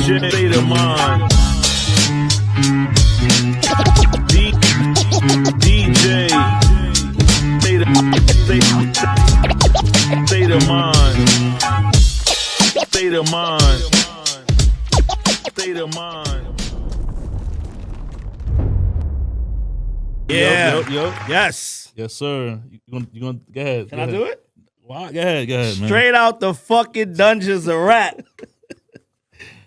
DJ State of Mind. DJ State of Mind. State of Mind. State of Mind. Yeah. Yup. Yes. Yes, sir. You gonna go ahead. Can I do it? Wow, go ahead, man. Straight out the fucking dungeons of rap.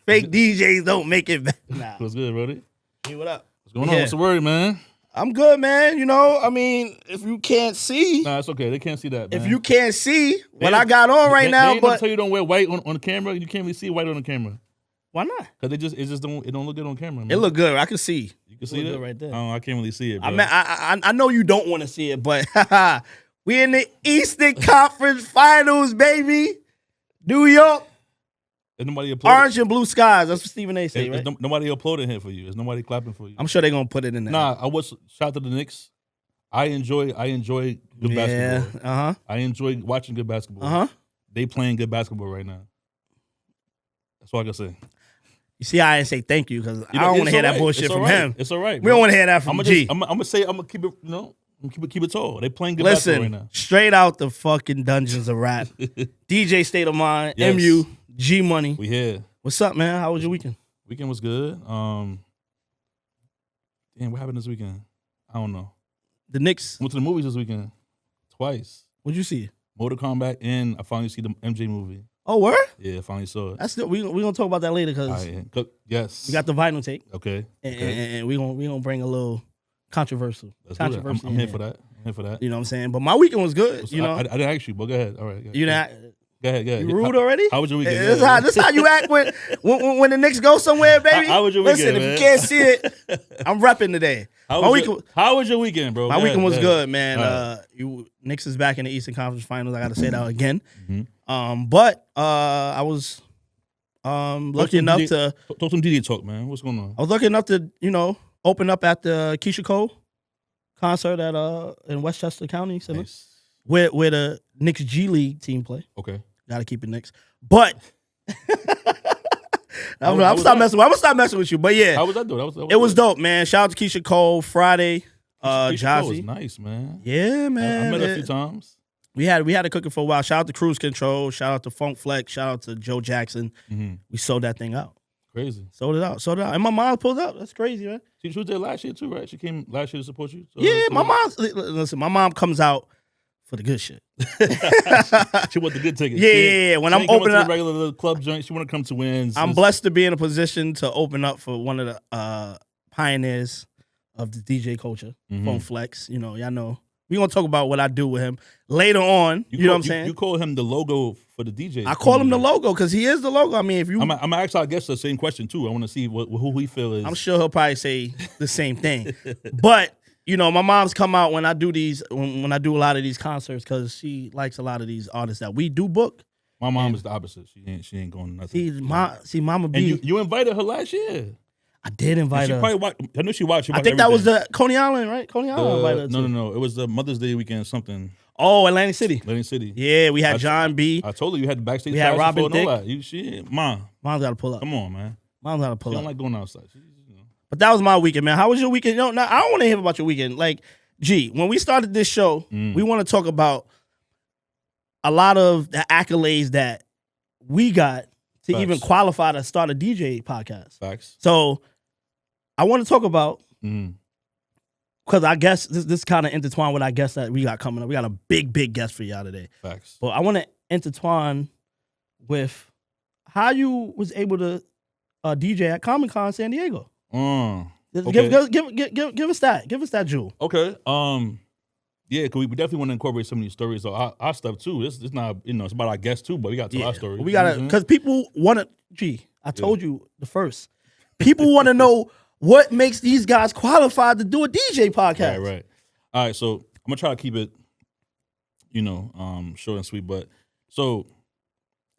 Fake DJs don't make it back. Nah. What's good, Brody? Hey, what up? What's going on? What's the word, man? I'm good, man. You know, I mean, if you can't see, Nah, it's okay. They can't see that, man. if you can't see what I got on right now, they but tell you don't wear white on the camera. You can't really see white on the camera. Why not? Cause it don't look good on camera, man. It look good. I can see. You can see it right there. Oh, I can't really see it, bro. I mean, I know you don't want to see it, but we in the Eastern Conference Finals, baby. New York, Is nobody applauding? orange and blue skies. That's what Stephen A. say, right? Nobody applauding here for you. Is nobody clapping for you? I'm sure they're gonna put it in there. Nah, shout out to the Knicks. I enjoy good basketball. I enjoy watching good basketball. They playing good basketball right now. That's all I can say. You see, I didn't say thank you because I don't want to hear that bullshit from him. It's all right. We don't want to hear that from G. I'm gonna keep it. You know, keep it tall. They playing good basketball right now. Straight out the fucking dungeons of rap. DJ State of Mind, Yes. MU, G-Money. We here. What's up, man? How was your weekend? Weekend was good. Damn, what happened this weekend? I don't know. The Knicks. Went to the movies this weekend twice. What'd you see? Mortal Kombat, and I finally see the MJ movie. Oh, word? Yeah, I finally saw it. That's we gonna talk about that later because Yes, we got the vinyl tape. Okay. And we gonna bring a little controversial. I'm here for that. You know what I'm saying? But my weekend was good. You know, I didn't ask you, but go ahead. All right. You know, go ahead. you rude already? How was your weekend? This how you act when the Knicks go somewhere, baby. How was your weekend? Listen, if you can't see it, I'm repping today. How was your weekend, bro? My weekend was good, man. Knicks is back in the Eastern Conference Finals. I got to say that again. But I was lucky enough to talk some DJ talk, man. What's going on? I was lucky enough to open up at the Keisha Cole concert at in Westchester County, Nice. where the Knicks G League team play. Okay, gotta keep it Knicks, but. I'm gonna stop messing with you, but yeah. How was that doing? It was dope, man. Shout out to Keisha Cole Friday. Keisha Cole was nice, man. Yeah, man. I met her a few times. We had it cooking for a while. Shout out to Cruise Control. Shout out to Funk Flex. Shout out to Joe Jackson. We sold that thing out. Crazy. Sold it out. And my mom pulled up. That's crazy, man. She was there last year too, right? She came last year to support you. My mom comes out for the good shit. She want the good tickets. Yeah. When I'm opening up the regular little club joint, she want to come to wins. I'm blessed to be in a position to open up for one of the pioneers of the DJ culture, Funk Flex. You know, y'all know. We're going to talk about what I do with him later on. You know what I'm saying? You call him the logo for the DJ. I call him the logo because he is the logo. I mean, if you... I'm going to ask our guest the same question, too. I want to see who he feel is... I'm sure he'll probably say the same thing. But, my mom's come out when I do these... When I do a lot of these concerts because she likes a lot of these artists that we do book. My mom is the opposite. She ain't going nothing. See, Mama B... And you invited her last year. I did invite her. I know she watched. I think that was the Coney Island, right? Coney Island invited her too. No. It was the Mother's Day weekend something. Oh, Atlantic City. Yeah, we had John B. I told you had the backstage. We had Robin Dick. Mom's got to pull up. Come on, man. Mom's got to pull up. She don't like going outside. But that was my weekend, man. How was your weekend? No, I don't want to hear about your weekend. Like, G, when we started this show, we want to talk about a lot of the accolades that we got to even qualify to start a DJ podcast. Facts. So I want to talk about, because I guess this kind of intertwined with our guest that we got coming up. We got a big guest for y'all today. Facts. But I want to intertwine with how you was able to DJ at Comic-Con San Diego. Okay. Give us that. Give us that jewel. Okay. Yeah, because we definitely want to incorporate some of these stories. So our stuff too. It's not, it's about our guests too, but we got to tell our story. We got to, because people want to, I told you the first. People want to know what makes these guys qualified to do a DJ podcast. Right. All right, so I'm going to try to keep it, short and sweet. But so,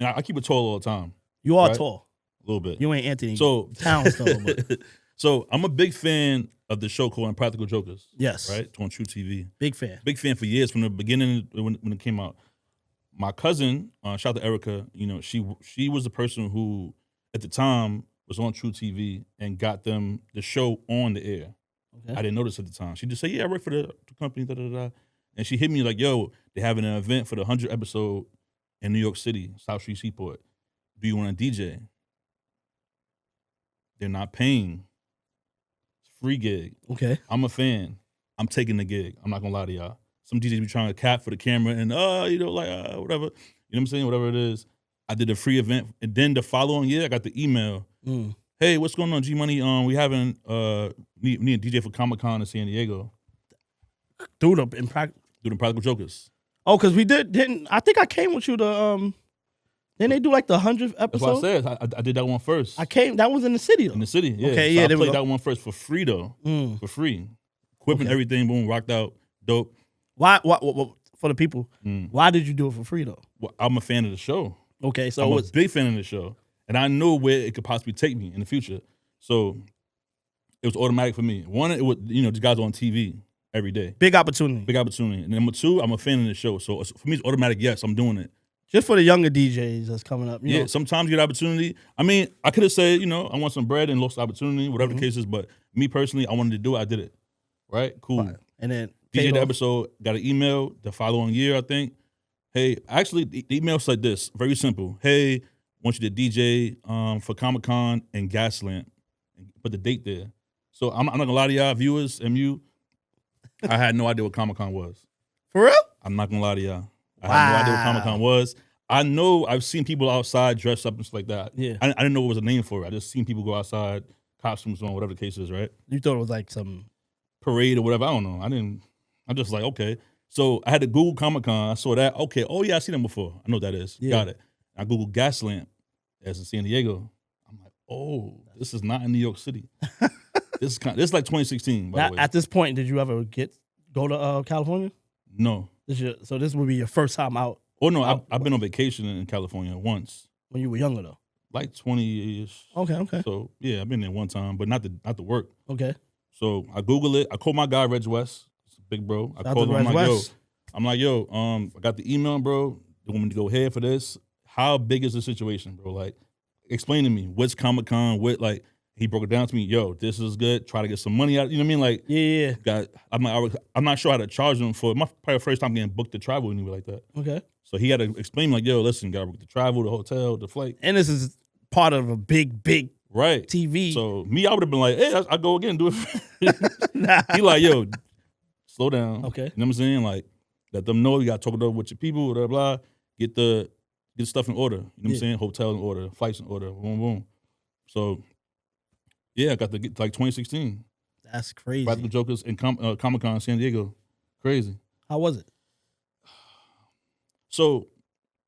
I keep it tall all the time. You are tall. A little bit. You ain't Anthony. So, Towns tall, but. So I'm a big fan of the show called Impractical Jokers. Yes. Right? It's on True TV. Big fan. Big fan for years from the beginning when it came out. My cousin, shout out to Erica, she was the person who, at the time, was on True TV and got them the show on the air. Okay. I didn't notice at the time. She just said, yeah, I work for the company, da-da-da. And she hit me like, yo, they're having an event for the 100th episode in New York City, South Street Seaport. Do you want to DJ? They're not paying. It's a free gig. Okay. I'm a fan. I'm taking the gig. I'm not going to lie to y'all. Some DJs be trying to cap for the camera and, whatever. You know what I'm saying? Whatever it is. I did a free event. And then the following year, I got the email. Hey, what's going on, G-Money? We having need a DJ for Comic-Con in San Diego. Through the Impractical Jokers. Oh, because we didn't I think I came with you to then they do like the 100th episode. That's what I said. I did that one first. That was in the city though. In the city, yeah. Okay, so yeah. I played that one first for free though. For free. Equipment, everything, boom, rocked out, dope. Why for the people, why did you do it for free though? Well, I'm a fan of the show. Okay, so I'm a big fan of the show. And I know where it could possibly take me in the future. So it was automatic for me. One, it was, these guys are on TV every day. Big opportunity. And number two, I'm a fan of the show. So for me, it's automatic, yes, I'm doing it. Just for the younger DJs that's coming up. You know. Sometimes you get opportunity. I mean, I could have said, I want some bread and lost the opportunity, whatever the case is. But me personally, I wanted to do it. I did it. Right? Cool. Fine. And then DJ the episode, got an email the following year, I think. Hey, actually, the email's like this. Very simple. Hey, want you to DJ for Comic-Con and Gaslamp. Put the date there. So I'm not going to lie to y'all, viewers and you. I had no idea what Comic-Con was. For real? I'm not going to lie to y'all. I had no idea what Comic-Con was. I know I've seen people outside dressed up and stuff like that. Yeah. I didn't know it was a name for it. I just seen people go outside, costumes on, whatever the case is, right? You thought it was like some parade or whatever. I don't know. I'm just like, okay. So I had to Google Comic-Con. I saw that. Okay. Oh, yeah, I seen them before. I know what that is. Yeah. Got it. I Googled Gaslamp as in San Diego. I'm like, oh, this is not in New York City. This is like 2016, by the way. At this point, did you ever go to California? No. So this would be your first time out? Oh, no. I've been on vacation in California once. When you were younger, though? Like 20 years. Okay. So, yeah, I've been there one time, but not to work. Okay. So I Google it. I called my guy, Reg West. Big bro. I called him. I'm like, yo, I got the email, bro. They want me to go ahead for this. How big is the situation, bro? Like, explain to me. What's Comic-Con? He broke it down to me. Yo, this is good. Try to get some money out. You know what I mean? Like, yeah. I'm not sure how to charge them for my probably first time getting booked to travel anywhere like that. Okay. So he had to explain like, yo, listen, gotta book the travel, the hotel, the flight. And this is part of a big right TV. So me, I would have been like, hey, I go again, do it. He like, yo, slow down. Okay. You know what I'm saying? Like, let them know you got to talk it over with your people, blah, blah. Get the stuff in order. You know what I'm saying? Hotel in order, flights in order, boom, boom. So, yeah, I got to get like 2016. That's crazy. Practical Jokers and Comic-Con in San Diego. Crazy. How was it? So,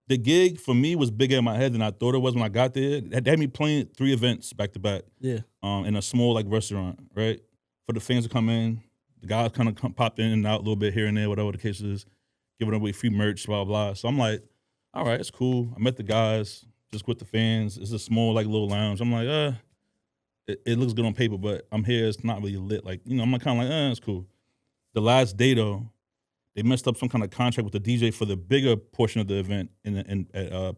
the gig for me was bigger in my head than I thought it was when I got there. They had me playing 3 events back to back. Yeah. In a small like restaurant, right? For the fans to come in. The guys kind of popped in and out a little bit here and there, whatever the case is, giving away free merch, blah, blah. So I'm like, all right, it's cool. I met the guys, just with the fans. It's a small, like, little lounge. I'm like, it looks good on paper, but I'm here. It's not really lit. Like, I'm kind of like, it's cool. The last day, though, they messed up some kind of contract with the DJ for the bigger portion of the event at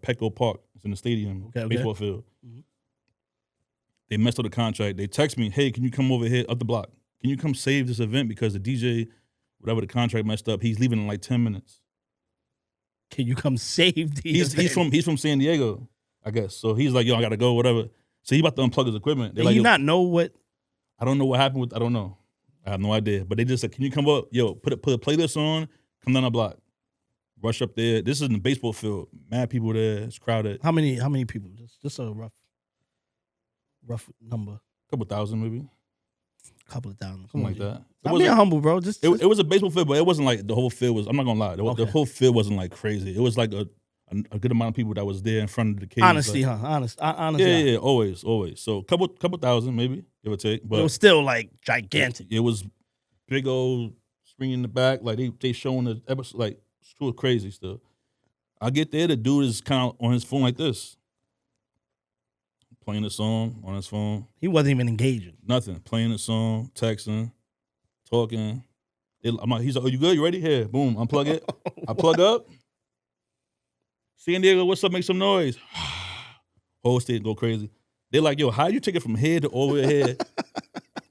Petco Park. It's in the stadium, baseball field. Mm-hmm. They messed up the contract. They text me, hey, can you come over here up the block? Can you come save this event because the DJ, whatever the contract messed up, he's leaving in like 10 minutes. Can you come save the event? He's from San Diego, I guess. So he's like, yo, I gotta go, whatever. So he about to unplug his equipment. Did he not know what? I don't know what happened I don't know. I have no idea. But they just said, can you come up? Yo, put a playlist on, come down the block. Rush up there. This is in the baseball field. Mad people there. It's crowded. How many people? Just a rough number. Couple thousand maybe. Couple of thousand. Something like that. I'm being humble, bro. It was a baseball field, but it wasn't like the whole field was. I'm not gonna lie. The whole field wasn't like crazy. It was like a good amount of people that was there in front of the cage. Honesty, like, huh? Honestly. Yeah. Always. So couple thousand maybe, give or take. But it was still like gigantic. It was big old screen in the back. Like they showing the episode. Like it was crazy still. I get there, the dude is kind of on his phone like this. Playing the song on his phone. He wasn't even engaging. Nothing. Playing the song, texting, talking. He's like, oh, you good? You ready? Here. Boom. Unplug it. I plug up. San Diego, what's up? Make some noise. Whole state go crazy. They're like, yo, how you take it from here to over here?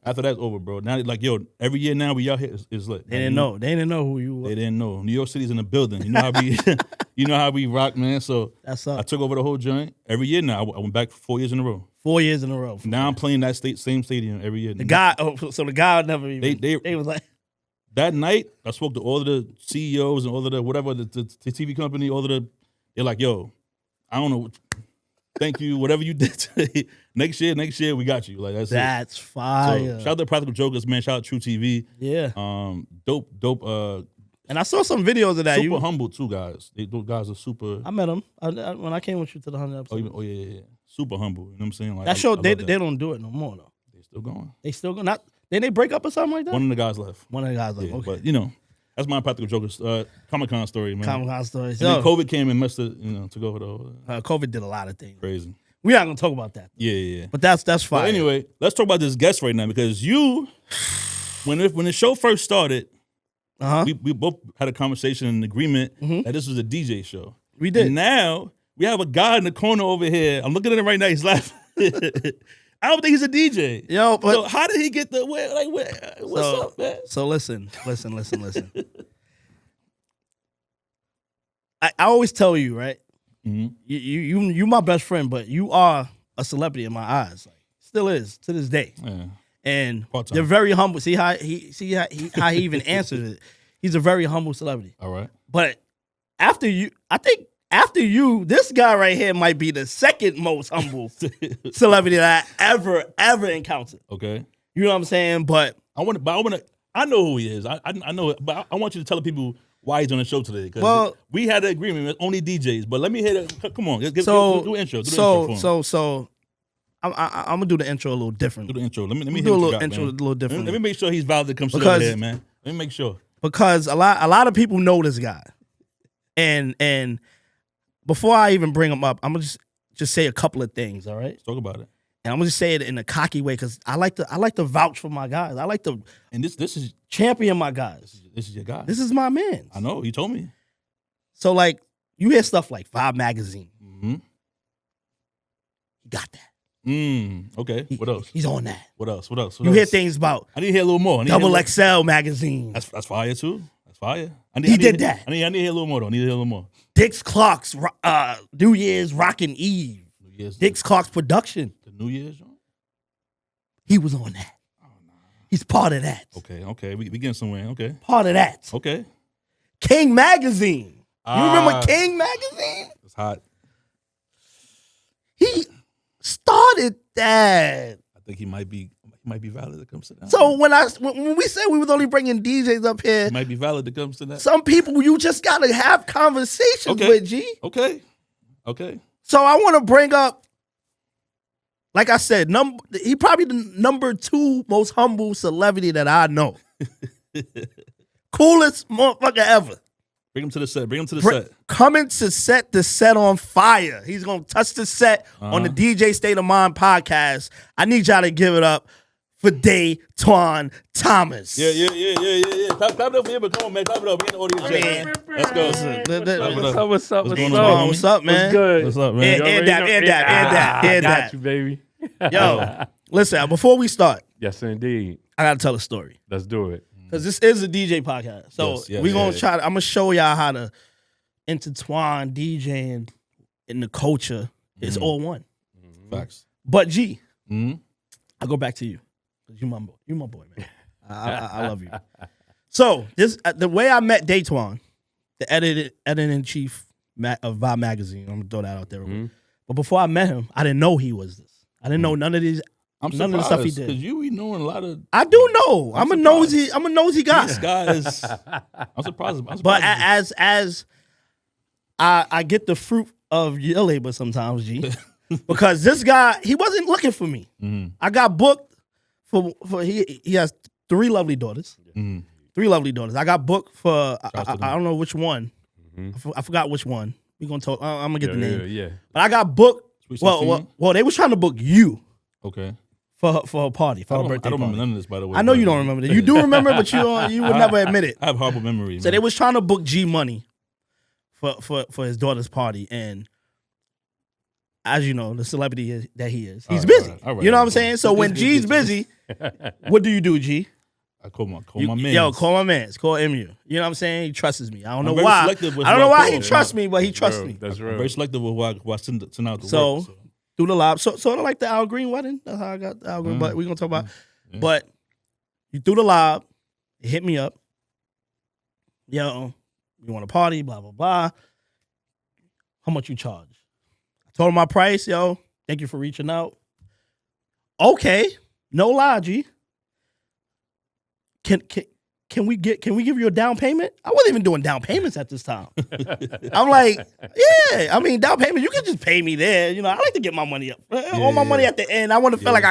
After that's over, bro. Now they're like, yo, every year now we out here is lit. They didn't know. They didn't know who you were. They didn't know. New York City's in the building. You know how we, you know how we rock, man. So That's up. I took over the whole joint. Every year now, I went back 4 years in a row. 4 years in a row. Now I'm playing that same stadium every year. The guy. Oh, so the guy never even. They was like. That night, I spoke to all of the CEOs and all of the whatever the TV company. They're like, yo, I don't know. Thank you, whatever you did today. Next year, we got you. Like that's That's fire. So, shout out to Practical Jokers, man. Shout out to True TV. Yeah. Dope. And I saw some videos of that. Super humble too, guys. Those guys are super. I met him when I came with you to the 100 episode. Oh yeah. Super humble. You know what I'm saying? Like That show, they that. don't do it no more though. They still going. They still go. Not didn't they break up or something like that? One of the guys left. One of the guys. Like, Yeah, okay. but you know, that's my Practical Jokers Comic-Con story, man. Comic-Con story. And So then COVID came and messed it, took over the whole COVID did a lot of things. crazy. We're not gonna talk about that. Yeah. But that's fine. But anyway, let's talk about this guest right now because when the show first started, we both had a conversation and an agreement that this was a DJ show. We did. And now we have a guy in the corner over here. I'm looking at him right now. He's laughing. I don't think he's a DJ. Yo, but So how did he get the what's up, man? So listen. I always tell you, right? Mm-hmm. You my best friend, but you are a celebrity in my eyes. Like, still is to this day. Yeah. And Part-time. they're very humble. See how he even answered it. He's a very humble celebrity. All right. But after you, this guy right here might be the second most humble celebrity that I ever encountered. Okay. You know what I'm saying? But I know who he is. I know it, but I want you to tell the people why he's on the show today. Well, we had an agreement with only DJs, but let me hear it. Come on, do an intro. So I'm gonna do the intro a little different. Do the intro. Let me do hear a what you little got, intro man. a little different. Let me make sure he's valid to come sit Because- over here, man. Let me make sure. Because a lot of people know this guy, and before I even bring him up, I'm gonna just say a couple of things. All right. Let's talk about it. And I'm gonna just say it in a cocky way because I like to vouch for my guys. I like to And this is champion my guys. this is your guy. This is my man. I know. You told me. So like you hear stuff like Vibe Magazine. Mm-hmm. He got that. Okay. What else? He's on that. What else? You hear things about I need to hear a little more. Double XL Magazine. That's fire too. That's fire. He did that. I need to hear a little more though. I need to hear a little more. Dick's Clocks, New Year's Rockin' Eve. New Year's. Dick's Clocks production. The New Year's. Joint? He was on that. Oh no. He's part of that. Okay. We getting somewhere. Okay. Part of that. Okay. King Magazine. You remember Ah. King Magazine? It's hot. He started that. I think he might be valid to come sit down. So when we said we was only bringing DJs up here, he might be valid to come sit down. some people you just gotta have conversations Okay. with, G. Okay. So I want to bring up, like I said, he probably the number 2 most humble celebrity that I know. Coolest motherfucker ever. Bring him to the set. Coming to set the set on fire. He's gonna touch the set on the DJ State of Mind podcast. I need y'all to give it up for Datwon Thomas. Yeah. Clap it up for him, but come on, man. Clap it up. We in the audience. Man. Let's go. What's up? What's going on, What's up, man? What's good? What's up, man? And You already that, know- and that, and that. Got you, baby. Yo, listen, before we start, Yes, indeed. I gotta tell a story. Let's do it. Because this is a DJ podcast. So Yes, we're gonna yes. I'm gonna show y'all how to intertwine DJing and the culture. It's all one. Facts. But G, Mm-hmm. I go back to you. 'Cause you my boy, man. I love you. So this the way I met Datwon, the editor-in-chief of Vibe Magazine. I'm gonna throw that out there. Mhm. But before I met him, I didn't know he was this. I didn't know none of these. I'm None of the stuff he did. because you be knowing a lot of I do know. I'm a surprised. nosy guy. these guys. I'm surprised. But as I get the fruit of your labor sometimes, G, because this guy, he wasn't looking for me. Mhm. I got booked for he has 3 lovely daughters. Mhm. 3 lovely daughters. I got booked for Shouts to them. I don't know which one. I forgot which one. We gonna talk. I'm gonna get the name. Yeah. But I got booked. Sweet Well, 16? they was trying to book you Okay. for her party, for I her don't, birthday I don't party. remember none of this, by the way. I know but- you don't remember that. You do remember, but you would never admit it. I have horrible memory. So they was trying to book G Money for his daughter's party, and as you know, the celebrity that he is. He's All right, busy. all right, You know what I'm all saying? right. So when G's busy, what do you do, G? I call my You- man. Yo, call my man. Call MU. You know what I'm saying? He trusts me. I don't know I'm very why. selective with I don't who know I why he call. trusts me, but he trusts me. That's I'm real. very selective with who I send out to So, work. through the lob. Sort of like the Al Green wedding. That's how I got the Al Green. But we're going to talk about. Yeah. But you threw the lob. It hit me up. Yo, you want to party? Blah, blah, blah. How much you charge? I told him my price. Yo, thank you for reaching out. Okay. No lie, G. Can we give you a down payment? I wasn't even doing down payments at this time. I'm like, yeah. I mean, down payment, you can just pay me there. You know, I like to get my money up. All my money at the end. I want to feel like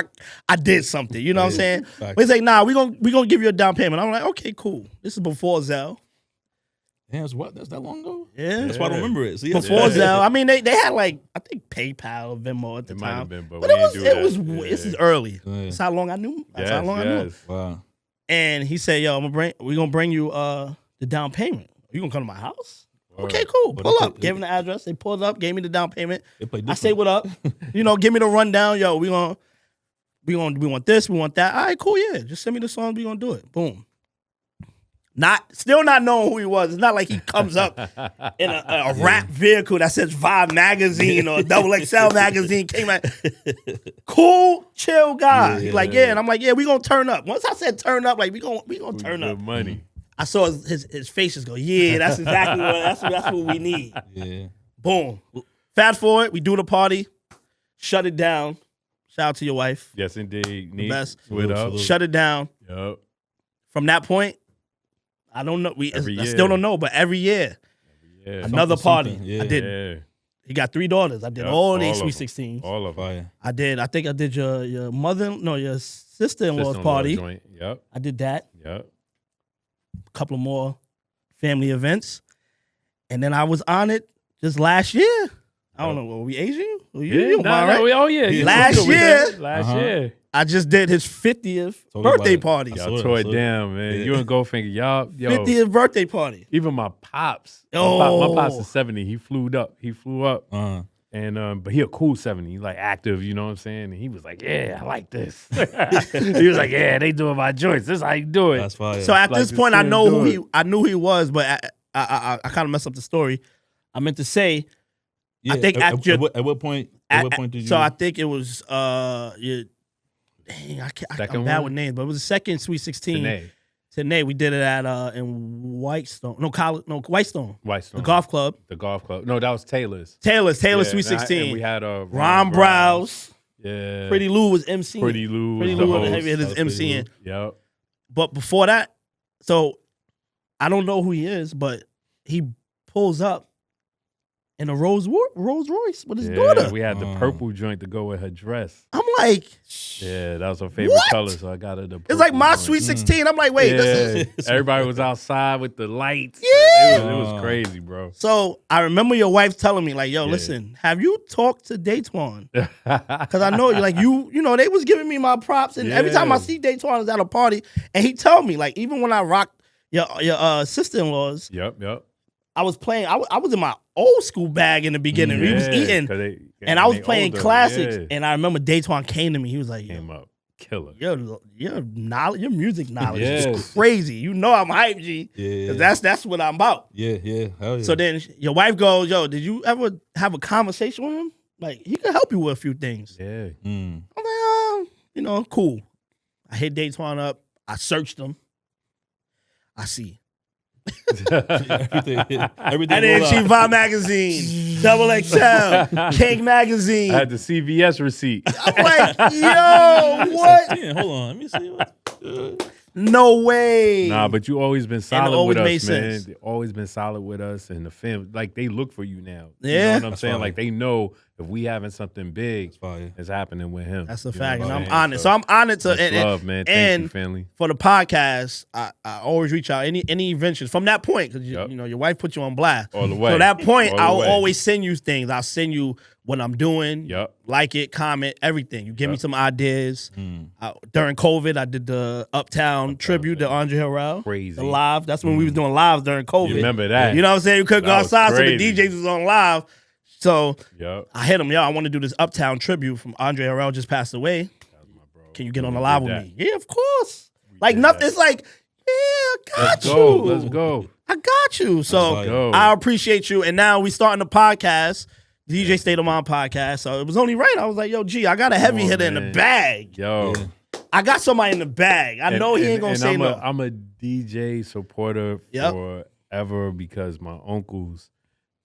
I did something. You know what I'm saying? Facts. But he's like, nah, we gonna give you a down payment. I'm like, okay, cool. This is before Zelle. Yeah, that's that long ago? Yeah. That's why I don't remember it. See, Before Zelle. I mean, they had like, I think PayPal or Venmo at the It might time. have been, but But we it was didn't do that. this is early. Yeah. That's how long I knew. That's Yes, how long I knew. yes. Wow. And he said, yo, we're gonna bring you the down payment. You gonna come to my house? Word. Okay, cool. But Pull they up. play- Gave him the address. They pulled up, gave me the down payment. They play I different. say what up. You know, give me the rundown. Yo, we want this, we want that. All right, cool, yeah. Just send me the song, we gonna do it. Boom. Still not knowing who he was. It's not like he comes up in a rap vehicle that says Vibe Magazine or XXL Magazine came out. Cool, chill guy. He's like, yeah, and I'm like, yeah, we gonna turn up. Once I said turn up, like we gonna turn Good up. money. I saw his face just go, yeah, that's exactly that's what we need. Yeah. Boom. Fast forward, we do the party, shut it down. Shout out to your wife. Yes, indeed. Neat. best. With up. Salute. Shut it down. Yup. From that point, I don't know. Every I year. still don't know, but every year, Yeah. another party. something. Yeah. I did. Yeah. He got 3 daughters. I did Yep, all the all of Sweet them. 16s. All of them. Fire. I think I did your your sister-in-law's party. Joint. Yep. I did that. Yep. A couple of more family events. And then I was on it just last year. I don't know. Were we Asian? Were you? You nah, all right? oh yeah. You Last good with year- that. Last Uh-huh. year. I just did his 50th Told about birthday it. party. I Y'all saw it, tore I it saw it. down, man. Yeah. You and Goldfinger, y'all, yo. 50th birthday party. Even my pops. Oh. My pops is 70. He flew up. And but he a cool 70. He like active, you know what I'm saying? And he was like, yeah, I like this. He was like, yeah, they doing my joints. This is how you do it. That's fire. So at Like this to point, see I him know do who it. I knew who he was, but I kind of messed up the story. I meant to say, Yeah, I think at what point? At what at- point did you? so I think it was dang, I'm Second bad one? with names, but it was the second Sweet 16. Tanae. Today we did it at in Whitestone. Whitestone. Whitestone. The golf club. The golf club. No, that was Taylor's. Taylor's Yeah, Sweet and 16. we had Ron Browse. Yeah. Pretty Lou was MCing. Pretty Lou. Pretty was the Lou was host. heavy hitters That was Pretty MCing. Yep. But before that, so I don't know who he is, but he pulls up in a Rolls Royce with his daughter. We had the purple joint to go with her dress. I'm like, Yeah, that was her favorite What? color, so I got her the purple it's like my joint. Sweet 16. I'm like, wait, this is. Everybody was outside with the lights. Yeah. It was crazy, bro. So I remember your wife telling me, like, yo, Yeah. listen, have you talked to Datwon? Because I know, like, you know, they was giving me my props, and every time I Yeah. see Datwon is at a party, and he told me, like, even when I rocked your sister-in-law's, Yep. I was playing. I was in my old school bag in the beginning. We was eating, 'cause and I was they playing older, classics. yeah. And I remember Datwon came to me. He was like, Came up. Killer. your knowledge, your music knowledge is Yes. crazy. You know I'm hype, G. Yeah. 'Cause that's what I'm about. Yeah. Hell yeah. So then your wife goes, yo, did you ever have a conversation with him? Like, he could help you with a few things. Yeah. Mm. I'm like, you know, cool. I hit Datwon up. I searched him. I see. everything. And then roll she out. Vibe Magazine, XXL, King Magazine. I had the CVS receipt. I'm like, yo, what? Yeah, hold on. Let me see. What, No way. Nah, but you always been solid always with made us, man. sense. They always been solid with us, and the family, like they look for you now. You Yeah. know what I'm That's saying? fine. Like they know if we having something big, fire. it's happening with him. That's a You know fact. what And I'm saying? honored. So I'm honored to much and, love, man. Thank and you, family. for the podcast, I always reach out any inventions from that point because Yep. you know your wife put you on blast. All the way. So that point, All the I'll way. always send you things. I'll send you what I'm doing. Yep. Like it, comment, everything. You give me Yep. some ideas. Mm. During COVID, I did the Uptown tribute to Andre Harrell. Crazy. The live. That's when we was doing lives during COVID. You remember that? You know what I'm saying? You couldn't go That was outside, so the crazy. DJs was on live. So Yep. I hit him, yo, I want to do this Uptown tribute from Andre Harrell just passed away. That's my bro. Can you get on We the live did with that. me? Yeah, of course. We Like did nothing. that. It's like, yeah, I got Let's you. go. Let's go. I got you. So Let's go. I appreciate you. And now we starting the podcast, DJ State of Mind podcast. So it was only right. I was like, yo, G, I got a heavy on, hitter in the man. bag. Yo. I got somebody in the bag. I know he ain't gonna say no. I'm a DJ supporter Yep. forever because my uncles,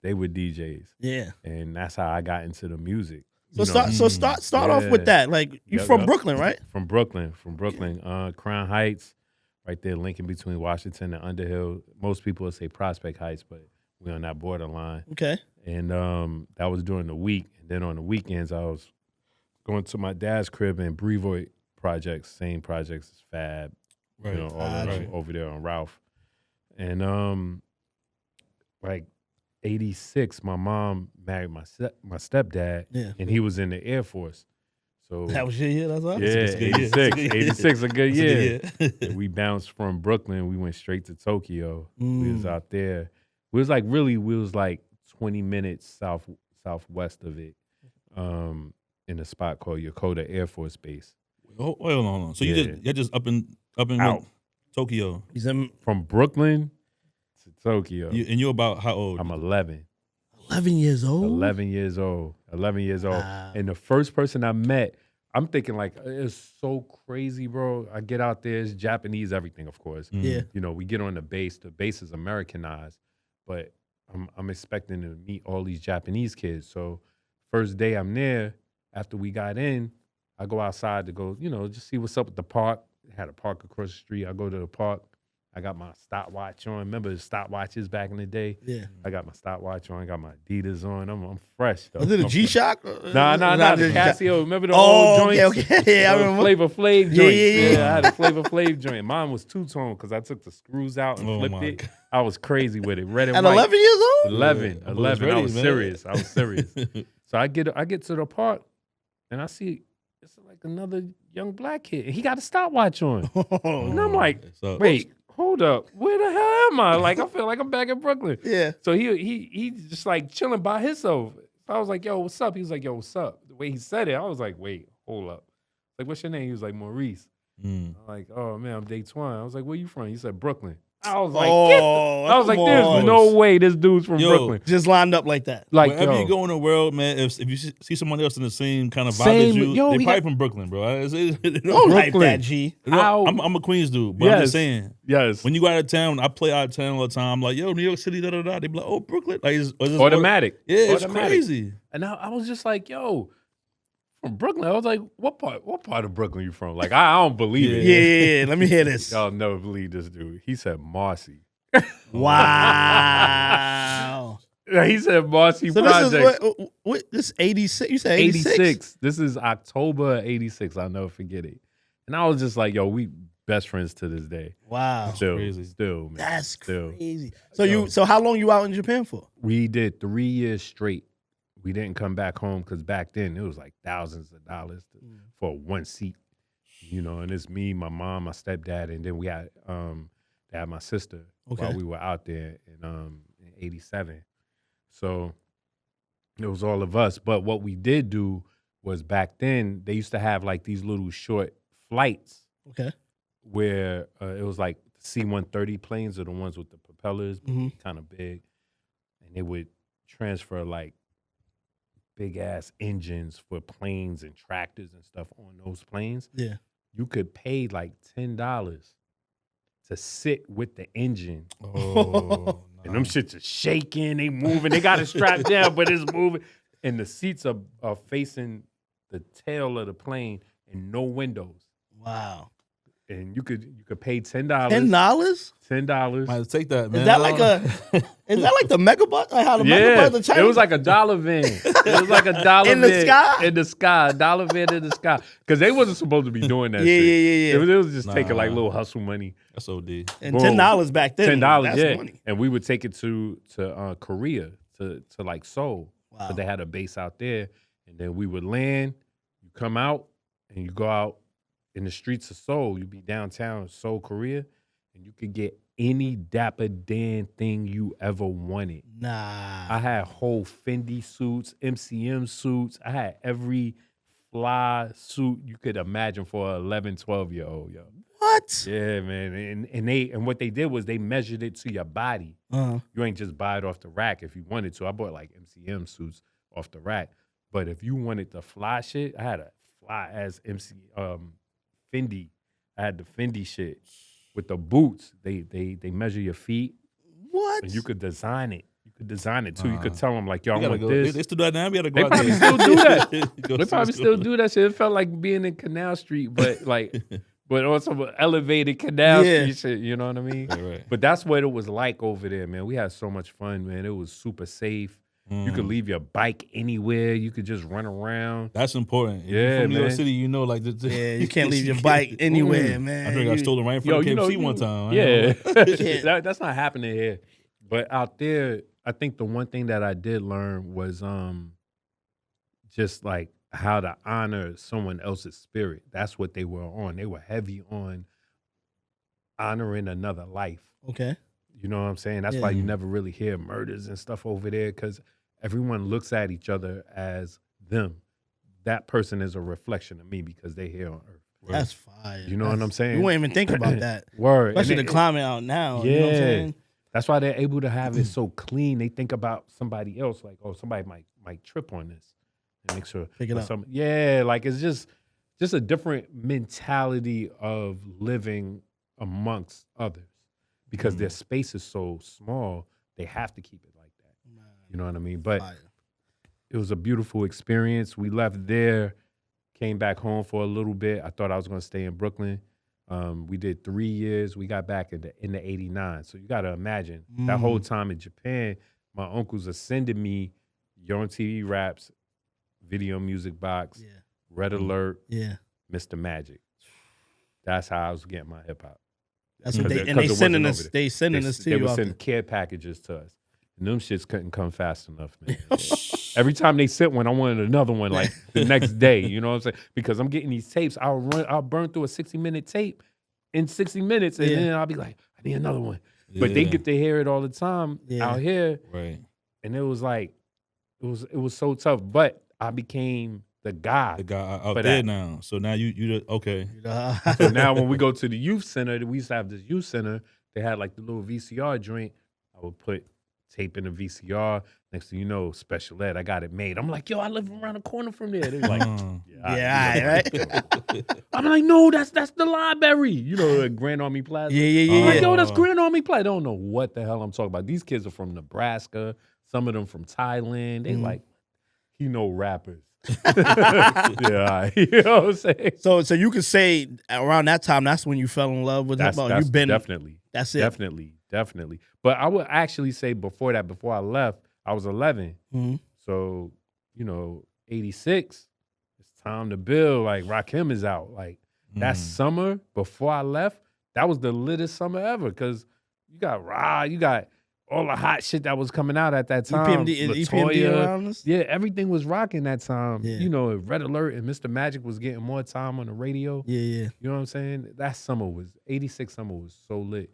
they were DJs. Yeah. And that's how I got into the music. So You know? start off with that. Like you Yep, from yep. Brooklyn, right? From Brooklyn. Crown Heights, right there, linking between Washington and Underhill. Most people would say Prospect Heights, but we're on that borderline. Okay. And that was during the week. And then on the weekends, I was going to my dad's crib in Brevoort projects, same projects as Fab, Right. you know, all of them over there on Ralph. And like 86, my mom married my stepdad, Yeah. and he was in the Air Force. So That was your year, that's all? yeah, That's a good year. 86, That's a good year. 86, a good That's a year. good And we bounced from Brooklyn. We went straight to Tokyo. We was Mm. out there. We was like 20 minutes southwest of it, in a spot called Yokota Air Force Base. Hold on. So Yeah. you're just up in Out. Tokyo. He's in From Brooklyn to Tokyo. And you're about how old? I'm 11. 11 years old. 11 years old. 11 years old. Wow. And the first person I met, I'm thinking like, it's so crazy, bro. I get out there, it's Japanese everything, of course. Yeah. You know, we get on the base. The base is Americanized, but I'm expecting to meet all these Japanese kids. So first day I'm there, after we got in, I go outside to go, you know, just see what's up at the park. Had a park across the street. I go to the park. I got my stopwatch on. Remember the stopwatches back in the day? Yeah. I got my stopwatch on. I got my Adidas on. I'm fresh though. Was it a I'm G-Shock? Nah, the G-Shock. Casio. Remember the Oh, old joints? okay. Yeah, I remember. Flavor Flav joints. Yeah. I had a Flavor Flav joint. Mine was two-tone because I took the screws out and Oh, flipped my it. God. I was crazy with it. Red and At white. 11 years old? 11. Yeah, 11. ready, I was man. serious. I was serious. So I get to the park and I see it's like another young black kid. And he got a stopwatch on. And I'm like, So- wait, hold up. Where the hell am I? Like, I feel like I'm back in Brooklyn. Yeah. So he just like chilling by himself. So I was like, yo, what's up? He was like, yo, what's up? The way he said it, I was like, wait, hold up. Like, what's your name? He was like, Maurice. Mm. I'm like, oh man, I'm Datwon. I was like, where you from? He said, Brooklyn. I was like, I was like, come there's on. no way this dude's from Yo, Brooklyn. Just lined up like that. Like, Wherever yo, you go in the world, man, if you see someone else in the same kind of vibe Same- as you, yo, they he probably got- from Brooklyn, bro. Don't hype Brooklyn. that, G. How- I'm a Queens dude, but I'm Yes. just saying. yes, When you go out of town, I play out of town all the time. I'm like, yo, New York City, da da da. They be like, oh, Brooklyn, like it's automatic. Yeah, it's Automatic. crazy. And I was just like, yo, from Brooklyn. I was like, what part of Brooklyn you from? Like, I don't believe it. Yeah. Let me hear this. Y'all never believe this dude. He said Marcy. Wow. He said Marcy So this Project. is what this 86? You said 86? 86. This is October 86. I'll never forget it. And I was just like, yo, we best friends to this day. Wow. Still, crazy. Still, man. That's still. crazy. So how long you out in Japan for? We did 3 years straight. We didn't come back home because back then it was like thousands of dollars for one seat, you know. And it's me, my mom, my stepdad, and then we had my sister while we were out there in 87. So it was all of us. But what we did do was back then they used to have like these little short flights Okay. where it was like C-130 planes are the ones with the propellers, Mhm. kind of big, and they would transfer like big ass engines for planes and tractors and stuff on those planes. Yeah. You could pay like $10 to sit with the engine. Oh, And them shits are shaking, they moving, they got it strapped down, but it's moving. And the seats are facing the tail of the plane and no windows. Wow. And you could pay $10. $10? $10. might have to take that, man. Is that like the megabus? Like how the Yeah, megabus in China? it was like a dollar van. It was like a dollar In the van sky? In the sky, a dollar van in the sky. Because they wasn't supposed to be doing that Yeah, shit. yeah. It was just taking like Nah. little hustle money. That's OD. And Boom. $10 back then. $10, that's yeah. money. And we would take it to Korea, to like Seoul. Wow. But they had a base out there. And then we would land, you come out, and you go out in the streets of Seoul. You'd be downtown Seoul, Korea. and you could get any Dapper Dan thing you ever wanted. Nah. I had whole Fendi suits, MCM suits. I had every fly suit you could imagine for an 11, 12-year-old, yo. What? Yeah, man. And what they did was they measured it to your body. Uh-huh. You ain't just buy it off the rack if you wanted to. I bought like MCM suits off the rack. But if you wanted the fly shit, I had a fly ass Fendi. I had the Fendi shit with the boots. They measure your feet. What? And you could design it. You could design it too. You could tell them like, yo, I want go. this. They still do that now. We gotta go They out probably there. still do that. Go They to probably the still store. do that shit. It felt like being in Canal Street, but like, but on some elevated Canal Yeah. Street shit. You know what I mean? Right. But that's what it was like over there, man. We had so much fun, man. It was super safe. You could leave your bike anywhere. You could just run around. That's important. If Yeah, you're from New York man. City, you know, like Yeah, you can't leave your bike anywhere, man. I think I stole it right in front of KFC one time. Yeah, can't. that's not happening here. But out there, I think the one thing that I did learn was just like how to honor someone else's spirit. That's what they were on. They were heavy on honoring another life. Okay. You know what I'm saying? That's why you never really hear murders and stuff over there, because everyone looks at each other as them. That person is a reflection of me because they here on earth. That's fire. You know what I'm saying? You wouldn't even think about that. Word. Especially And the climate out now. Yeah. You know what I'm saying? That's why they're able to have it so clean. They think about somebody else, like, oh, somebody might trip on this, and make sure Pick it up. Yeah, like it's just a different mentality of living amongst others, because their space is so small. They have to keep it like that. You know what I mean? But Fire. it was a beautiful experience. We left there, came back home for a little bit. I thought I was going to stay in Brooklyn. We did 3 years. We got back in the 89. So you got to imagine that whole time in Japan, my uncles are sending me Yo on TV Raps, Video Music Box, Red Alert, Yeah. Mr. Magic. That's how I was getting my hip hop. That's what they, and 'Cause they it sending wasn't us. over there. They sending us to They you. were out sending care packages to us. And them shits couldn't come fast enough, man. Every time they sent one, I wanted another one like the next day. You know what I'm saying? Because I'm getting these tapes. I'll burn through a 60-minute tape in 60 minutes, and then I'll be like, I need another one. But they get to hear it all the time out here. Right. And it was like, it was so tough. But I became the guy. The guy out for there that. now. So now you okay. So now when we go to the youth center, we used to have this youth center. They had like the little VCR joint. I would put tape in the VCR. Next thing you know, special ed, I got it made. I'm like, yo, I live around the corner from there. They're like, right. I'm like, no, that's the library. You know, the Grand Army Plaza. I'm like, yo, that's Grand Army Plaza. I don't know what the hell I'm talking about. These kids are from Nebraska. Some of them from Thailand. They like, he know rappers. Yeah, you know what I'm saying? So you could say around that time, that's when you fell in love with hip hop. You've been definitely. That's it. Definitely. But I would actually say before that, before I left, I was 11. So, 86, it's time to build. Like, Rakim is out. Like, that summer before I left, that was the littest summer ever, because you got Ra, you got all the hot shit that was coming out at that time. EPMD around us? Yeah, everything was rocking that time. Yeah. Red Alert and Mr. Magic was getting more time on the radio. Yeah. You know what I'm saying? That summer 86 summer was so lit.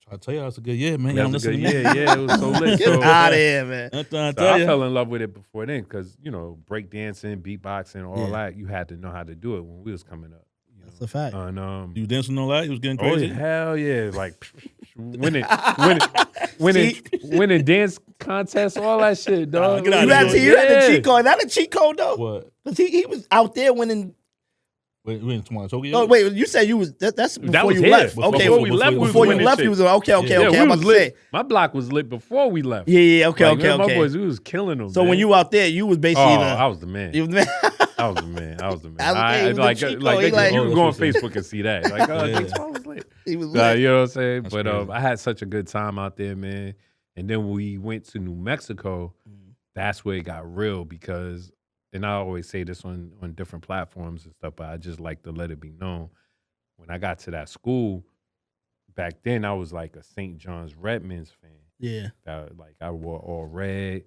I tell you, that's a good year, man. That I'm was a good listening. year. Yeah, it was so lit. Get So, out of here, man. I'm trying to so tell I you. fell in love with it before then, because, breakdancing, beatboxing, all that, you had to know how to do it when we was coming up. That's a fact. And, You dancing all that? You was getting oh, crazy? yeah, hell yeah. Like, winning dance contests, all that shit, dog. get out You of had here. you had the cheat code. Is that a cheat code though? What? 'Cause he was out there winning. Wait, we in Tokyo? Oh wait, you said you was that's before was you here. left. Before Okay, we left, we was before you winning left, shit. you was okay. Yeah, Okay, we I'm was about to say. lit. My block was lit before we left. Yeah, okay, Like, okay, man, okay. My boys, we was killing them. So man. when you out there, you was basically I was the man. you was the man. I was the man. I was the man. He was like, the Chico. like, He like- you Oh, can go on that's what's Facebook and see that. Like, oh, Yeah. Datwon was lit. He was You lit. know what I'm saying? That's But crazy. I had such a good time out there, man. And then we went to New Mexico. That's where it got real, because, and I always say this on different platforms and stuff, but I just like to let it be known. When I got to that school, back then I was like a St. John's Redmonds fan. Yeah. Like I wore all red.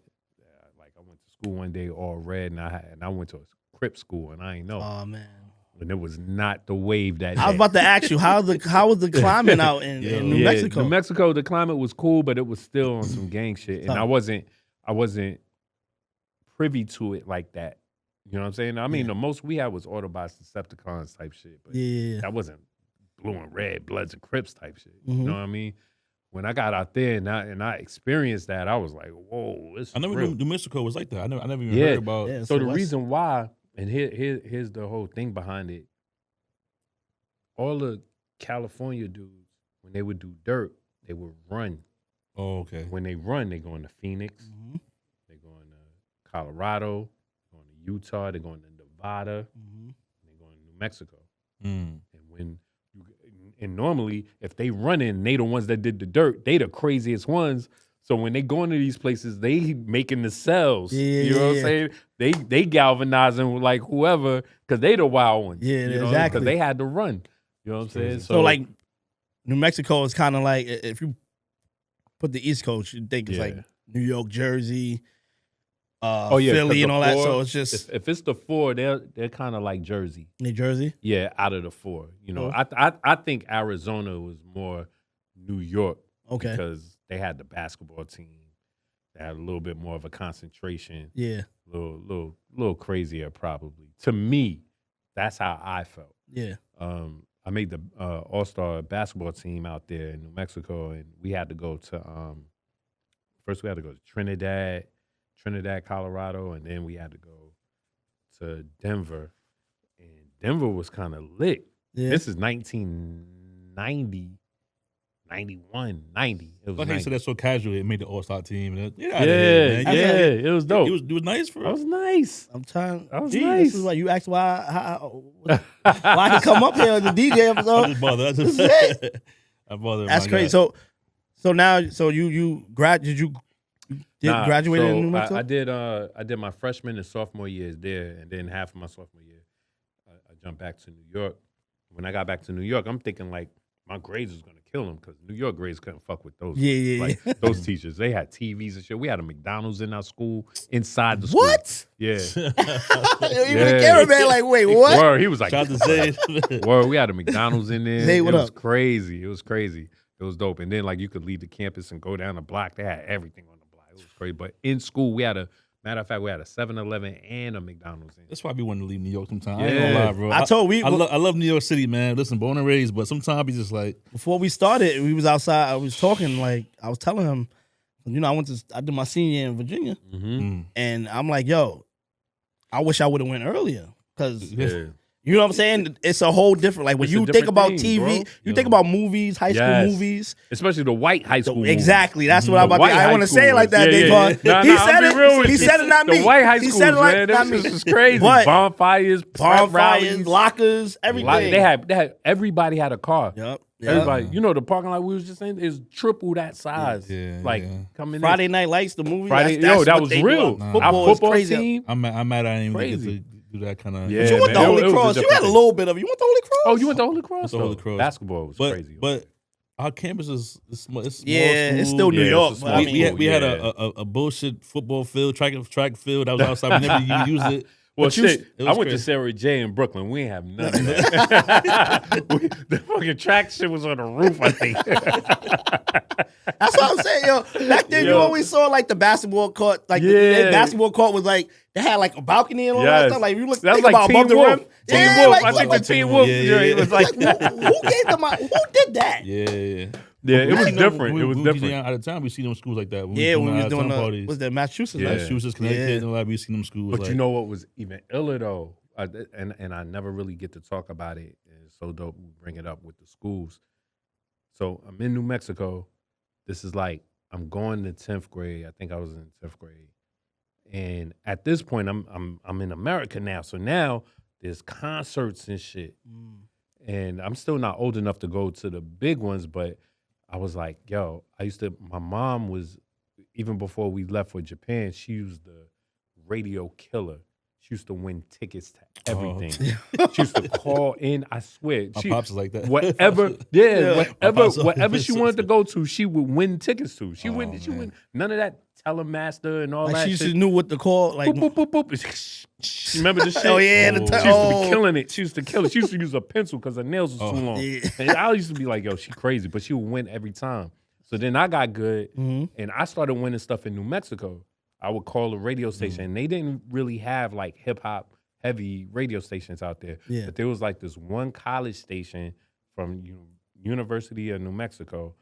Like I went to school one day all red, and I went to a Crip school, and I ain't know. Oh man. And it was not the wave that I was day. about to ask you how was the climate out in New Mexico? New Mexico, the climate was cool, but it was still on some gang shit, and I wasn't privy to it like that. You know what I'm saying? I mean, the most we had was Autobots, Decepticons type shit, but that wasn't blue and red, Bloods and Crips type shit. You know what I mean? When I got out there and I experienced that, I was like, whoa, this is I never real. knew New Mexico was like that. I never even heard about. Yeah, So the West. reason why, and here's the whole thing behind it. All the California dudes, when they would do dirt, they would run. Oh, okay. When they run, they go into Phoenix, they go into Colorado, they go into Utah, they go into Nevada, they go into New Mexico. And normally, if they running, they the ones that did the dirt. They the craziest ones. So when they go into these places, they making the cells. You know what I'm saying? They galvanizing with like whoever, because they the wild ones. Yeah, you know, exactly. Because they had to run. You know what I'm saying? So like, New Mexico is kind of like, if you put the East Coast, you think it's like New York, Jersey, Philly, and all that. So it's just if it's the four, they're kind of like Jersey. New Jersey. Yeah, out of the four. You know, I think Arizona was more New York. Okay. Because they had the basketball team. They had a little bit more of a concentration. Yeah. Little crazier probably. To me, that's how I felt. Yeah. I made the All-Star basketball team out there in New Mexico, and we had to go to first we had to go to Trinidad, Colorado, and then we had to go to Denver. And Denver was kind of lit. Yeah. This is 1990. 91, 90. It was like 90. you said, that's so casual. It made the All-Star team. It was dope. It was nice for us. That was nice. I'm trying. That was nice. nice. This is why you asked why he come up here on the DJ episode. I just bother. I bother. That's crazy. So now, you graduated in New Mexico? I did my freshman and sophomore years there, and then half of my sophomore year, I jumped back to New York. When I got back to New York, I'm thinking like my grades was gonna kill them because New York grades couldn't fuck with those. Those teachers, they had TVs and shit. We had a McDonald's in our school, inside the school. What? Yeah. Even the cameraman like, wait, what? Word, he was like, shout out to Zay. Word, we had a McDonald's in there. Zay, what it was up? crazy. It was crazy. It was dope. And then like you could leave the campus and go down the block. They had everything on the block. It was crazy. But in school, we had a 7-Eleven and a McDonald's in. That's why we want to leave New York sometimes. I ain't gonna lie, bro. I love New York City, man. Listen, born and raised, but sometimes we just like. Before we started, we was outside. I was talking, like, I was telling him, you know, I did my senior year in Virginia. And I'm like, yo, I wish I would have went earlier. Because, you know what I'm saying? It's a whole different, like, when you think about TV, bro. you think about movies, high school movies. Especially the white high school movies. Exactly. That's what I'm about to say. I want to say it like that, Davon. He said it. He said it, not me. The white high He schools, said it like man. not me. This is crazy. But Bonfires, rallies, lockers, everything. They had everybody had a car. Yep. Everybody, you know, the parking lot we was just saying is triple that size. Coming in. Friday Night Lights, the movie. That was real. Football Our football is crazy. team. I'm mad I didn't even Crazy. get to do that kind of. Yeah, But you went to man. Holy It was Cross. a You had a different little bit of it. You went to Holy Cross? Oh, you went to Holy Cross? Holy Cross. Basketball was crazy. But our campus is small. It's still New York. it's But I mean, We had a bullshit football field, track field that was outside. We never even used it. Well, But shit, it was I went to crazy. Sarah J in Brooklyn. We ain't have none of that. The fucking track shit was on the roof, I think. that's what I'm saying, yo. Back then, you always saw like the basketball court. Like the basketball court was like they had like a balcony and all that stuff. Like you look, that was think like about Teen above the Wolf. rim. Teen Wolf. Like, I think the like, Teen Wolf. it was like, who gave them? Who did that? Yeah, it was We different. we It was was different. out of town. We see them schools like that. Yeah, we was doing parties. was that Massachusetts? Yeah. Massachusetts, Connecticut, and all that. We seen them schools. But like, you know what was even iller though, and I never really get to talk about it. And it's so dope we bring it up with the schools. So I'm in New Mexico. This is like I'm going to 10th grade. I think I was in 10th grade. And at this point, I'm in America now. So now there's concerts and shit. And I'm still not old enough to go to the big ones, but I was like, yo, my mom was, even before we left for Japan, she was the radio killer. She used to win tickets to everything. She used to call in, I swear. My pops is like that. Whatever she wanted to go to, she would win tickets to. She wouldn't none of that Telemaster and all Like that she shit. just knew what to call. Like, Boop, boop, boop, boop. Remember this shit? Oh, yeah, the She used to oh. be killing it. She used to kill it. She used to use a pencil because her nails was too long. Yeah. And I used to be like, yo, she crazy, but she would win every time. So then I got good, and I started winning stuff in New Mexico. I would call a radio station, and they didn't really have like hip hop heavy radio stations out there. Yeah. But there was like this one college station from University of New Mexico.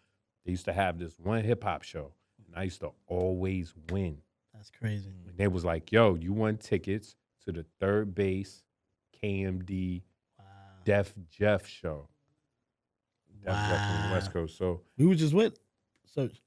They used to have this one hip hop show, and I used to always win. That's crazy. And they was like, yo, you won tickets to the Third Base KMD Def Jeff show. Def Jeff from the West Coast. So, We were just with Search.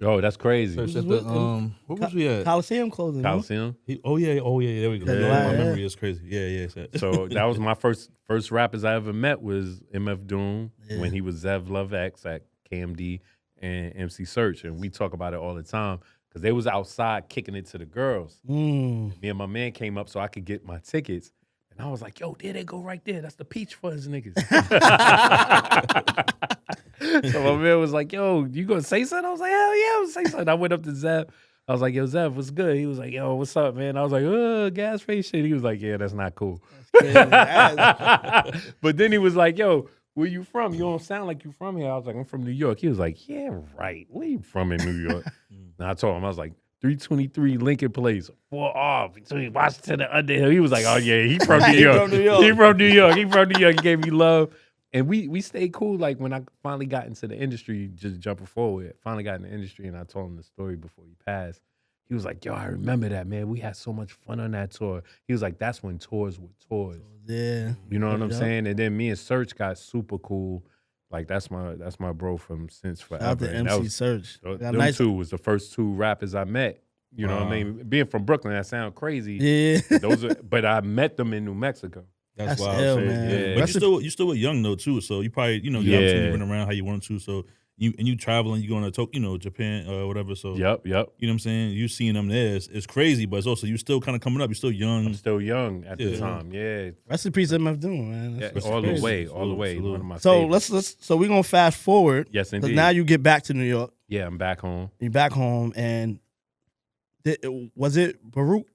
oh, that's crazy. Search at what- the, what was we at? Coliseum closing. no? Coliseum. Oh yeah, there we go. Yeah. My Yeah. memory is crazy. Yeah. So that was my first rappers I ever met was MF Doom when he was Zev Love X at KMD and MC Search. And we talk about it all the time because they was outside kicking it to the girls. Me and my man came up so I could get my tickets. And I was like, yo, there they go right there. That's the Peach Fuzz niggas. So my man was like, yo, you gonna say something? I was like, hell yeah, I'm gonna say something. I went up to Zev. I was like, yo, Zev, what's good? He was like, yo, what's up, man? I was like, gas face shit. He was like, yeah, that's not cool. But then he was like, yo, where you from? You don't sound like you from here. I was like, I'm from New York. He was like, yeah, right. Where you from in New York? And I told him, I was like, 323 Lincoln Place, 4R between Washington and Underhill. He was like, oh yeah, he from New York. He from New York. He gave me love. And we stayed cool. Like when I finally got into the industry, just jumping forward, finally got in the industry and I told him the story before he passed. He was like, yo, I remember that, man. We had so much fun on that tour. He was like, that's when tours were tours. Yeah. You know what I'm Yep. saying? And then me and Search got super cool. Like that's my bro from since forever. Shout out to And that MC was- Search. Them Got nice. two was the first two rappers I met. You know what I mean? Being from Brooklyn, that sounds crazy. Yeah. But I met them in New Mexico. That's wild. ill, shit. man. Yeah. But you still were young though too, so you probably you Yeah. opportunity to run around how you wanted to. So you traveling, you going to Japan or whatever. So Yep. you know what I'm saying. You seeing them there, it's crazy, but it's also you still kind of coming up. You're still young. I'm still young at the Yeah. time. Yeah. Rest in peace, MF Doom, man. Yeah, That's all crazy. the way. Salute. One of my So favorites. so we're gonna fast forward. Yes, Because indeed. now you get back to New York. Yeah, I'm back home. You're back home, and was it Baruch?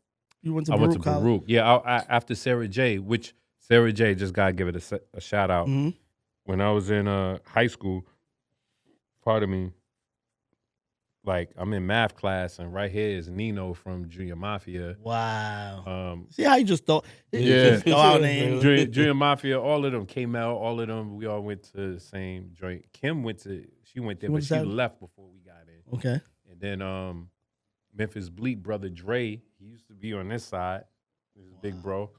You went to I Baruch went to College? Baruch. Yeah, after Sarah J, which Sarah J, just gotta give it a shout out. Mhm. When I was in high school, pardon me, like I'm in math class, and right here is Nino from Junior Mafia. Wow. See how you just thought? Yeah. Just throw out names. Junior Mafia, all of them came out. All of them, we all went to the same joint. Kim went there, went but to she that? left before we got in. Okay. And then Memphis Bleak brother Dre, he used to be on this side. This is big bro.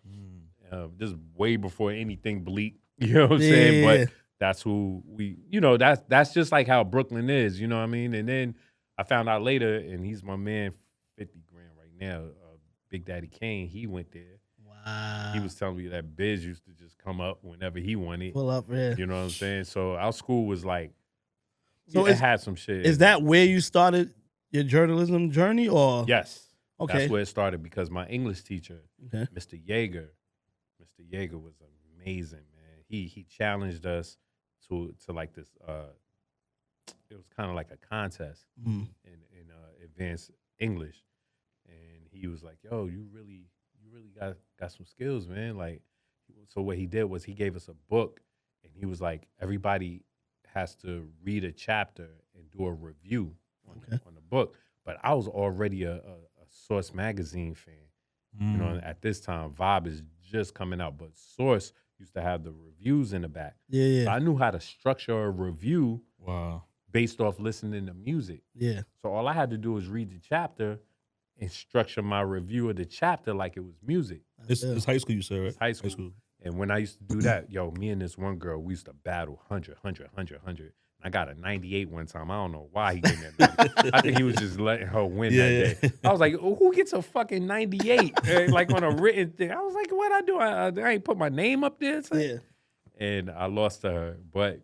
This is way before anything Bleak. You know what I'm saying? Yeah. But that's who we, that's just like how Brooklyn is. You know what I mean? And then I found out later, and he's my man, 50 grand right now. Big Daddy Kane, he went there. Wow. He was telling me that Biz used to just come up whenever he wanted. Pull up, yeah. You know what I'm saying? So our school was like, So it had some shit. Is that where you started your journalism journey, or? Yes. Okay. That's where it started because my English teacher, Okay. Mr. Yeager was amazing, man. He challenged us to like this. It was kind of like a contest in advanced English, and he was like, "Yo, you really got some skills, man." Like, so what he did was he gave us a book, and he was like, "Everybody has to read a chapter and do a review on the book." But I was already a Source magazine fan. You know, at this time, Vibe is just coming out, but Source used to have the reviews in the back. Yeah. So I knew how to structure a review Wow. based off listening to music. Yeah. So all I had to do was read the chapter and structure my review of the chapter like it was music. It's high school, you said, right? It's high school. And when I used to do that, me and this one girl, we used to battle 100. I got a 98 one time. I don't know why he gave me that 90. I think he was just letting her win that day. I was like, who gets a fucking 98? Like on a written thing. I was like, what'd I do? I ain't put my name up there. Yeah. And I lost to her. But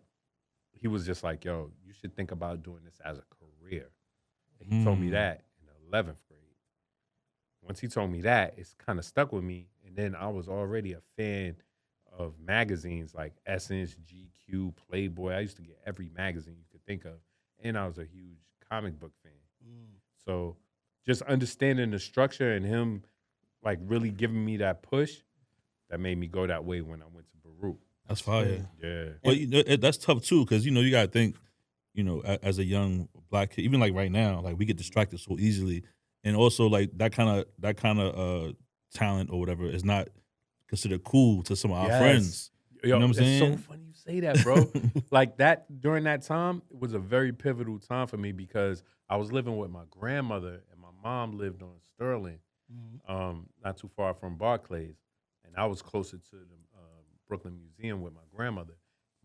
he was just like, yo, you should think about doing this as a career. And he told me that in the 11th grade. Once he told me that, it's kind of stuck with me. And then I was already a fan of magazines like Essence, GQ, Playboy. I used to get every magazine you could think of. And I was a huge comic book fan. So just understanding the structure and him like really giving me that push, that made me go that way when I went to Baruch. That's fire. Yeah. But that's tough too, because you got to think, as a young black kid, even like right now, like we get distracted so easily, and also like that kind of talent or whatever is not considered cool to some of our friends. Yo, You know what I'm saying? It's so funny you say that, bro. Like that during that time, it was a very pivotal time for me because I was living with my grandmother and my mom lived on Sterling, not too far from Barclays, and I was closer to the Brooklyn Museum with my grandmother.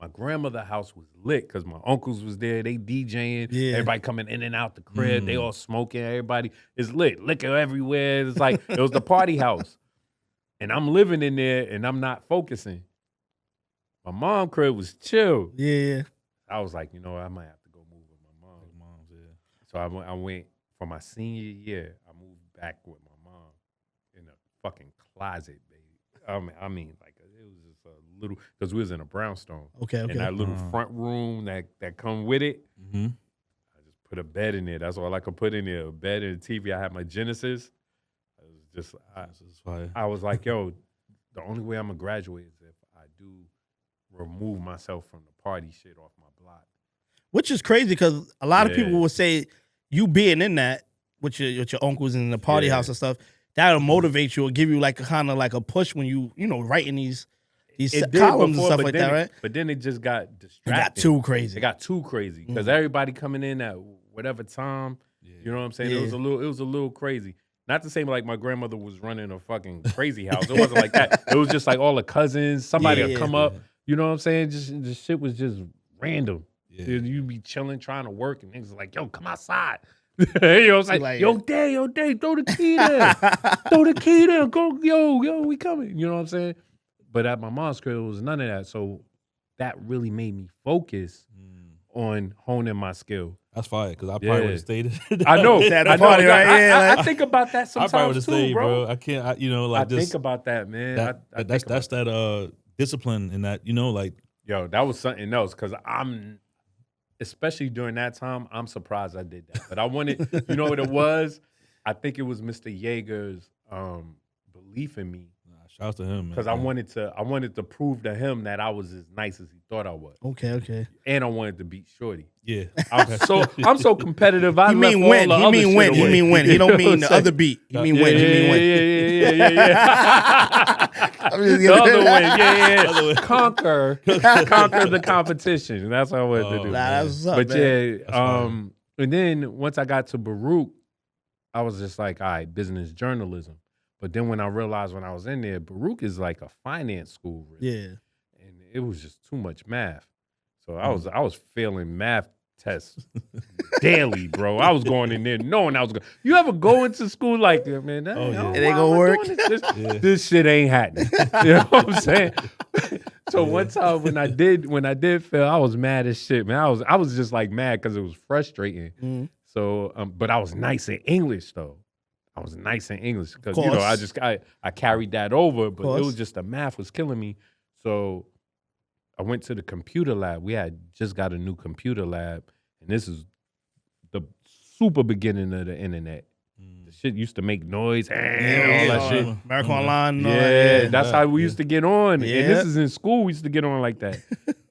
My grandmother's house was lit because my uncles was there. They DJing. Yeah. Everybody coming in and out the crib. They all smoking. Everybody is lit. Liquor everywhere. It's like it was the party house. And I'm living in there and I'm not focusing. My mom crib was chill. Yeah. I was like, I might have to go move with my mom. So I went for my senior year. I moved back with my mom in a fucking closet, baby. I mean, like it was just a little, because we was in a brownstone. Okay. And that little front room that come with it, I just put a bed in there. That's all I could put in there, a bed and a TV. I had my Genesis. It was just, I was like, yo, the only way I'm going to graduate is if I do remove myself from the party shit off my block. Which is crazy because a lot of people will say you being in that with your uncles in the party house and stuff, that'll motivate you or give you like kind of like a push when you writing these columns and stuff like that, right? But then it just got distracting. It got too crazy. It got too crazy because everybody coming in at whatever time. You know what I'm saying? Yeah. It was a little crazy. Not to say like my grandmother was running a fucking crazy house. It wasn't like that. It was just like all the cousins. Somebody would come up. You know what I'm saying? Just the shit was just random. Yeah. You'd be chilling, trying to work, and niggas like, yo, come outside. You know what I'm saying? Like, yo, Day, throw the key there. Throw the key there. Go, yo, we coming. You know what I'm saying? But at my mom's crib, it was none of that. So that really made me focus on honing my skill. That's fine, because I probably would have stayed. I know. At the party, right? I think about that sometimes I probably would have too, stayed, bro. I can't, I think about that, man. That's that discipline in that, like. Yo, that was something else, because especially during that time, I'm surprised I did that. But I wanted, you know what it was? I think it was Mr. Yeager's belief in me. Shout out to him, man. Because I wanted to prove to him that I was as nice as he thought I was. Okay. And I wanted to beat Shorty. Yeah. I'm so competitive. You mean win. He mean win. He mean win. He don't mean the other beat. He mean win. He mean win. Yeah. The other win. Yeah. Conquer the competition. That's what I wanted to do. That's what's up, but man. And then once I got to Baruch, I was just like, all right, business journalism. But then when I realized when I was in there, Baruch is like a finance school, really. Yeah. And it was just too much math. So I was failing math tests daily, bro. I was going in there knowing I was going. You ever go into school like, man, it ain't gonna work. This shit ain't happening. You know what I'm saying? So one time when I did fail, I was mad as shit, man. I was just like mad because it was frustrating. So, but I was nice in English though. I was nice in English because I carried that over, but it was just the math was killing me. So I went to the computer lab. We had just got a new computer lab, and this is the super beginning of the internet. The shit used to make noise and all that shit. America Online. That's how we used to get on. And this is in school. We used to get on like that.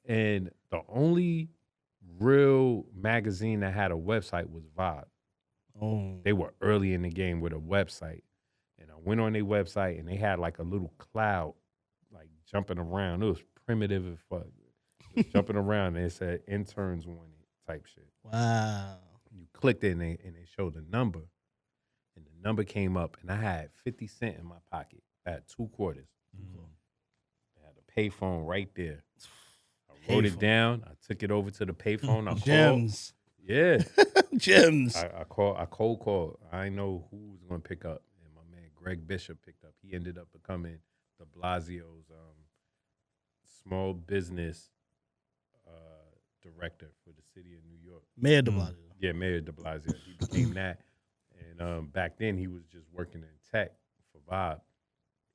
And the only real magazine that had a website was Vibe. They were early in the game with a website. And I went on their website and they had like a little cloud like jumping around. It was primitive as fuck. Just jumping around and it said interns wanted type shit. Wow. You clicked it and they showed the number. And the number came up and I had 50 cents in my pocket. I had 2 quarters. I had a payphone right there. I wrote it down. I took it over to the payphone. I Gems. called. Yeah. Gems. I cold called. I didn't know who was going to pick up. And my man Greg Bishop picked up. He ended up becoming de Blasio's small business director for the city of New York. Mayor de Blasio. Yeah, Mayor de Blasio. He became that. And back then he was just working in tech for Vibe.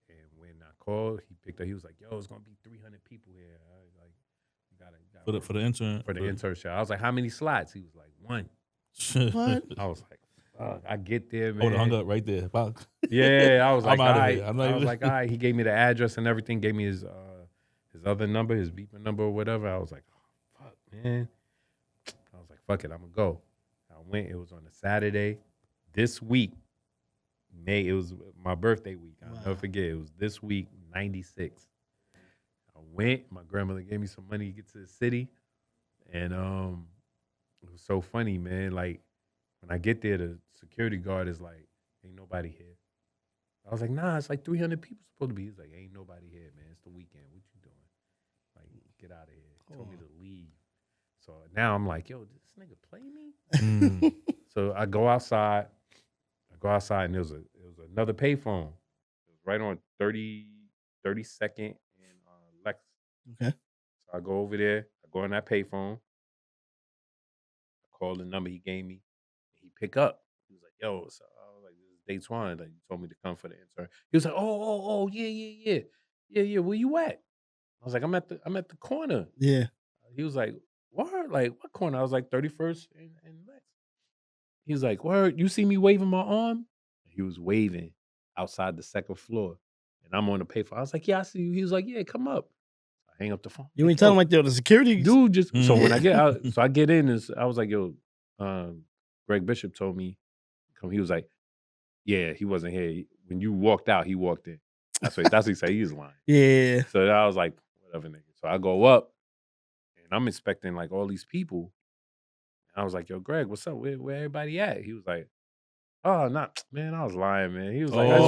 And when I called, he picked up. He was like, yo, it's going to be 300 people here. I was like, you got for the intern. For the internship. I was like, how many slots? He was like, 1. What? I was like, I get there, Oh, man. hung up right there. Fuck. Yeah, I was I'm like, all outta right. here. I'm not I was even- like, all right. He gave me the address and everything. Gave me his other number, his beeper number or whatever. I was like, oh, fuck, man. I was like, fuck it, I'm gonna go. I went. It was on a Saturday. This week, May. It was my birthday week. I'll never forget. It was this week, '96. I went. My grandmother gave me some money to get to the city, and it was so funny, man. Like when I get there, the security guard is like, "Ain't nobody here." I was like, "Nah, it's like 300 people supposed to be." He's like, "Ain't nobody here, man. It's the weekend. What you doing? Like, get out of here." He told me to leave. So now I'm like, "Yo, did this nigga play me?" So I go outside. And there was another payphone. It was right on 32nd and Lex. Okay. So I go over there. I go on that payphone. I call the number he gave me. He pick up. He was like, "Yo," so I was like, "This is Datwon. Like, you told me to come for the intern." He was like, "Oh, yeah. Where you at?" I was like, "I'm at the corner." Yeah. He was like, "Word? Like what corner?" I was like, 31st and Lex. He was like, "Word? You see me waving my arm?" He was waving outside the second floor, and I'm on the payphone. I was like, "Yeah, I see you." He was like, "Yeah, come up." I hang up the phone. You ain't telling like the security Dude, just so when I Mm. get out, so I get in, and I was like, "Yo, Greg Bishop told me come." He was like, "Yeah, he wasn't here. When you walked out, he walked in." That's what he said. He was lying. Yeah. So I was like, "Whatever, nigga." So I go up, and I'm expecting like all these people. And I was like, "Yo, Greg, what's up? Where everybody at?" He was like, "Oh, not man, I was lying, man." He was like, I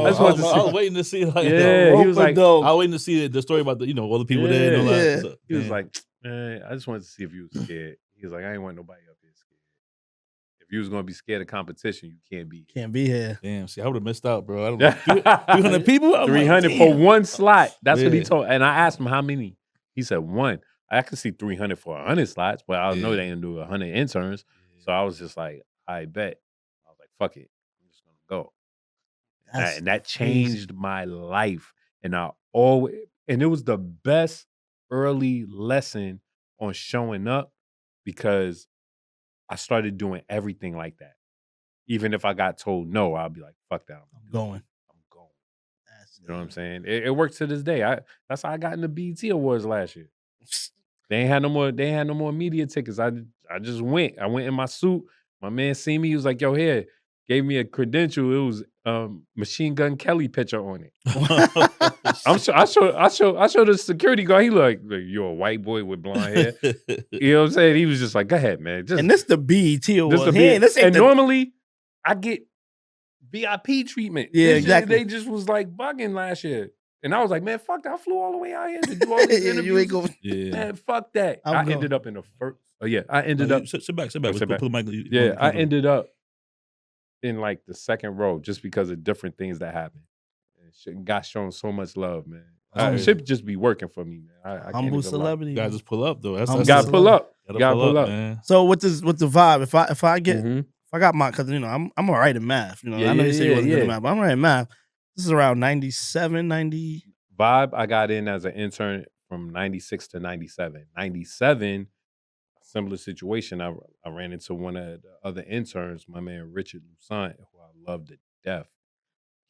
just wanted to see. I was waiting to see. Like, Yeah, he was like, I was waiting to see the story about all the people there and all Yeah. that. So, he was man. like, "Man, I just wanted to see if you was scared." He was like, "I ain't want nobody up here scared. If you was gonna be scared of competition, you can't be." Can't be here. Damn, see, I would have missed out, bro. I don't know. 300 people? I'm like, 300 for damn. one slot. That's what he Yeah. told. And I asked him how many. He said one. I could see 300 for 100 slots, but I know Yeah. they didn't do 100 interns. So I was just like, I bet. I was like, fuck it. I'm just gonna go. And that changed my life. And and it was the best early lesson on showing up because I started doing everything like that. Even if I got told no, I'll be like, fuck that. I'm going. You know what I'm saying? It works to this day. That's how I got in the BET Awards last year. They ain't had no more media tickets. I just went. I went in my suit. My man seen me. He was like, "Yo, here." Gave me a credential. It was Machine Gun Kelly picture on it. I showed the security guard. He like, "You're a white boy with blonde hair." You know what I'm saying? He was just like, "Go ahead, man." And this the BET Awards. And normally I get VIP treatment. Yeah, This year, exactly. they just was like bugging last year. And I was like, "Man, fuck that. I flew all the way out here to do all these Yeah, interviews." you ain't going. Yeah. Man, fuck that. I'm I going. ended up in the first. Oh yeah, I ended up. Sit back. Sit Put back. the mic. Yeah, I ended up in like the second row just because of different things that happened. And shit got shown so much love, man. Shit just be working for me, man. I can't Humble even lie. celebrity. Gotta just pull up though. That's Humble Gotta pull up. Gotta pull up, man. So with the vibe, if I get Mhm. if I got my, because I'm all right in math. You know, Yeah, I know you said you wasn't good yeah. at math, but I'm all right in math. This is around 97, 90. Vibe, I got in as an intern from 96 to 97. 97, similar situation. I ran into one of the other interns, my man Richard Lusant, who I love to death.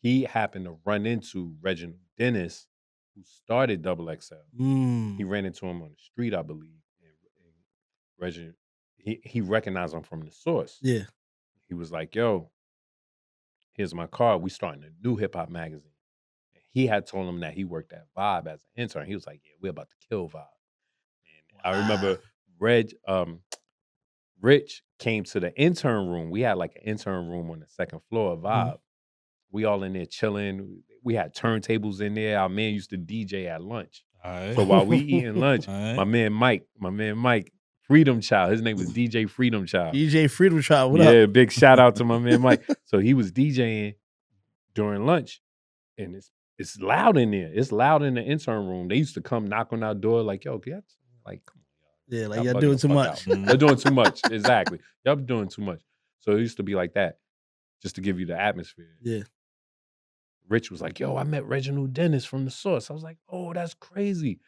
He happened to run into Reginald Dennis, who started XXL. He ran into him on the street, I believe. And Reginald, he recognized him from the source. Yeah. He was like, "Yo, here's my card. We starting a new hip hop magazine." And he had told him that he worked at Vibe as an intern. He was like, "Yeah, we're about to kill Vibe." And I remember Rich came to the intern room. We had like an intern room on the second floor of Vibe. We all in there chilling. We had turntables in there. Our man used to DJ at lunch. All right. So while we eating lunch, All right. my man Mike, Freedom Child. His name was DJ Freedom Child. DJ Freedom Child, what Yeah, up? big shout out to my man Mike. So he was DJing during lunch, and it's loud in there. It's loud in the intern room. They used to come knock on our door like, "Yo, can like, come on, Yeah, like y'all y'all bugging doing the too fuck much. out. Y'all doing too much." Exactly. Y'all doing too much. So it used to be like that, just to give you the atmosphere. Yeah. Rich was like, "Yo, I met Reginald Dennis from the source." I was like, "Oh, that's crazy."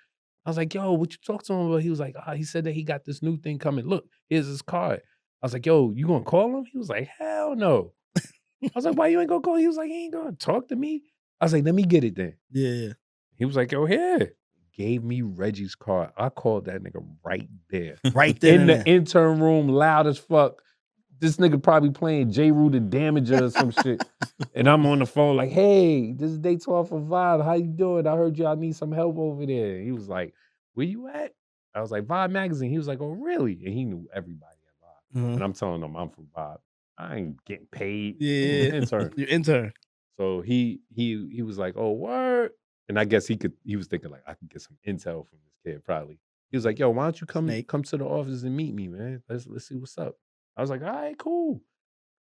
I was like, "Yo, what you talk to him about?" He was like, he said that he got this new thing coming. Look, here's his card. I was like, yo, you gonna call him? He was like, hell no. I was like, why you ain't gonna call? He was like, he ain't gonna talk to me. I was like, let me get it then. Yeah. He was like, yo, here. Gave me Reggie's card. I called that nigga right there. Right there. In the intern room, loud as fuck. This nigga probably playing J. Rue the Damager or some shit. And I'm on the phone like, hey, this is day 12 for Vibe. How you doing? I heard y'all need some help over there. He was like, where you at? I was like, Vibe Magazine. He was like, oh, really? And he knew everybody at Vibe. And I'm telling him I'm from Vibe. I ain't getting paid. Yeah. Intern. Your intern. So he was like, oh, word. And I guess he was thinking like, I could get some intel from this kid probably. He was like, yo, why don't you come to the office and meet me, man? Let's see what's up. I was like, all right, cool.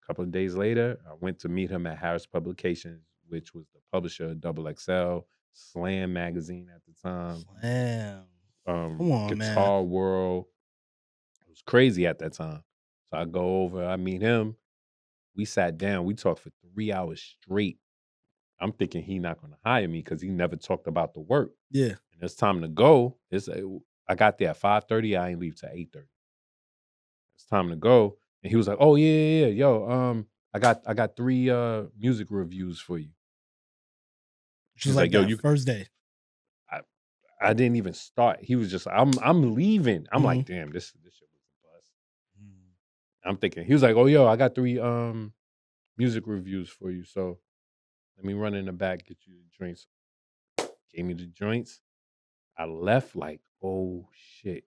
A couple of days later, I went to meet him at Harris Publications, which was the publisher of XXL, Slam Magazine at the time. Slam. Come on, Guitar man. World. It was crazy at that time. So I go over, I meet him. We sat down. We talked for 3 hours straight. I'm thinking he not going to hire me because he never talked about the work. Yeah. And it's time to go. I got there at 5:30. I ain't leave till 8:30. It's time to go. And he was like, oh, yeah. Yo, I got 3 music reviews for you. She's like, yo, you first day. I didn't even start. He was just, I'm leaving. I'm like, damn, this shit was a bust. I'm thinking, he was like, oh, yo, I got 3 music reviews for you. So let me run in the back, get you the joints. Gave me the joints. I left like, oh, shit.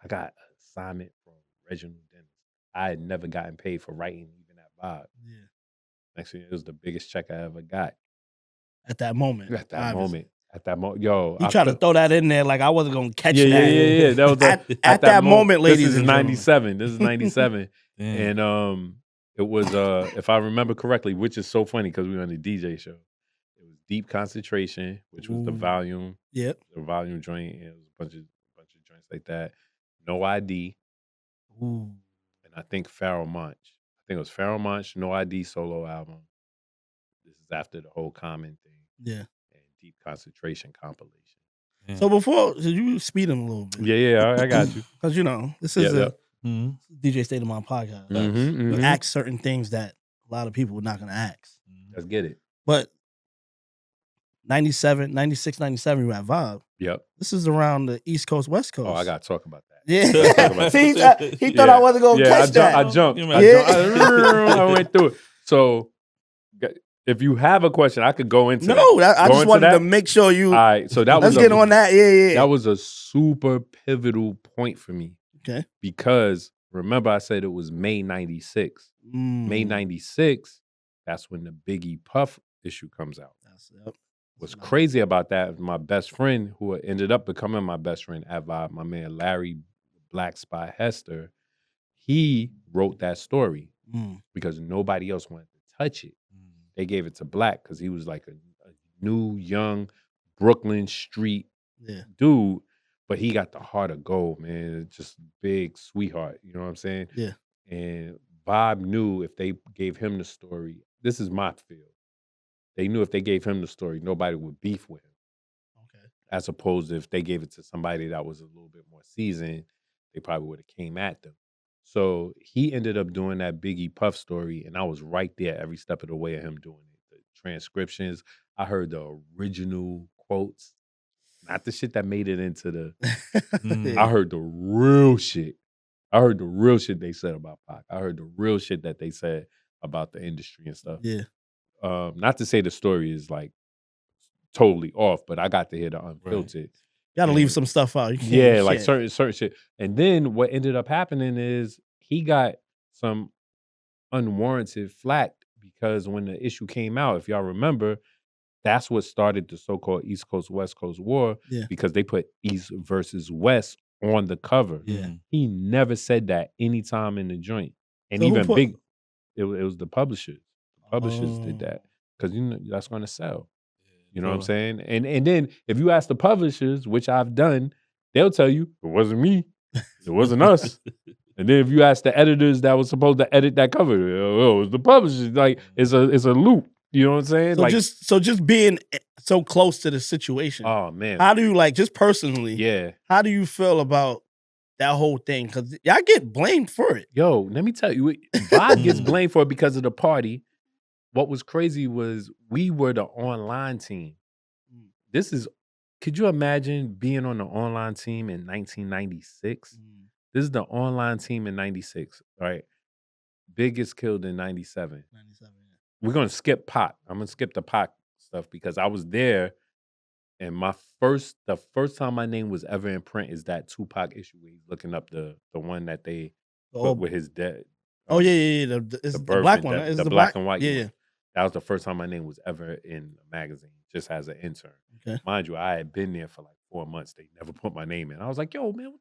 I got an assignment from Reginald Dennis. I had never gotten paid for writing even at Vibe. Yeah. Actually, it was the biggest check I ever got. At that moment. At that moment. Yo. He tried to throw that in there like I wasn't going to catch that. Yeah. That was at that moment, ladies and gentlemen. This is 97. And it was, if I remember correctly, which is so funny because we were on the DJ show. It was Deep Concentration, which was the volume. Yep. The volume joint. And it was a bunch of joints like that. No ID. Ooh. And I think Pharoah Monch. I think it was Pharoah Monch, No ID solo album. This is after the whole Common thing. Yeah. And Deep Concentration compilation. Yeah. So before, you speed him a little bit. Yeah, I got you. Because, this is a DJ State of Mind podcast. You ask certain things that a lot of people are not going to ask. Let's get it. But 96, 97, you were at Vibe. Yep. This is around the East Coast, West Coast. Oh, I got to talk about that. Yeah. See, he thought I wasn't going to catch that. I jumped. I went through it. So if you have a question, I could go into that. I just wanted to make sure you. All right. So let's get on that. Yeah. That was a super pivotal point for me. Okay. Because remember I said it was May 96. May 96, that's when the Biggie Puff issue comes out. What's crazy about that, my best friend, who ended up becoming my best friend at Vibe, my man Larry Black Spy Hester, he wrote that story because nobody else wanted to touch it. They gave it to Black because he was like a new, young Brooklyn street dude, but he got the heart of gold, man. Just big sweetheart, you know what I'm saying? Yeah. And Bob knew if they gave him the story, this is my field. They knew if they gave him the story, nobody would beef with him. Okay. As opposed to if they gave it to somebody that was a little bit more seasoned, they probably would have came at them. So he ended up doing that Biggie Puff story, and I was right there every step of the way of him doing it. The transcriptions, I heard the original quotes, not the shit that made it into the... I heard the real shit. I heard the real shit they said about Pac. I heard the real shit that they said about the industry and stuff. Yeah. Not to say the story is like totally off, but I got to hear the unfiltered. Right. You gotta leave some stuff out. Like certain shit. And then what ended up happening is he got some unwarranted flack because when the issue came out, if y'all remember, that's what started the so-called East Coast, West Coast war because they put East versus West on the cover. Yeah. He never said that anytime in the joint. And so even big, it was the publishers. Publishers did that because that's going to sell. You know what I'm saying? And then if you ask the publishers, which I've done, they'll tell you it wasn't me, it wasn't us. And then if you ask the editors that was supposed to edit that cover, it was the publishers. Like it's a loop. You know what I'm saying? So just being so close to the situation. Oh man, how do you just personally? Yeah. How do you feel about that whole thing? Because y'all get blamed for it. Yo, let me tell you, Vibe gets blamed for it because of the party. What was crazy was we were the online team. Could you imagine being on the online team in 1996? This is the online team in 96, right? Big gets killed in 97. 97, yeah. We're going to skip Pac. I'm going to skip the Pac stuff because I was there, and the first time my name was ever in print is that Tupac issue where he's looking up the one that they put with his dead. Oh, yeah. It's the black one. It's the black and white Yeah, one. That was the first time my name was ever in a magazine, just as an intern. Okay. Mind you, I had been there for like 4 months. They never put my name in. I was like, yo, man,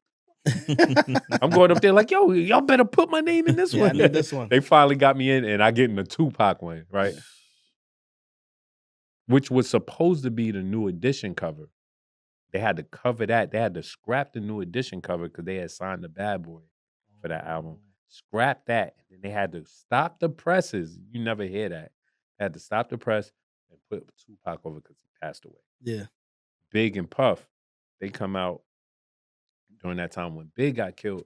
I'm going up there like, yo, y'all better put my name in this one. I need this one. They finally got me in, and I get in the Tupac one, right? Which was supposed to be the new edition cover. They had to cover that. They had to scrap the new edition cover because they had signed the Bad Boy for that album. Scrap that. And then they had to stop the presses. You never hear that. They had to stop the press and put Tupac over because he passed away. Yeah. Big and Puff, they come out during that time when Big got killed.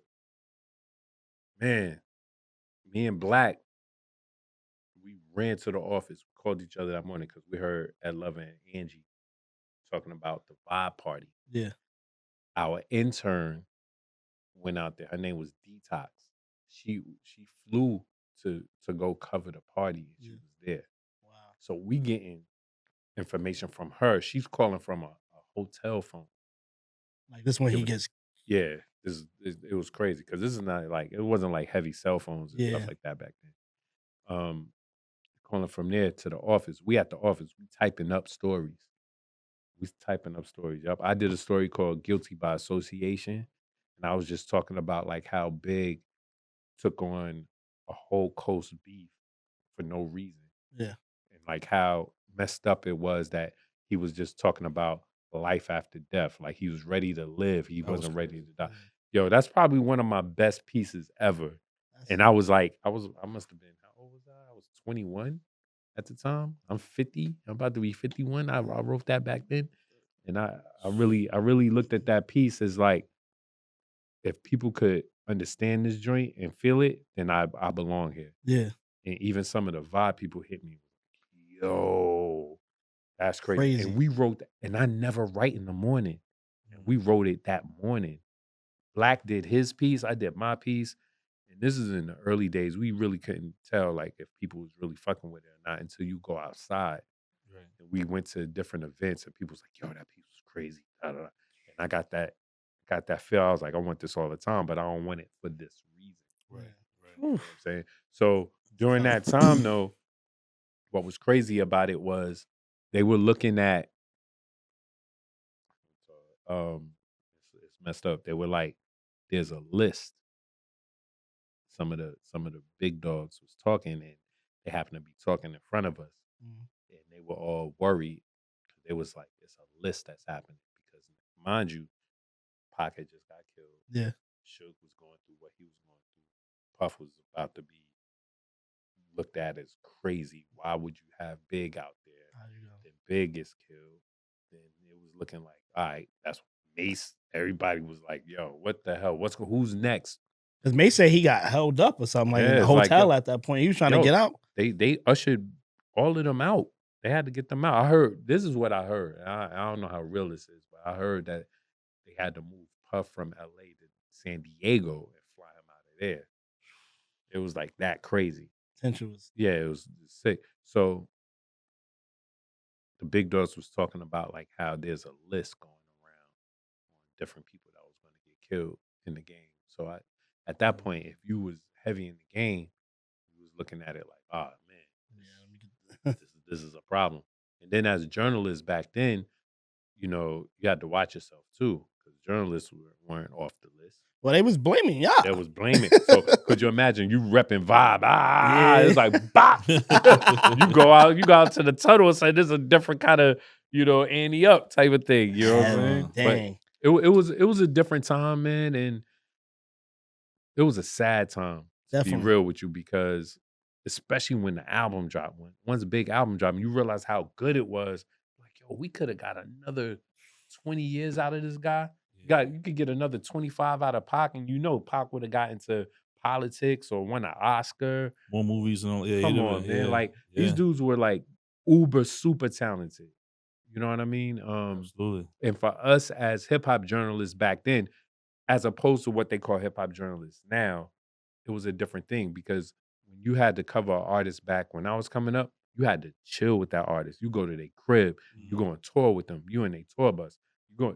Man, me and Black, we ran to the office, called each other that morning because we heard Ed Lover and Angie talking about the vibe party. Yeah. Our intern went out there. Her name was Detox. She flew to go cover the party, and she was there. Wow. So we getting information from her. She's calling from a hotel phone. Like this one, he gets. Yeah, it was crazy because this is not like, it wasn't like heavy cell phones and stuff like that back then. Calling from there to the office. We at the office. We typing up stories. Yep. I did a story called Guilty by Association, and I was just talking about like how Big took on a whole coast beef for no reason. Yeah. And like how messed up it was that he was just talking about life after death. Like he was ready to live. He wasn't ready to die. Yo, that's probably one of my best pieces ever. And I was like, I must have been, how old was I? I was 21 at the time. I'm 50. I'm about to be 51. I wrote that back then. And I really looked at that piece as like, if people could understand this joint and feel it, then I belong here. Yeah. And even some of the vibe people hit me. Yo, that's crazy. And we wrote, and I never write in the morning. And we wrote it that morning. Black did his piece. I did my piece. And this is in the early days. We really couldn't tell like if people was really fucking with it or not until you go outside. Right. And we went to different events and people was like, yo, that piece was crazy. Da, da, da. And I got that feel. I was like, I want this all the time, but I don't want it for this reason. Right. You know what I'm saying? So during that time though, what was crazy about it was they were looking at it's messed up. They were like, there's a list. Some of the big dogs was talking, and they happened to be talking in front of us. And they were all worried. It was like, it's a list that's happening. Because mind you, Pac had just got killed. Yeah. Suge was going through what he was going through. Puff was about to be looked at as crazy. Why would you have Big out there? Then Big gets killed. Then it was looking like, all right, that's Mace. Everybody was like, yo, what the hell? Who's next? Because Mace said he got held up or something in the hotel at that point. He was trying to get out. They ushered all of them out. They had to get them out. I heard, this is what I heard. I don't know how real this is, but I heard that they had to move Puff from LA to San Diego and fly him out of there. It was like that crazy. Tension was. Yeah, it was sick. So the big dogs was talking about like how there's a list going around on different people that was going to get killed in the game. So at that point, if you was heavy in the game, you was looking at it like, oh man, this is a problem. And then as journalists back then, you know, you had to watch yourself too, because journalists weren't off the list. Well, they was blaming y'all. They was blaming. So could you imagine you repping Vibe? It's like bop. you go out to the tunnel and say this is a different kind of, you know, Annie up type of thing. You know what I'm saying? Dang. But it was a different time, man, and it was a sad time. Definitely. To be real with you, because especially when the album dropped, once a big album dropped, you realize how good it was. Like, yo, we could have got another 20 years out of this guy. You could get another 25 out of Pac, and you know Pac would have got into politics or won an Oscar. More movies and all. Yeah, Come yeah, on, yeah, man. Like yeah. these dudes were like uber super talented. You know what I mean? Absolutely. And for us as hip hop journalists back then, as opposed to what they call hip hop journalists now, it was a different thing because when you had to cover an artist back when I was coming up, you had to chill with that artist. You go to their crib, you go on tour with them, you in their tour bus,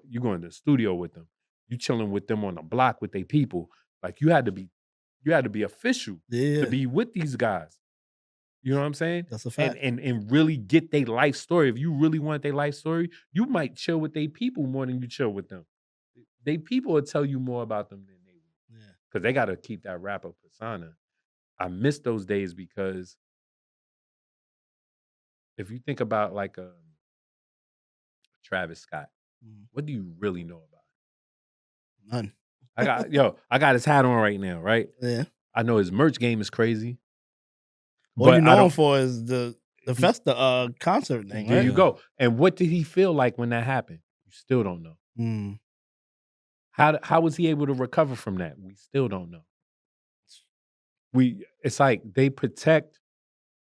you go in the studio with them, you chilling with them on the block with their people. Like you had to be official Yeah. to be with these guys. You know what I'm saying? That's a fact. And really get their life story. If you really want their life story, you might chill with their people more than you chill with them. They people will tell you more about them than they will. Yeah. Because they got to keep that rapper persona. I miss those days because if you think about like Travis Scott, what do you really know about him? None. I got his hat on right now, right? Yeah. I know his merch game is crazy. What you but I known don't- for is the concert thing. There Right? you go. And what did he feel like when that happened? You still don't know. Mm. How was he able to recover from that? We still don't know. It's like they protect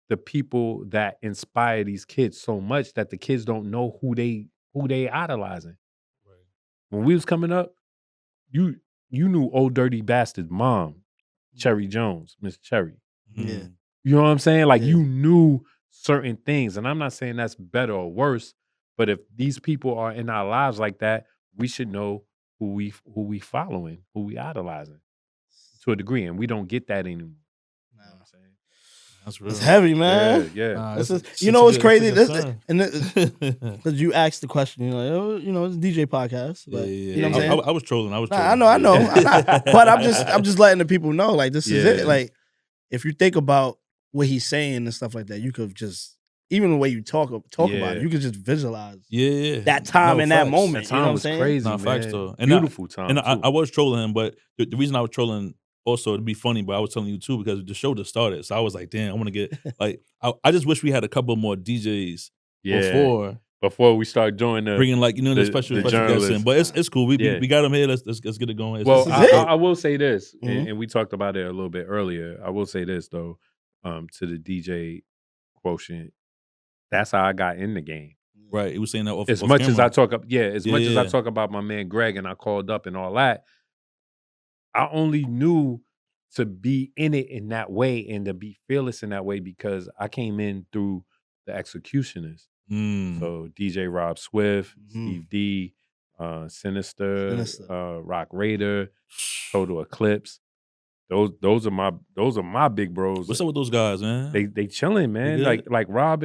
the people that inspire these kids so much that the kids don't know who they idolizing. Right. When we was coming up, you knew Old Dirty Bastard's mom, Cherry Jones, Miss Cherry. Yeah. You know what I'm saying? Like Yeah. you knew certain things. And I'm not saying that's better or worse, but if these people are in our lives like that, we should know who we following, who we idolizing to a degree. And we don't get that anymore. You know what I'm saying? That's real. It's heavy, man. Yeah. Nah, This it's- is, it's you such know a what's good- crazy? it's a good sign. Because you asked the question, you're like, oh, you know, it's a DJ podcast. Yeah, But, yeah, you know what I'm yeah. saying? I was trolling. I was Nah, trolling. I know. Yeah. I'm not- but I'm just letting the people know, like, this is Yeah. it. Like, if you think about what he's saying and stuff like that, you could just, even the way you talk about Yeah. it, you could just visualize Yeah. that time No, in that facts. moment. That You time know what I'm was saying? crazy, Nah, man. facts though. And Beautiful time. And too. I was trolling him, but the reason I was trolling also to be funny, but I was telling you too because the show just started. So I was like, damn, I want to get like I just wish we had a couple more DJs before we start doing the bringing like the special guests in. journalists. But it's cool. We got them here. Let's get it going. Well, This is it. I will say this, Mhm. and we talked about it a little bit earlier. I will say this though, to the DJ quotient, that's how I got in the game. right. He was saying that off, As off much as camera. I talk up, as much as I Yeah. talk about my man Greg and I called up and all that, I only knew to be in it in that way and to be fearless in that way because I came in through the executioners. Mm. So DJ Rob Swift, Mhm. Steve D, Sinister, Sinister. Rock Raider, Total Eclipse. Those are my big bros. What's up with those guys, man? They chilling, man. good? Like Rob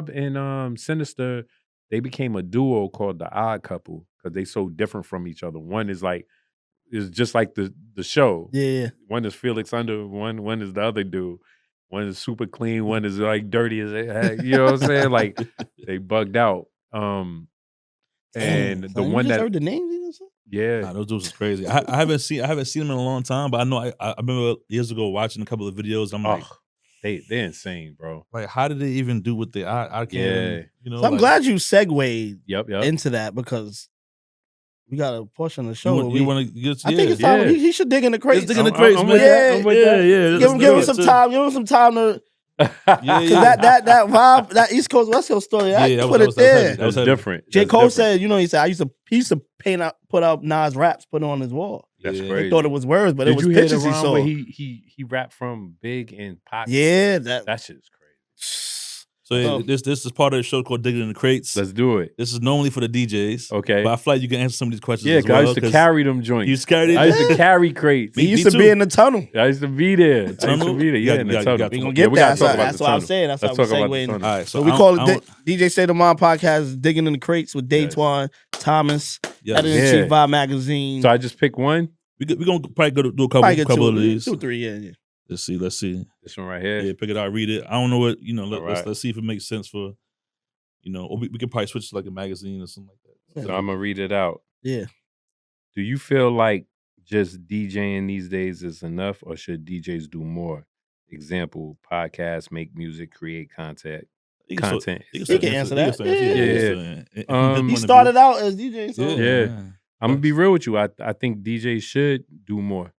and Sinister, they became a duo called the Odd Couple because they so different from each other. One is just like the show. Yeah. One is Felix Under, one is the other dude. One is super clean, one is like dirty as heck. You know what I'm saying? Like they bugged out. And Damn, the son, one you just that heard the names even said? yeah. Nah, those dudes is crazy. I haven't seen them in a long time, but I know I remember years ago watching a couple of videos. I'm like, They're insane, bro. like, how did they even do what they? I can't. Yeah. You know. So I'm like, glad you segued Yep. into that because we got a portion of the show. You want to get? I think it's time. Yeah. He should dig in the crates. Dig in the I'm- crates, I'm man. with that. I'm with that. yeah. Give let's him do some it. time. Give him some time to. Yeah, Cause yeah. that vibe, that East Coast West Coast story, I Yeah, put that it was there. heavy. That was That's heavy. different. J. That's Cole different. said, he said he used to put out Nas raps, put it on his wall. That's Yeah. crazy. They thought it was words, but Did it was you hear the pictures he rhyme saw. where he rapped from Big and Pac? Yeah, that That shit's crazy. So Oh. this is part of the show called Digging in the Crates. Let's do it. This is normally for the DJs. Okay. But I feel like you can answer some of these questions Yeah, as because well. I used to carry them joints. You used to carry I used it? to carry crates. he Me used to too. be in the tunnel. I used to be there. I used to Tunnel? be there. You Yeah, in the got- tunnel. you got- We gonna Yeah, get we that. gotta talk about That's the what I was tunnel. saying. That's Let's how talk we about the segue. tunnel. All right, so So we I call don't- it DJ Say the Mind Podcast, Digging in the Crates with Datwon Thomas, Yeah. editor-in-chief Yeah. Vibe Magazine. So I just pick one. We're gonna probably go do a Probably get couple of these. 2 or 3, yeah. Let's see. This one right here. Yeah, pick it out, read it. I don't know what All right. let's see if it makes sense for, or we can probably switch to like a magazine or something like that. So I'm gonna read it out. Yeah. Do you feel like just DJing these days is enough, or should DJs do more? Example: podcast, make music, create content. You can Content. He can answer that. Yeah. He started out as DJ, so Yeah. I'm gonna be real with you. I think DJs should do more,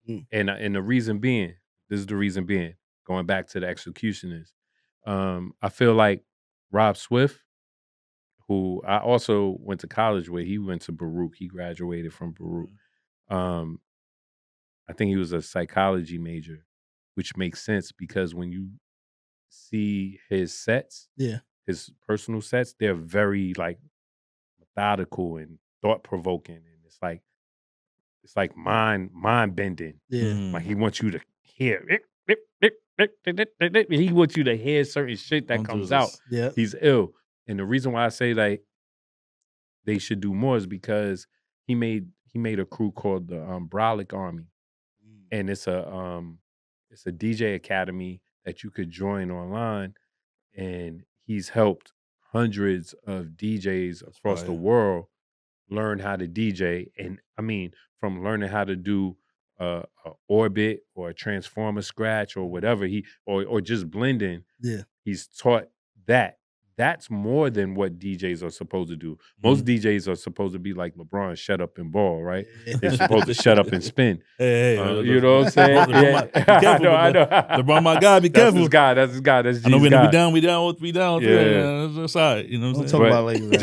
Mm. and the reason being, this is the reason being. Going back to the executioners, I feel like Rob Swift, who I also went to college with, he went to Baruch. He graduated from Baruch. I think he was a psychology major, which makes sense because when you see his sets, Yeah. his personal sets, they're very like methodical and thought provoking, and it's like mind bending. Yeah. Like he wants you to hear. He wants you to hear certain shit that comes out. Yeah. He's ill, and the reason why I say like they should do more is because he made a crew called the Brolic Army, and it's a DJ academy that you could join online, and he's helped hundreds of DJs across the world learn how to DJ. And I mean, from learning how to do a orbit or a transformer scratch or whatever or just blending, he's taught that. That's more than what DJs are supposed to do. Most DJs are supposed to be like LeBron, shut up and ball, right? They're supposed to shut up and spin. You know what I'm saying? I know. LeBron, my guy, be careful. That's his guy. That's G's I know we guy. We down. Yeah. That's all right. You know what I'm Don't saying? talk about Lakers.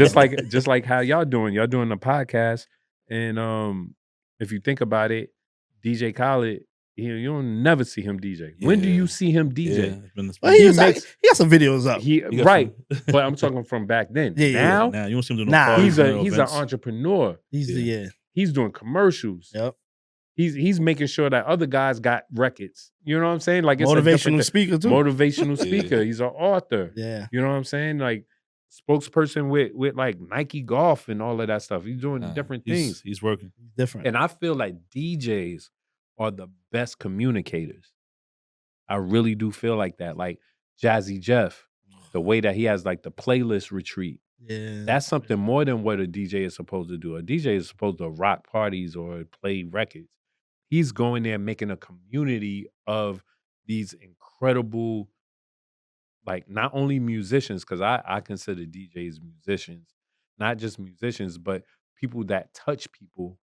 Just like how y'all doing the podcast, and if you think about it, DJ Khaled, you don't never see him DJ. When do you see him DJ? Well, he got some videos up. Right, but I'm talking from back then. Now you don't see him doing he's an entrepreneur. He's doing commercials. Yep. He's making sure that other guys got records. You know what I'm saying? Like it's motivational speaker too. Motivational speaker. He's an author. Yeah. You know what I'm saying? Like spokesperson with like Nike Golf and all of that stuff. He's doing different things. He's working. Different. And I feel like DJs are the best communicators. I really do feel like that. Like Jazzy Jeff, the way that he has like the playlist retreat. Yeah. That's something more than what a DJ is supposed to do. A DJ is supposed to rock parties or play records. He's going there making a community of these incredible, like not only musicians, because I consider DJs musicians, not just musicians, but people that touch people.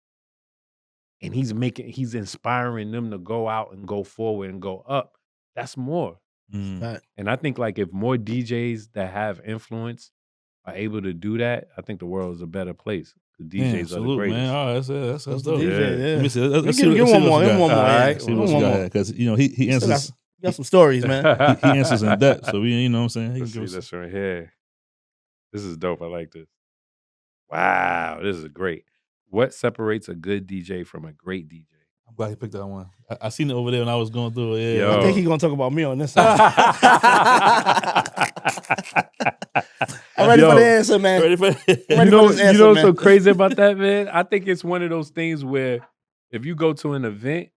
And he's inspiring them to go out and go forward and go up. That's more. Right. And I think like if more DJs that have influence are able to do that, I think the world is a better place. The DJs are the greatest. Man. Oh, that's dope. DJ, Let me see. Let's give one more. Give one more. All right. See what you got because he answers. You got some stories, man. he answers in depth. So you know what I'm saying. Let's see this right here. This is dope. I like this. Wow, this is great. What separates a good DJ from a great DJ? I'm glad he picked that one. I seen it over there when I was going through it. I think he's gonna talk about me on this side. I'm ready for the answer, man. You know what's so crazy about that, man? I think it's one of those things where if you go to an event,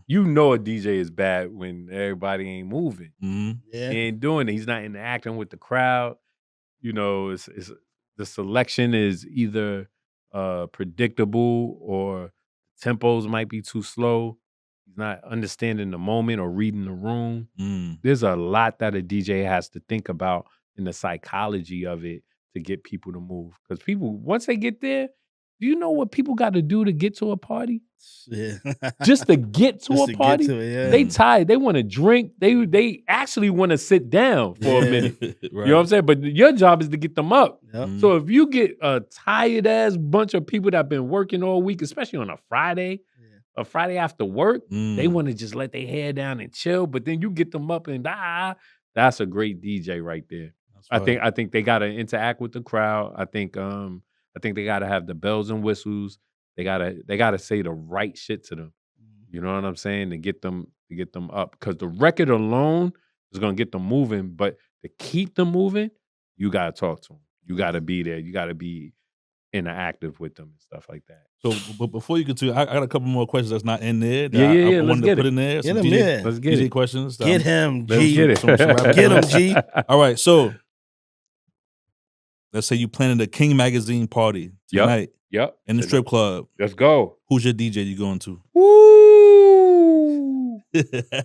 you know a DJ is bad when everybody ain't moving. He ain't doing it. He's not interacting with the crowd. You know, it's the selection is either predictable or tempos might be too slow. He's not understanding the moment or reading the room. There's a lot that a DJ has to think about in the psychology of it to get people to move. Because people, once they get there, do you know what people got to do to get to a party? Yeah. Just to get to a party? They tired. They want to drink. They actually want to sit down for a minute. Right. You know what I'm saying? But your job is to get them up. Yep. So if you get a tired ass bunch of people that have been working all week, especially on a Friday after work, they want to just let their hair down and chill. But then you get them up and that's a great DJ right there. Right. I think they gotta interact with the crowd. I think they gotta have the bells and whistles. They gotta say the right shit to them. You know what I'm saying? To get them up. Because the record alone is gonna get them moving, but to keep them moving, you gotta talk to them. You gotta be there. You gotta be interactive with them and stuff like that. So, but before you continue, I got a couple more questions that's not in there. I wanted to put in there. Get him in. Let's get DJ it. questions. Get him, G. Let's get it. Get him, G. All right, so let's say you planning a King Magazine party tonight. Yep. In the strip club. Let's go. Who's your DJ you going to? Woo!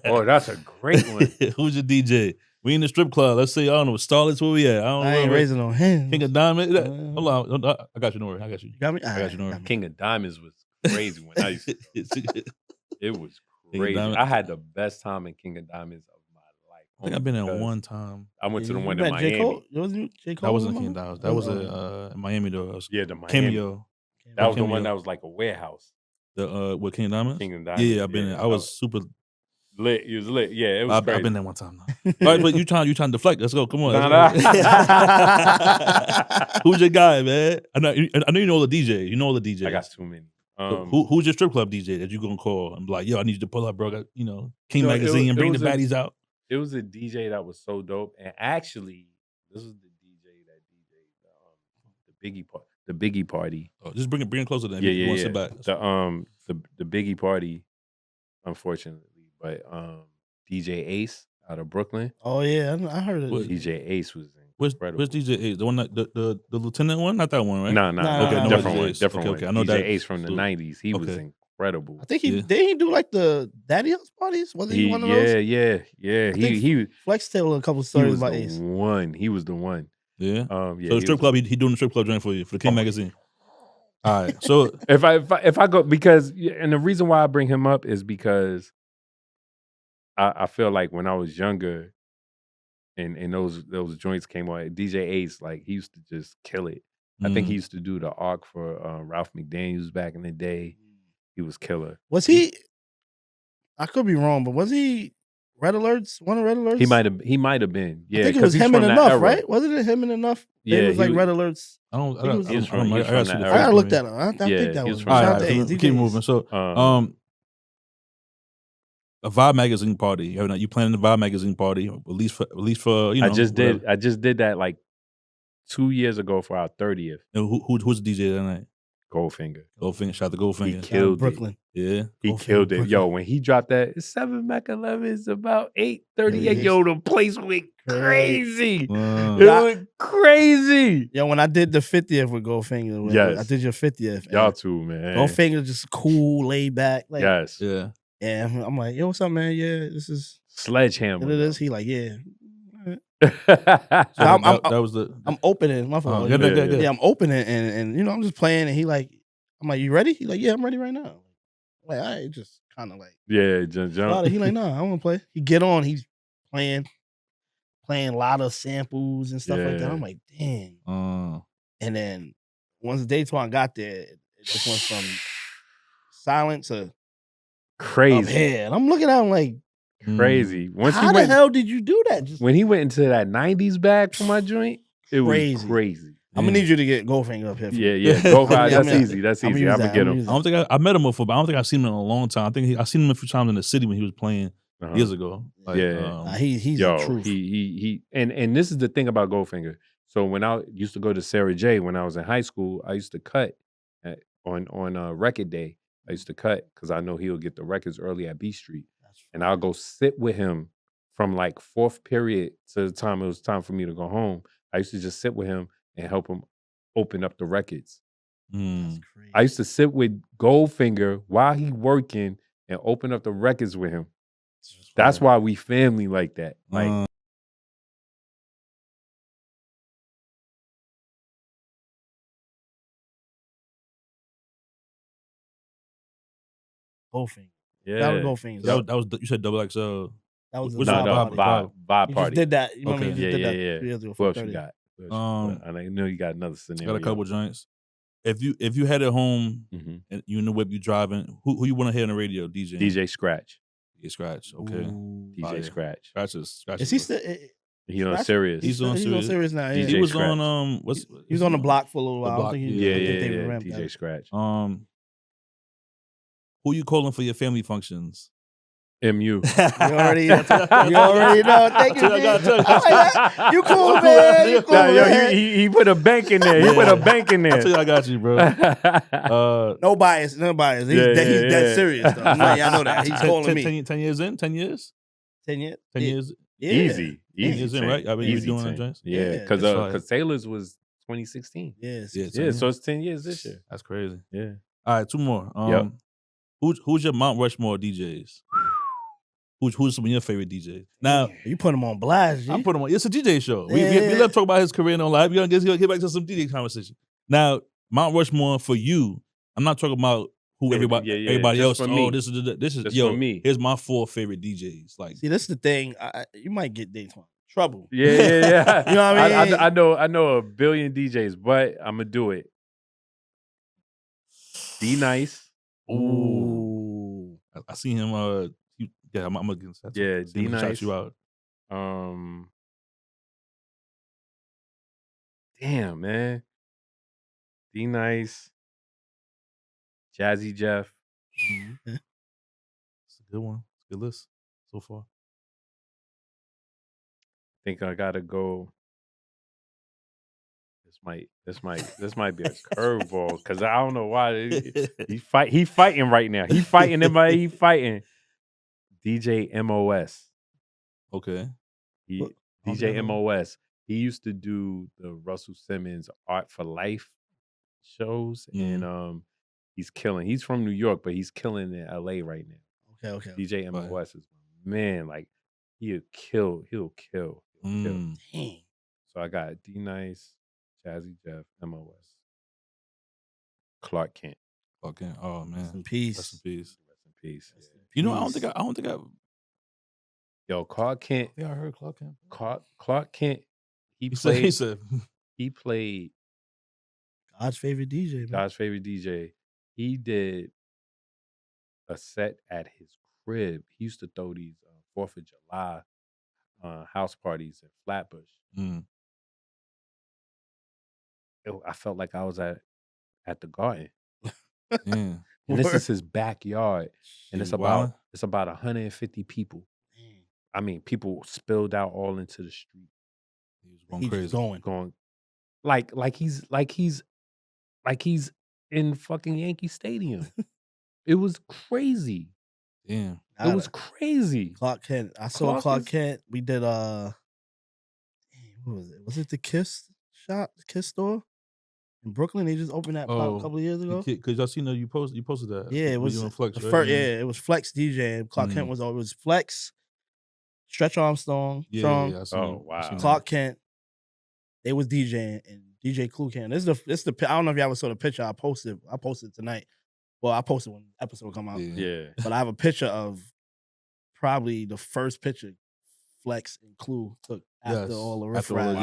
Oh, that's a great one. Who's your DJ? We in the strip club. Let's say, I don't know, Starlet's where we at. I don't know. I ain't raising no hands. King of Diamond. Uh, Hold on. I got you, don't worry. I got you. You got me? I got you, don't worry. King of Diamonds was crazy when I used to. It was King of crazy. Diamonds. I had the best time in King of Diamonds of my life. I think I've been there because one time. I went to the You one met in Miami. J. Cole? Wasn't J. Cole? That wasn't in King of Diamonds. That was in Miami though. That was Yeah, the Miami. Cameo. That was the Cameo. one that was like a warehouse. With King of Diamonds? King of Diamonds. Yeah, I've been there. I was super lit. It was lit. Yeah, it was crazy. I've been there one time now. All right, but you trying to deflect. Let's go. Come on. Nah, let's go. Who's your guy, man? I know you know all the DJ. You know all the DJs. I got too many. Who's your strip club DJ that you gonna call and be like, yo, I need you to pull up, bro. Got, King No, Magazine, it bring the was baddies out. It was a DJ that was so dope, and actually, this was the DJ that DJ'd the Biggie party. Oh, just bring it closer then. Yeah, You wanna yeah, sit back. The Biggie party, unfortunately, but DJ Ace out of Brooklyn. Oh, yeah. I heard it. What? DJ Ace was Where's incredible. DJ Ace? The one that the lieutenant one? Not that one, right? No, Nah, okay, no, different DJ one. Ace. Different Okay, one. I know DJ that. Ace from the So- 90s. He was okay. incredible. I think Yeah. did he do like the Daddy House parties? Was he one of those? Yeah. think He Flex tell a couple he stories was about the Ace. one. He was the one. Yeah. Yeah. So the he strip was- club, he doing the strip club joint for you for the King Magazine. All right. So If I go, because and the reason why I bring him up is because I feel like when I was younger and those joints came on, DJ Ace, like he used to just kill it. I think he used to do the arc for Ralph McDaniels back in the day. He was killer. Was he? I could be wrong, but was he Red Alerts? One of Red Alerts? He might have been. Yeah, I think it 'cause was he's him from and that Enough, era. right? Wasn't it him and Enough? Yeah, it was he like was- Red Alerts. I don't. He was I from- don't- he was I gotta from see that the era. I gotta first look one. that up. I Yeah, think that he was was from All Shout right, out to so Ace. we DJ keep Ace. moving. So, a Vibe magazine party. You planning the Vibe magazine party? At least for I just whatever. did. I just did that like 2 years ago for our 30th. And who's the DJ that night? Goldfinger. Goldfinger. Shout out to He Goldfinger. Shout out killed Brooklyn. Yeah. He Goldfinger, killed it. Brooklyn. Yo, when he dropped that, it's 7 Mac 11s, about 8:38. Yeah, Yo, the place went crazy. It went crazy. Yo, when I did the 50th with Goldfinger, Yes. I did your 50th. and Y'all too, man. Goldfinger just cool, laid back. Like, Yes. Yeah. yeah, I'm like, yo, what's up, man? Yeah, this is Sledgehammer. what it is. He like, yeah. So I'm- that was the. I'm opening. My fault. yeah, yeah. Yeah, I'm opening and I'm just playing and he like, I'm like, you ready? He like, yeah, I'm ready right now. I'm like, I just kind of like Yeah, jump. started. He like, nah, I want to play. He get on, he's playing a lot of samples and stuff like that. Yeah. I'm like, damn. And then once Datwon got there, it just went from silent to up Crazy. here. And I'm looking at him like, Crazy. Once how he the went, hell did you do that? Just when he went into that 90s bag for my joint, it was Crazy. crazy. I'm gonna need you to get Goldfinger up here. For me. Yeah. Go Yeah, That's I'm- easy. That's I'ma easy. use I'm that. gonna get I'ma him. use I don't think I met him before, but I don't think I've seen him in a long time. I think I've seen him a few times in the city when he was playing Uh-huh. years ago. Like, Yeah. Nah, he's Yo, the truth. he and this is the thing about Goldfinger. So when I used to go to Sarah J when I was in high school, I used to cut on record day. I used to cut because I know he'll get the records early at B Street, and I'll go sit with him from like fourth period to the time it was time for me to go home. I used to just sit with him and help him open up the records. That's crazy. I used to sit with Goldfinger while he working and open up the records with him. That's why we family like that. Like Goldfinger. yeah. That was Goldfinger. that was you said double XL. That was the What's vibe that? party. Vibe He party. just did that. You remember Okay. he just did that Yeah. 3 years ago Who for else you 30. got? Who else you Um, got? I know you got another scenario. Got a couple joints. If you headed home Mhm. and you in the whip, you driving, who you want to hear on the radio? DJ. DJ Scratch. DJ Scratch. Okay. Ooh. DJ Fire. Scratch. Scratch Is he is- still? He on Scratch? serious. He's on Sirius. Sirius now. DJ Yeah. He was Scratch. on what's He was on the block for a little The while. Block, I think he, yeah. I think they Yeah. ramped DJ that. Scratch. Who you calling for your family functions? MU. You already know. Thank you. I got G. Oh, you cool, man. You cool, Nah, yo, man. he put a bank in there. He put a bank in I tell there. you, I got you, bro. No bias. No bias. He's Yeah, dead yeah. serious, though. Y'all know that. He's calling me. 10 years in? 10 years? 10 years? 10 years? Yeah. Easy. Yeah, Easy. it's in, 10. right? I mean, you Easy doing 10. them joints? Yeah, Yeah, because that's fine. Taylor's was 2016. Yes. Yeah, 10 Yeah, years. so it's 10 years this year. That's crazy. Yeah. All right, two more. Yep. Who's your Mount Rushmore DJs? Who's some of your favorite DJs? Now, You put him on blast, G. I put him on. It's a DJ show. Yeah. We love talk about his career and all that. We're gonna get back to some DJ conversation. Now, Mount Rushmore for you. I'm not talking about who everybody else. For me. This is Just yo. for me. Here's my 4 favorite DJs. Like, See, this is the thing. You might get Datwon trouble. Yeah. You know what I mean? I know a billion DJs, but I'm gonna do it. D Nice. Ooh. I seen him. I'm against that. Yeah, See him D-Nice. shout you out. Damn, man. D Nice. Jazzy Jeff. It's a good one. It's a good list so far. Think I gotta go. This might be a curveball because I don't know why he fighting right now. He fighting DJ MOS. Okay. DJ MOS. He used to do the Russell Simmons Art for Life shows, and he's killing. He's from New York, but he's killing in LA right now. Okay. DJ MOS is man, like he'll kill. Dang. So I got D Nice, Jazzy Jeff, MOS, Clark Kent. Okay. Oh man. Rest in peace. Rest in peace. Rest in peace. You know, I don't think I. Yo, Clark Kent. Yeah, I heard Clark Kent. Clark Kent. He said played God's favorite DJ, man. God's favorite DJ. He did a set at his crib. He used to throw these 4th of July house parties in Flatbush. I felt like I was at the Garden. Yeah. And this is his backyard, and it's Wow. about 150 people. I mean, people spilled out all into the street. He was going He's crazy. going. Like he's in fucking Yankee Stadium. It was crazy. Damn. It was crazy. Clark Kent. I saw Clark Kent. We did what was it? Was it the Kiss shop, the Kiss store in Brooklyn? They just opened that a couple of years ago. Because I seen that you posted that. Yeah, it was you on Flex, the right? first, it was Flex DJ. And Clark Kent was Flex, Stretch Armstrong, Strong. I seen Oh, wow. I seen Clark Kent. They was DJing and DJ Clue Kent. This is the I don't know if y'all ever saw the picture I posted. I posted tonight. Well, I posted when the episode come out. Yeah. But I have a picture of probably the first picture Flex and Clue took after all the riff rap.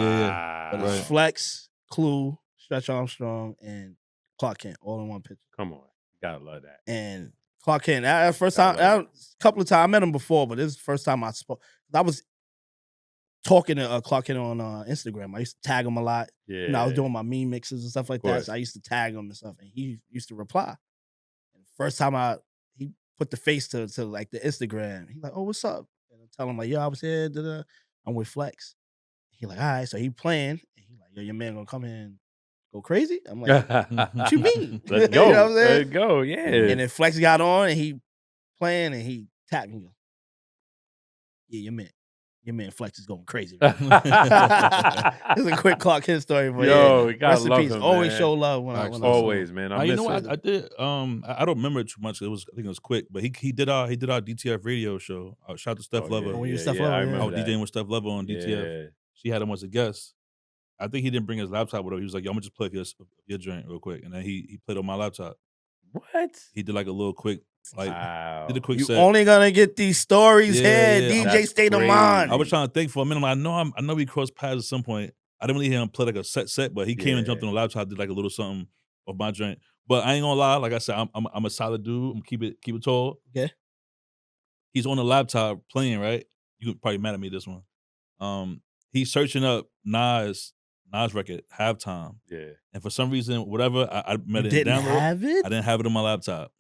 But it's Right. Flex, Clue, Stretch Armstrong, and Clark Kent all in one picture. Come on. You gotta love that. And Clark Kent, that first time, a couple of times, I met him before, but this is the first time I spoke. I was talking to Clark Kent on Instagram. I used to tag him a lot. Yeah. You know, I was doing my meme mixes and stuff like that. course. So I used to tag him and stuff, and he used to reply. And first time he put the face to like the Instagram. He's like, "Oh, what's up?" And I'm telling him like, "Yo, I was here. I'm with Flex." He like, "All right." So he playing. And he like, "Yo, your man gonna come in and go crazy?" I'm like, "What you mean?" Let's go. You know what I'm saying? Let's go. Yeah. And then Flex got on and he playing and he tapped me. Yeah, your man Flex is going crazy. Right? It's a quick Clark Kent story, but Yo, we gotta rest in love peace. him, Always man. show love when I Always, man. I you miss know it. what I did? I don't remember it too much. I think it was quick, but he did our DTF radio show. Shout out to Steph Lover. When you Steph I Lover, remember I was that. DJing with Steph Lover on DTF. Yeah. She had him as a guest. I think he didn't bring his laptop with him. He was like, "Yo, I'm gonna just play your joint real quick," and then he played on my laptop. What? He did like a little quick, Wow. did a quick You set. only gonna get these stories Yeah, here. yeah. DJ That's State of crazy. Mind. I was trying to think for a minute. I know we crossed paths at some point. I didn't really hear him play like a set, but he came and jumped on the laptop, did like a little something of my joint. But I ain't gonna lie, like I said, I'm a solid dude. I'm keep it tall. Okay. He's on the laptop playing, right? You could probably mad at me this one. He's searching up Nas record, Halftime. Yeah. And for some reason, whatever, I met You it in didn't download. have it? I didn't have it on my laptop.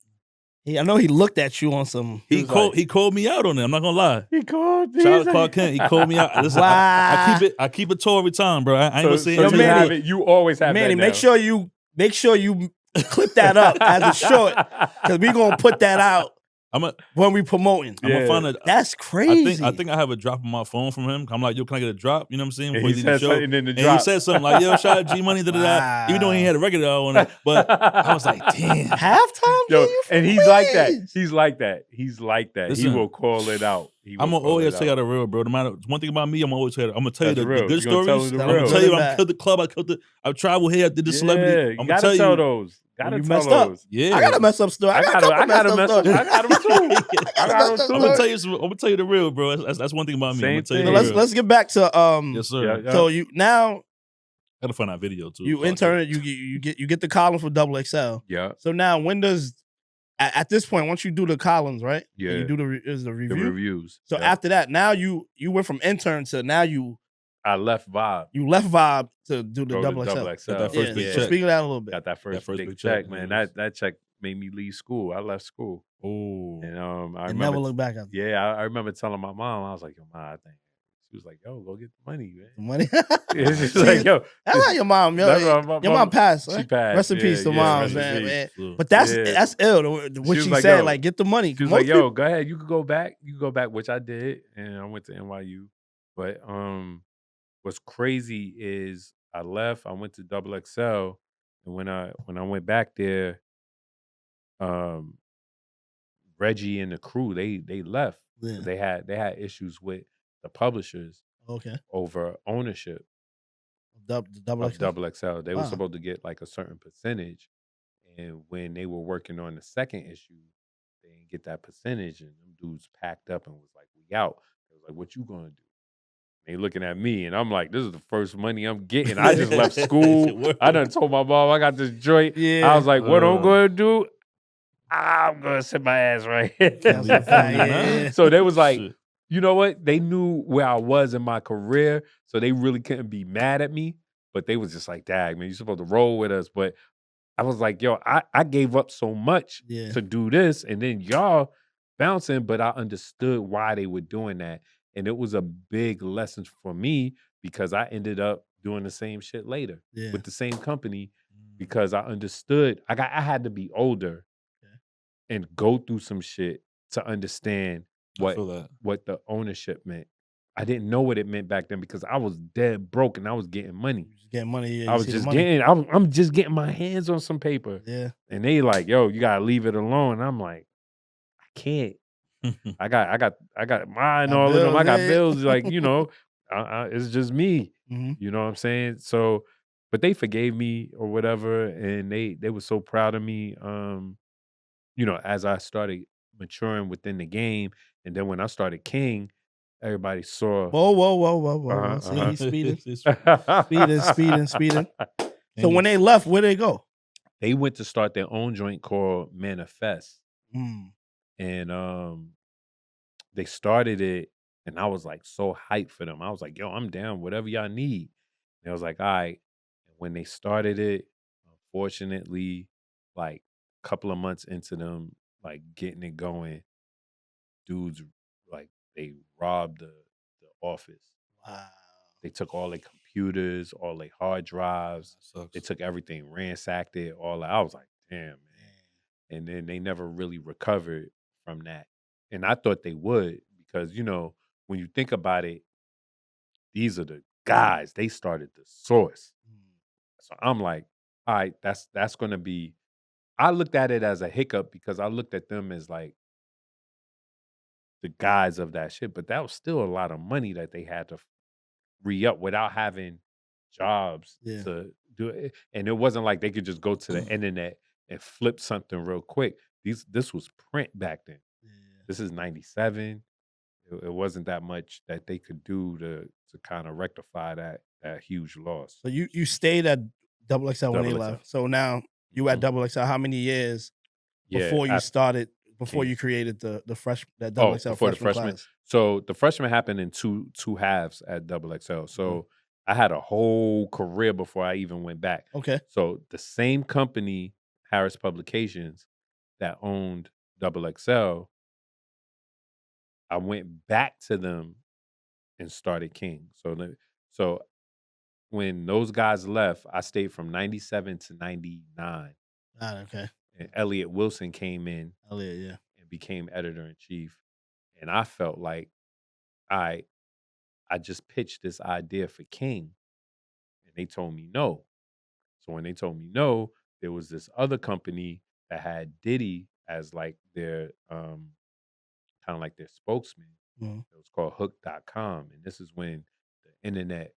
I know he looked at you on some. He called me out on it. I'm not gonna lie. He called. Shout out to Clark Kent. He called me out. Listen, Wow. I keep it tall every time, bro. I ain't gonna say So it. you Manny, have it. You always have Manny, that make sure you clip that up as a short because we gonna put that out when we promoting. I'm gonna find it. That's crazy. I think I have a drop on my phone from him. I'm like, yo, can I get a drop? You know what I'm saying? And Before he you leave the said show. something in the And drop. he said something like, yo, shout out G-Money, Wow. even though he had a record out on it. But I was like, damn. Halftime, Yo, G, you and he's freeze. like that. He's like that. He's like that. Listen, he will call it out. I'm gonna always tell you the real, bro. No matter one thing about me, I'm always tell you. I'm gonna tell you That's the real. good You gonna tell stories. the I'm real. gonna tell you, Good I killed the club. I traveled here. I did the celebrity. You I'm gotta gonna tell you. those. Gotta You tell messed up. those. Yeah, I gotta mess up story. I got I a gotta couple mess messed up. up I got them too. I got them too. I'm gonna tell you. I'm gonna tell you the real, bro. That's one thing about me. Same I'm gonna tell you thing. the So real. let's get back to Yes, sir. Yeah. So you now Gotta find that video too. you Fuck intern it. you get the columns for XXL. Yeah. So now when does at this point once you do the columns, right? Yeah. And you do the The review. reviews. So Yeah. after that, now you went from intern to now you I left Vibe. left Vibe to do the Go to XXL. Got that Yeah, first big so check. speak of that a little bit. Got that first first big big check, check, man. yes. That check made me leave school. I left school. Oh, And I And remember never look back at Yeah, I remember telling my mom, I was like, yo, Ma, I think. She was like, yo, go get the money, man. the money. She's See, like, yo. that's how your mom, yo. That's what Your mom passed. She Right? passed. Rest in peace to yeah, moms, rest in man. peace. But that's Yeah. ill. What She was she like, said, yo. like, get the money. She was Most like, yo, go ahead. You could go back. You could go back, which I did. And I went to NYU. But what's crazy is I left. I went to XXL. And when I went back there, Reggie and the crew, they left. Yeah. They had issues with the publishers Okay. over ownership The of XXL. XXL. They were Wow. supposed to get like a certain percentage. And when they were working on the second issue, they didn't get that percentage. And them dudes packed up and was like, we out. They was like, what you gonna do? They looking at me and I'm like, this is the first money I'm getting. I just left school. I done told my mom I got this joint. Yeah. I was like, what I'm gonna do? I'm gonna sit my ass right here. That's a fact, yeah. So they was like, Shit. you know what? They knew where I was in my career, so they really couldn't be mad at me. But they was just like, dag, man, you're supposed to roll with us. But I was like, yo, I gave up so much Yeah. to do this, and then y'all bouncing, but I understood why they were doing that. And it was a big lesson for me because I ended up doing the same shit later Yeah. with the same company because I understood I had to be older and go through some shit to understand I feel that. what the ownership meant. I didn't know what it meant back then because I was dead broke and I was getting money. Just getting money. Yeah, I was just I'm just getting my hands on some paper. Yeah. And they like, yo, you gotta leave it alone. And I'm like, I can't. I got mine, all of them. I got bills. Like, you know, it's just me. Mm-hmm. You know what I'm saying? So, but they forgave me or whatever, and they were so proud of me. You know, as I started maturing within the game, and then when I started King, everybody saw. Whoa. See, he's speeding. So when they left, where they go? They went to start their own joint called Manifest. Mm. And they started it, and I was like so hyped for them. I was like, yo, I'm down, whatever y'all need. And I was like, all right. And when they started it, unfortunately, like a couple of months into them, like getting it going, dudes, like they robbed the office. Wow. They took all their computers, all their hard drives. Sucks. They took everything, ransacked it, all that. I was like, damn, man. And then they never really recovered from that. And I thought they would because, you know, when you think about it, these are the guys. They started the source. So I'm like, all right, that's going to be, I looked at it as a hiccup because I looked at them as like the guys of that shit. But that was still a lot of money that they had to re-up without having jobs to do it. And it wasn't like they could just go to the internet and flip something real quick. This was print back then. This is 97. It wasn't that much that they could do to kind of rectify that huge loss. So you stayed at XXL when they XXL. left. So now you at XXL. How many years before you after started? Before King. you created the XXL before the freshman freshman. class? So the freshman happened in two halves at XXL. So I had a whole career before I even went back. Okay. So the same company, Harris Publications, that owned XXL, I went back to them and started King. So when those guys left, I stayed from 97 to 99. Okay. And Elliot Wilson came in Elliot, yeah. and became editor-in-chief. And I felt like I just pitched this idea for King, and they told me no. So when they told me no, there was this other company that had Diddy as like their kind of like their spokesman. Mhm. It was called Hook.com. And this is when the internet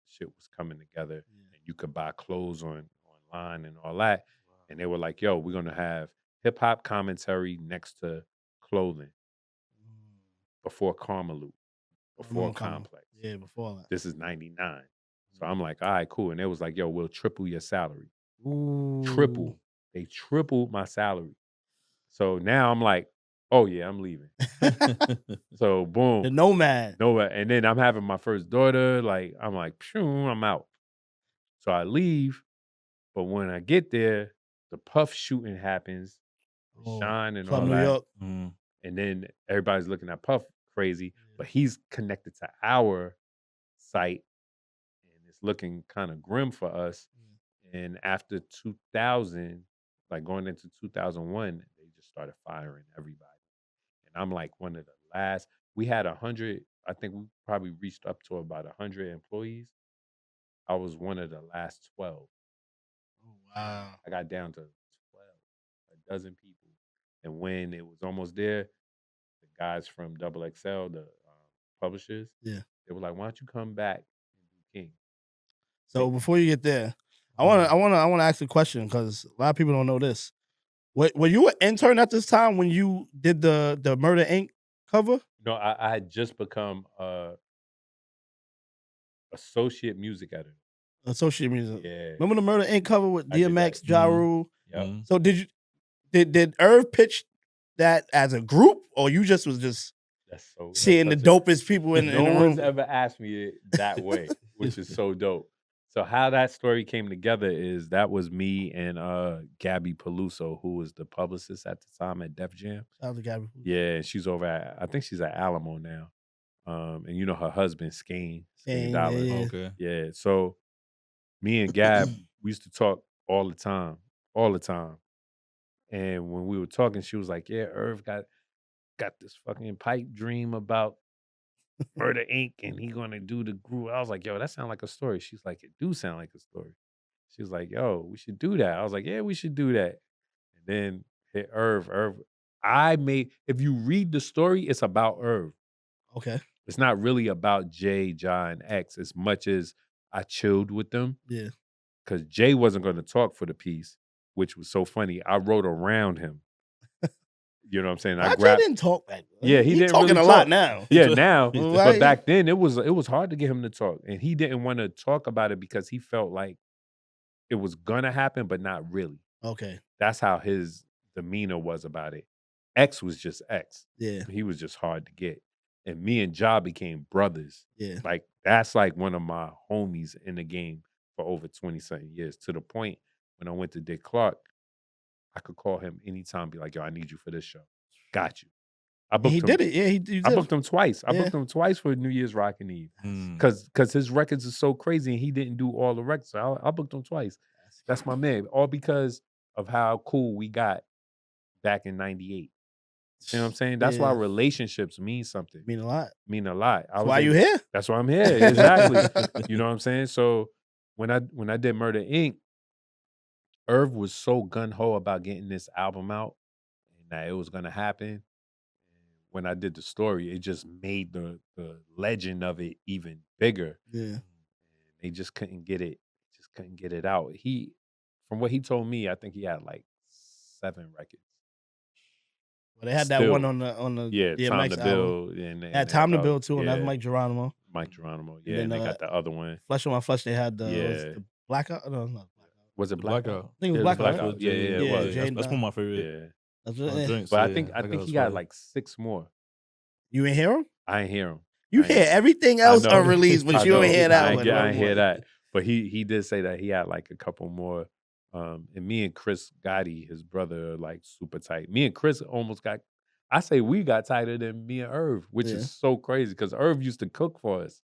shit was coming together and you could buy clothes online and all that. And they were like, yo, we're gonna have hip hop commentary next to clothing before Karma Loop, before Complex. Yeah, before that. This is 99. So I'm like, all right, cool. And they was like, yo, we'll triple your salary. Ooh. Triple. They tripled my salary. So now I'm like, oh yeah, I'm leaving. So boom. The nomad. And then I'm having my first daughter. Like, I'm like, phew, I'm out. So I leave. But when I get there, the Puff shooting happens, Sean and Club all New that. York. And then everybody's looking at Puff crazy, but he's connected to our site. And it's looking kind of grim for us. And after 2000, like going into 2001, they just started firing everybody. And I'm like one of the last. We had 100. I think we probably reached up to about 100 employees. I was one of the last 12. Oh, wow. I got down to 12, a dozen people. And when it was almost there, the guys from XXL, the publishers, Yeah. they were like, "Why don't you come back and do King?" So before you get there, I wanna ask a question because a lot of people don't know this. Were you an intern at this time when you did the Murder Inc. cover? No, I had just become associate music editor. Associate music. Yeah. Remember the Murder Inc. cover with I did DMX, that. Ja Rule? Yep. So did Irv pitch that as a group, or you just was just seeing the dopest people in the No room? one's ever asked me it that way, which is so dope. So how that story came together is that was me and Gabby Peluso, who was the publicist at the time at Def Jam. Shout out to Gabby. Yeah, she's over at, I think she's at Alamo now. And you know her husband, Skane Dollar. Yeah. Okay. Yeah, so me and Gab, we used to talk all the time. And when we were talking, she was like, yeah, Irv got this fucking pipe dream about Murder Inc. and he gonna do the group. I was like, yo, that sounds like a story. She's like, it do sound like a story. She was like, yo, we should do that. I was like, yeah, we should do that. And then hit Irv. If you read the story, it's about Irv. Okay. It's not really about Jay, Ja, and X as much as I chilled with them. Yeah. Because Jay wasn't going to talk for the piece, which was so funny. I wrote around him. You know what I'm saying? Jay didn't talk back then. Yeah, he didn't talking really a talk. lot now. Yeah, now. Right. But back then, it was hard to get him to talk. And he didn't want to talk about it because he felt like it was going to happen, but not really. Okay. That's how his demeanor was about it. X was just X. Yeah. He was just hard to get. And me and Ja became brothers. Yeah. Like, that's like one of my homies in the game for over 20-something years, to the point when I went to Dick Clark, I could call him anytime, be like, yo, I need you for this show. Got you. I booked He him. did it. Yeah, he did. I booked him twice. I Yeah. booked him twice for New Year's Rockin' Eve. Because his records are so crazy and he didn't do all the records. So I booked him twice. That's my man. All because of how cool we got back in 98. You know what I'm saying? That's why relationships mean something. Mean a lot. That's why you here? That's why I'm here. Exactly. You know what I'm saying? So when I did Murder Inc., Irv was so gun-ho about getting this album out and that it was gonna happen. When I did the story, it just made the legend of it even bigger. Yeah. They just couldn't get it out. From what he told me, I think he had like 7 records. Well, they had that one on the Time to DMX Build. album. And Had Time to Build too, and that's Mike Geronimo. Mike Geronimo, yeah. And And then, they got the other one. Flesh on My Flesh, they had the Blackout. No, it's not Blackout. Was it Blackout? I think it was Blackout. Yeah, it was. That's one of my favorite. Yeah. That's it. drinks. But Yeah, I think he got like 6 more. You ain't hear him? I ain't hear him. You hear everything else unreleased, but you ain't hear that one. I ain't hear that. But he did say that he had like a couple more. And me and Chris Gotti, his brother, are like super tight. Me and Chris we got tighter than me and Irv, which is so crazy because Irv used to cook for us.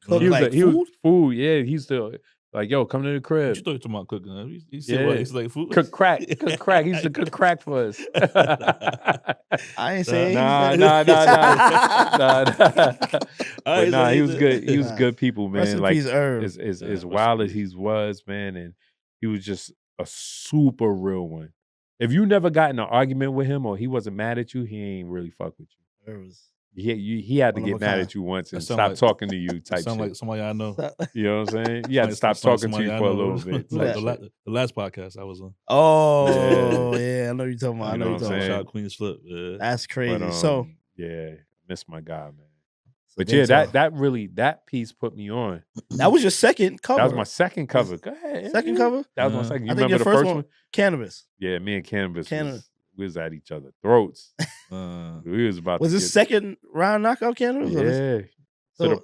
Cook He was like food? Yeah, he used to. Like, yo, come to the What crib. you thought you talking about cooking? Huh? He said what? He's like food. Cook crack. Cook crack. He used to cook crack for us. I ain't saying Nah. But nah, he was good. He was good people, man. Rest in Like peace, Irv. as wild as he was, man, and he was just a super real one. If you never got in an argument with him or he wasn't mad at you, he ain't really fuck with you. Irv was He had to one of get a mad kind. at you once and That sound stop like- talking to you type Sound shit. like somebody I know. You know what I'm saying? He had to stop Sound like talking to you somebody I for a know. little bit. Who type that? shit. The last podcast I was on. Oh, yeah. I know you're talking about. I You know know you're what I'm talking saying? about. Shout out Queen's Flip. Yeah. That's crazy. But, So, yeah, miss my guy, man. so But then yeah, so- that piece put me on. that was your second cover. That was my second cover. Go ahead. second yeah. cover. That was my second. You I think remember your the first first one, Cannabis. Yeah, me and Cannabis Cannabis. we was at each other's throats. Uh, We was about Was to this get, second round knockout Cannabis? Or this- Yeah. So- to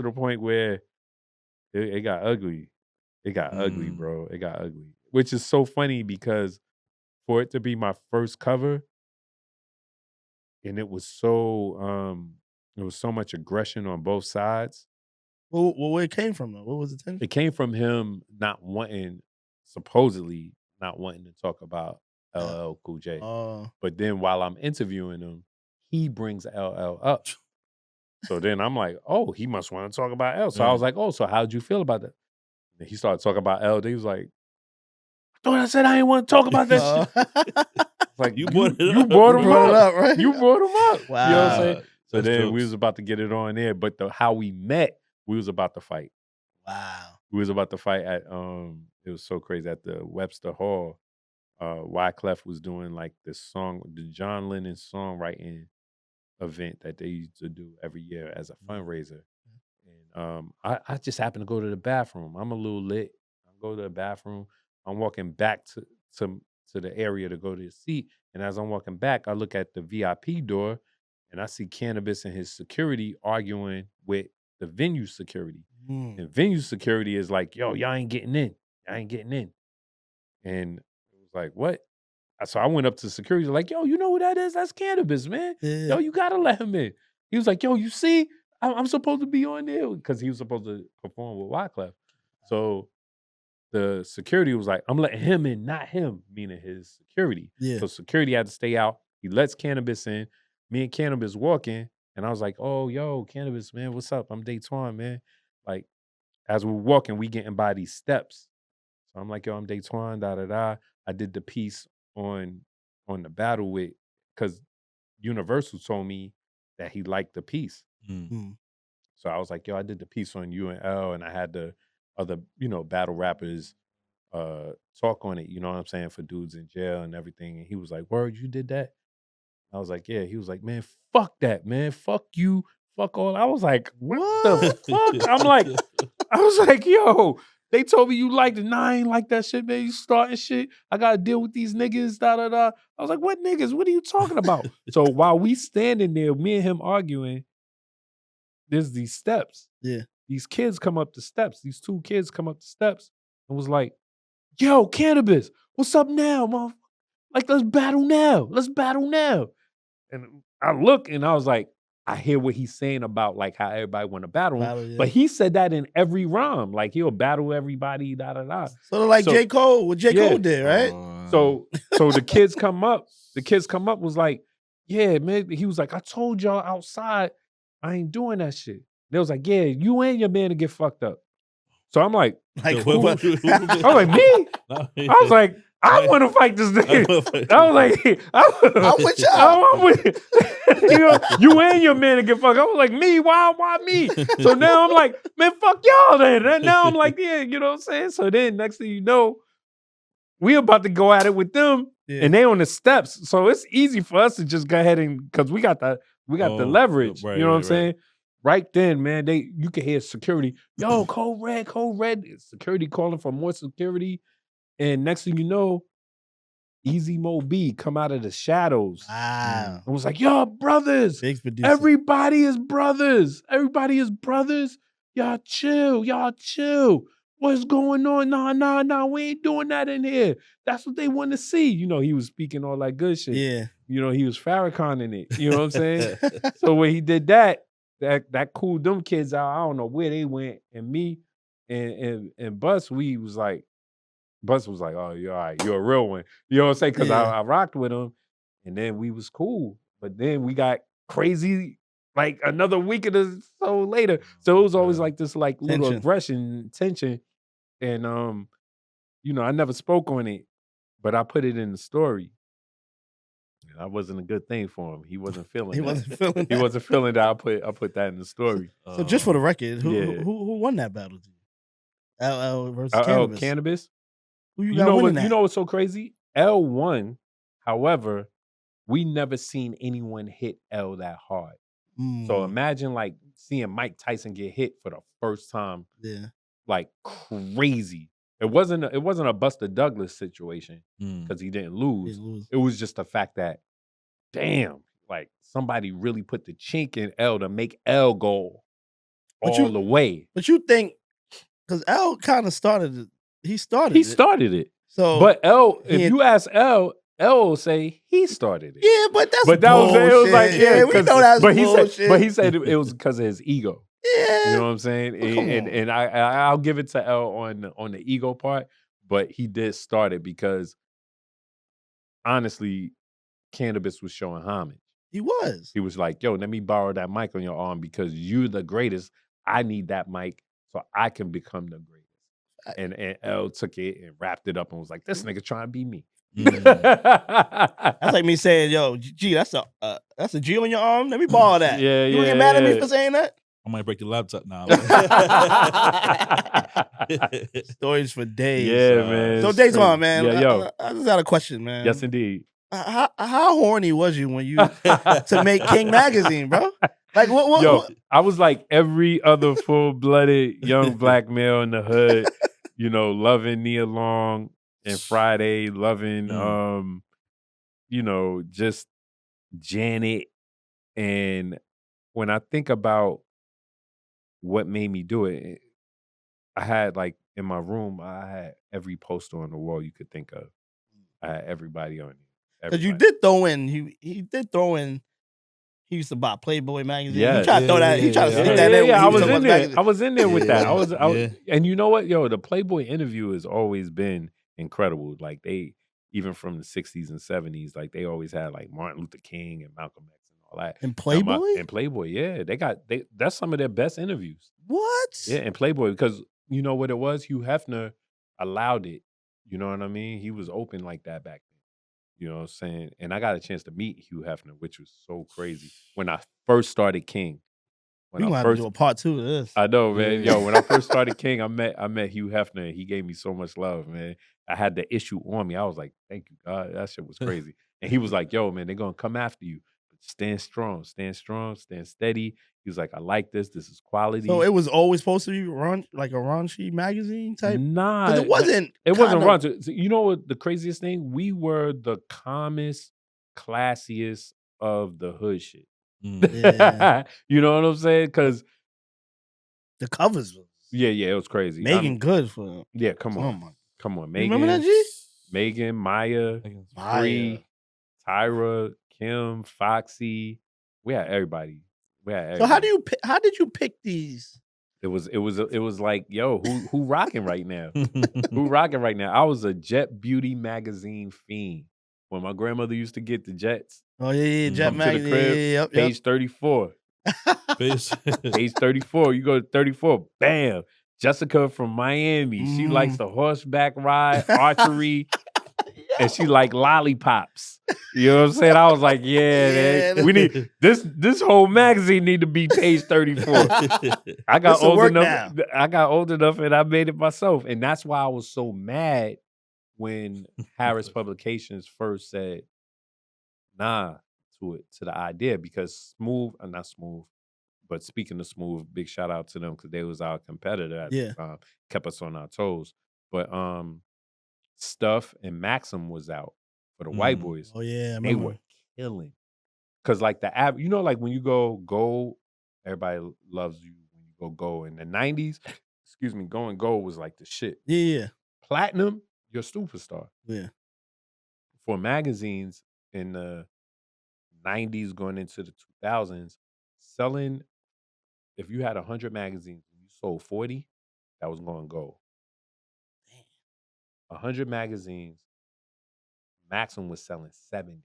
the point where it got ugly. It got ugly, bro. It got ugly. Which is so funny because for it to be my first cover, and it was so much aggression on both sides. Well, where it came from though? What was the tension? It came from him supposedly not wanting to talk about LL Cool J. But then while I'm interviewing him, he brings LL up. So then I'm like, oh, he must want to talk about L. So I was like, oh, so how'd you feel about that? And he started talking about L. He was like, I thought I said I didn't want to talk about that shit. Like, you brought him up, right? You brought him up. Wow. You know what I'm saying? So That's then jokes. we was about to get it on there, but how we met, we was about to fight. Wow. We was about to fight at it was so crazy at the Webster Hall. Wyclef was doing like this song, the John Lennon songwriting event that they used to do every year as a fundraiser. And I just happened to go to the bathroom. I'm a little lit. I go to the bathroom. I'm walking back to the area to go to the seat. And as I'm walking back, I look at the VIP door and I see Cannabis and his security arguing with the venue security. And venue security is like, yo, y'all ain't getting in. Y'all ain't getting in. And it was like, what? So I went up to security, like, yo, you know who that is? That's Cannabis, man. Yeah. Yo, you gotta let him in. He was like, yo, you see, I'm supposed to be on there because he was supposed to perform with Wyclef. So the security was like, I'm letting him in, not him, meaning his security. Yeah. So security had to stay out. He lets Cannabis in. Me and Cannabis walking, and I was like, oh, yo, Cannabis, man, what's up? I'm Datwon, man. Like, as we're walking, we getting by these steps. So I'm like, yo, I'm Datwon, da-da-da. I did the piece on the battle with, because Universal told me that he liked the piece. So I was like, yo, I did the piece on you and L, and I had the other, battle rappers talk on it, you know what I'm saying, for dudes in jail and everything. And he was like, word, you did that? I was like, yeah. He was like, man, fuck that, man. Fuck you. Fuck all. I was like, what the fuck? I was like, yo, they told me you liked it. Nah, I ain't like that shit, man. You starting shit. I got to deal with these niggas, da-da-da. I was like, what niggas? What are you talking about? So while we standing there, me and him arguing, there's these steps. Yeah. These kids come up the steps. These two kids come up the steps and was like, yo, Cannabis, what's up now, motherfucker? Like, let's battle now. Let's battle now. And I look and I was like, I hear what he's saying about like how everybody want to battle him. Yeah. But he said that in every rhyme. Like, he'll battle everybody, da-da-da. Sort of like J. Cole, what J. Cole did, right? So the kids come up. The kids come up was like, yeah, man. He was like, I told y'all outside, I ain't doing that shit. They was like, yeah, you and your man to get fucked up. So I'm like, Like, I was like, me? I was like, I want to fight this nigga. I was like, I'm with y'all. I'm with you and your man to get fucked. I was like, me? Why me? So now I'm like, man, fuck y'all then. And now I'm like, yeah, you know what I'm saying? So then next thing you know, we about to go at it with them, and they on the steps. So it's easy for us to just go ahead and, because we got the leverage. Right, you know what I'm right. saying? Right then, man, you can hear security. Yo, code red. Security calling for more security. And next thing you know, Easy Mo B come out of the shadows. Wow. And was like, yo, brothers. Big producer. Everybody is brothers. Everybody is brothers. Y'all chill. What's going on? Nah. We ain't doing that in here. That's what they want to see. You know, he was speaking all that good shit. Yeah. You know, he was Farrakhan in it. You know what I'm saying? So when he did that cooled them kids out. I don't know where they went. And me, and Bus was like, oh, you're all right, you're a real one. You know what I'm saying? Because Yeah. I rocked with him, and then we was cool. But then we got crazy like another week or so later. So it was always like this like little Tension. aggression, tension. And I never spoke on it, but I put it in the story. And that wasn't a good thing for him. He wasn't feeling He that. wasn't feeling He that. wasn't feeling that. I put that in the story. So just for the record, who yeah. who won that battle? LL versus Cannabis. Cannabis. Who you You got know winning what? that? You know what's so crazy? L won. However, we never seen anyone hit L that hard. So imagine like seeing Mike Tyson get hit for the first time. Yeah. Like crazy. It wasn't a Buster Douglas situation because he didn't lose. It was just the fact that, damn, like somebody really put the chink in L to make L go all the way. But you think, because L kind of started it. He started it. So, but L, if you ask L will say he started it. Yeah, but that's that bullshit. it was like, yeah, we know that's bullshit. He said it was because of his ego. Yeah. You know what I'm saying? And I'll give it to L on the ego part, but he did start it because honestly, Cannabis was showing homage. He was. He was like, yo, let me borrow that mic on your arm because you're the greatest. I need that mic so I can become the greatest. And L took it and wrapped it up and was like, this nigga trying to be me. That's like me saying, yo, G, that's a G on your arm. Let me borrow that. You gonna get mad at me for saying that? I might break your laptop now. Stories for days. Yeah, man. So Datwon, man. Yeah, yo. I just got a question, man. Yes, indeed. How horny was you when you to make King Magazine, bro? Like what? Yo, what? I was like every other full-blooded young black male in the hood, loving Nia Long and Friday, loving just Janet. And when I think about what made me do it, I had like in my room, I had every poster on the wall you could think of. I had everybody on it. Because you did throw in, he did throw in. He used to buy Playboy magazine. Yeah, he tried to throw that. He tried to stick that in. I was in there. I was in there with that. I was, and you know what, yo, the Playboy interview has always been incredible. Like they, even from the 60s and 70s, like they always had like Martin Luther King and Malcolm X and all that. And Playboy? And Playboy, yeah, that's some of their best interviews. What? Yeah, and Playboy, because you know what it was? Hugh Hefner allowed it. You know what I mean? He was open like that back then. You know what I'm saying? And I got a chance to meet Hugh Hefner, which was so crazy. When I first started King. We gonna have to do a part 2 of this. I know, man. Yo, when I first started King, I met Hugh Hefner. And he gave me so much love, man. I had the issue on me. I was like, thank you, God. That shit was crazy. And he was like, yo, man, they're gonna come after you. But stand strong, stand steady. He was like, I like this. This is quality. So it was always supposed to be like a raunchy magazine type? Nah. It wasn't. It wasn't raunchy. You know what the craziest thing? We were the calmest, classiest of the hood shit. Yeah. You know what I'm saying? Because the covers was. Yeah, it was crazy. Megan good for them. Yeah, come on. Megan. Remember that, G? Megan, Maya, Free, Tyra, Kim, Foxy. We had everybody. So how did you pick these? It was like, yo, who rocking right now? Who rocking right now? I was a Jet Beauty magazine fiend. When my grandmother used to get the Jets. Oh yeah, Jet magazine. Yep. Page 34. Page 34. You go to 34. Bam. Jessica from Miami. She likes the horseback ride, archery, and she like lollipops. You know what I'm saying? I was like, man, we need this whole magazine need to be page 34. I got old enough. I got old enough and I made it myself. And that's why I was so mad when Harris Publications first said nah to the idea, because not Smooth, but speaking of Smooth, big shout out to them because they was our competitor at the time, kept us on our toes. But Stuff and Maxim was out for the white boys. Oh yeah, they were killing. Cause like the app, like when you go gold, everybody loves you when you go gold. In the 90s, going gold was like the shit. Yeah. Platinum, you're a superstar. Yeah. For magazines in the 90s going into the 2000s, selling, if you had 100 magazines and you sold 40, that was going to go. 100 magazines. Maximum was selling 70.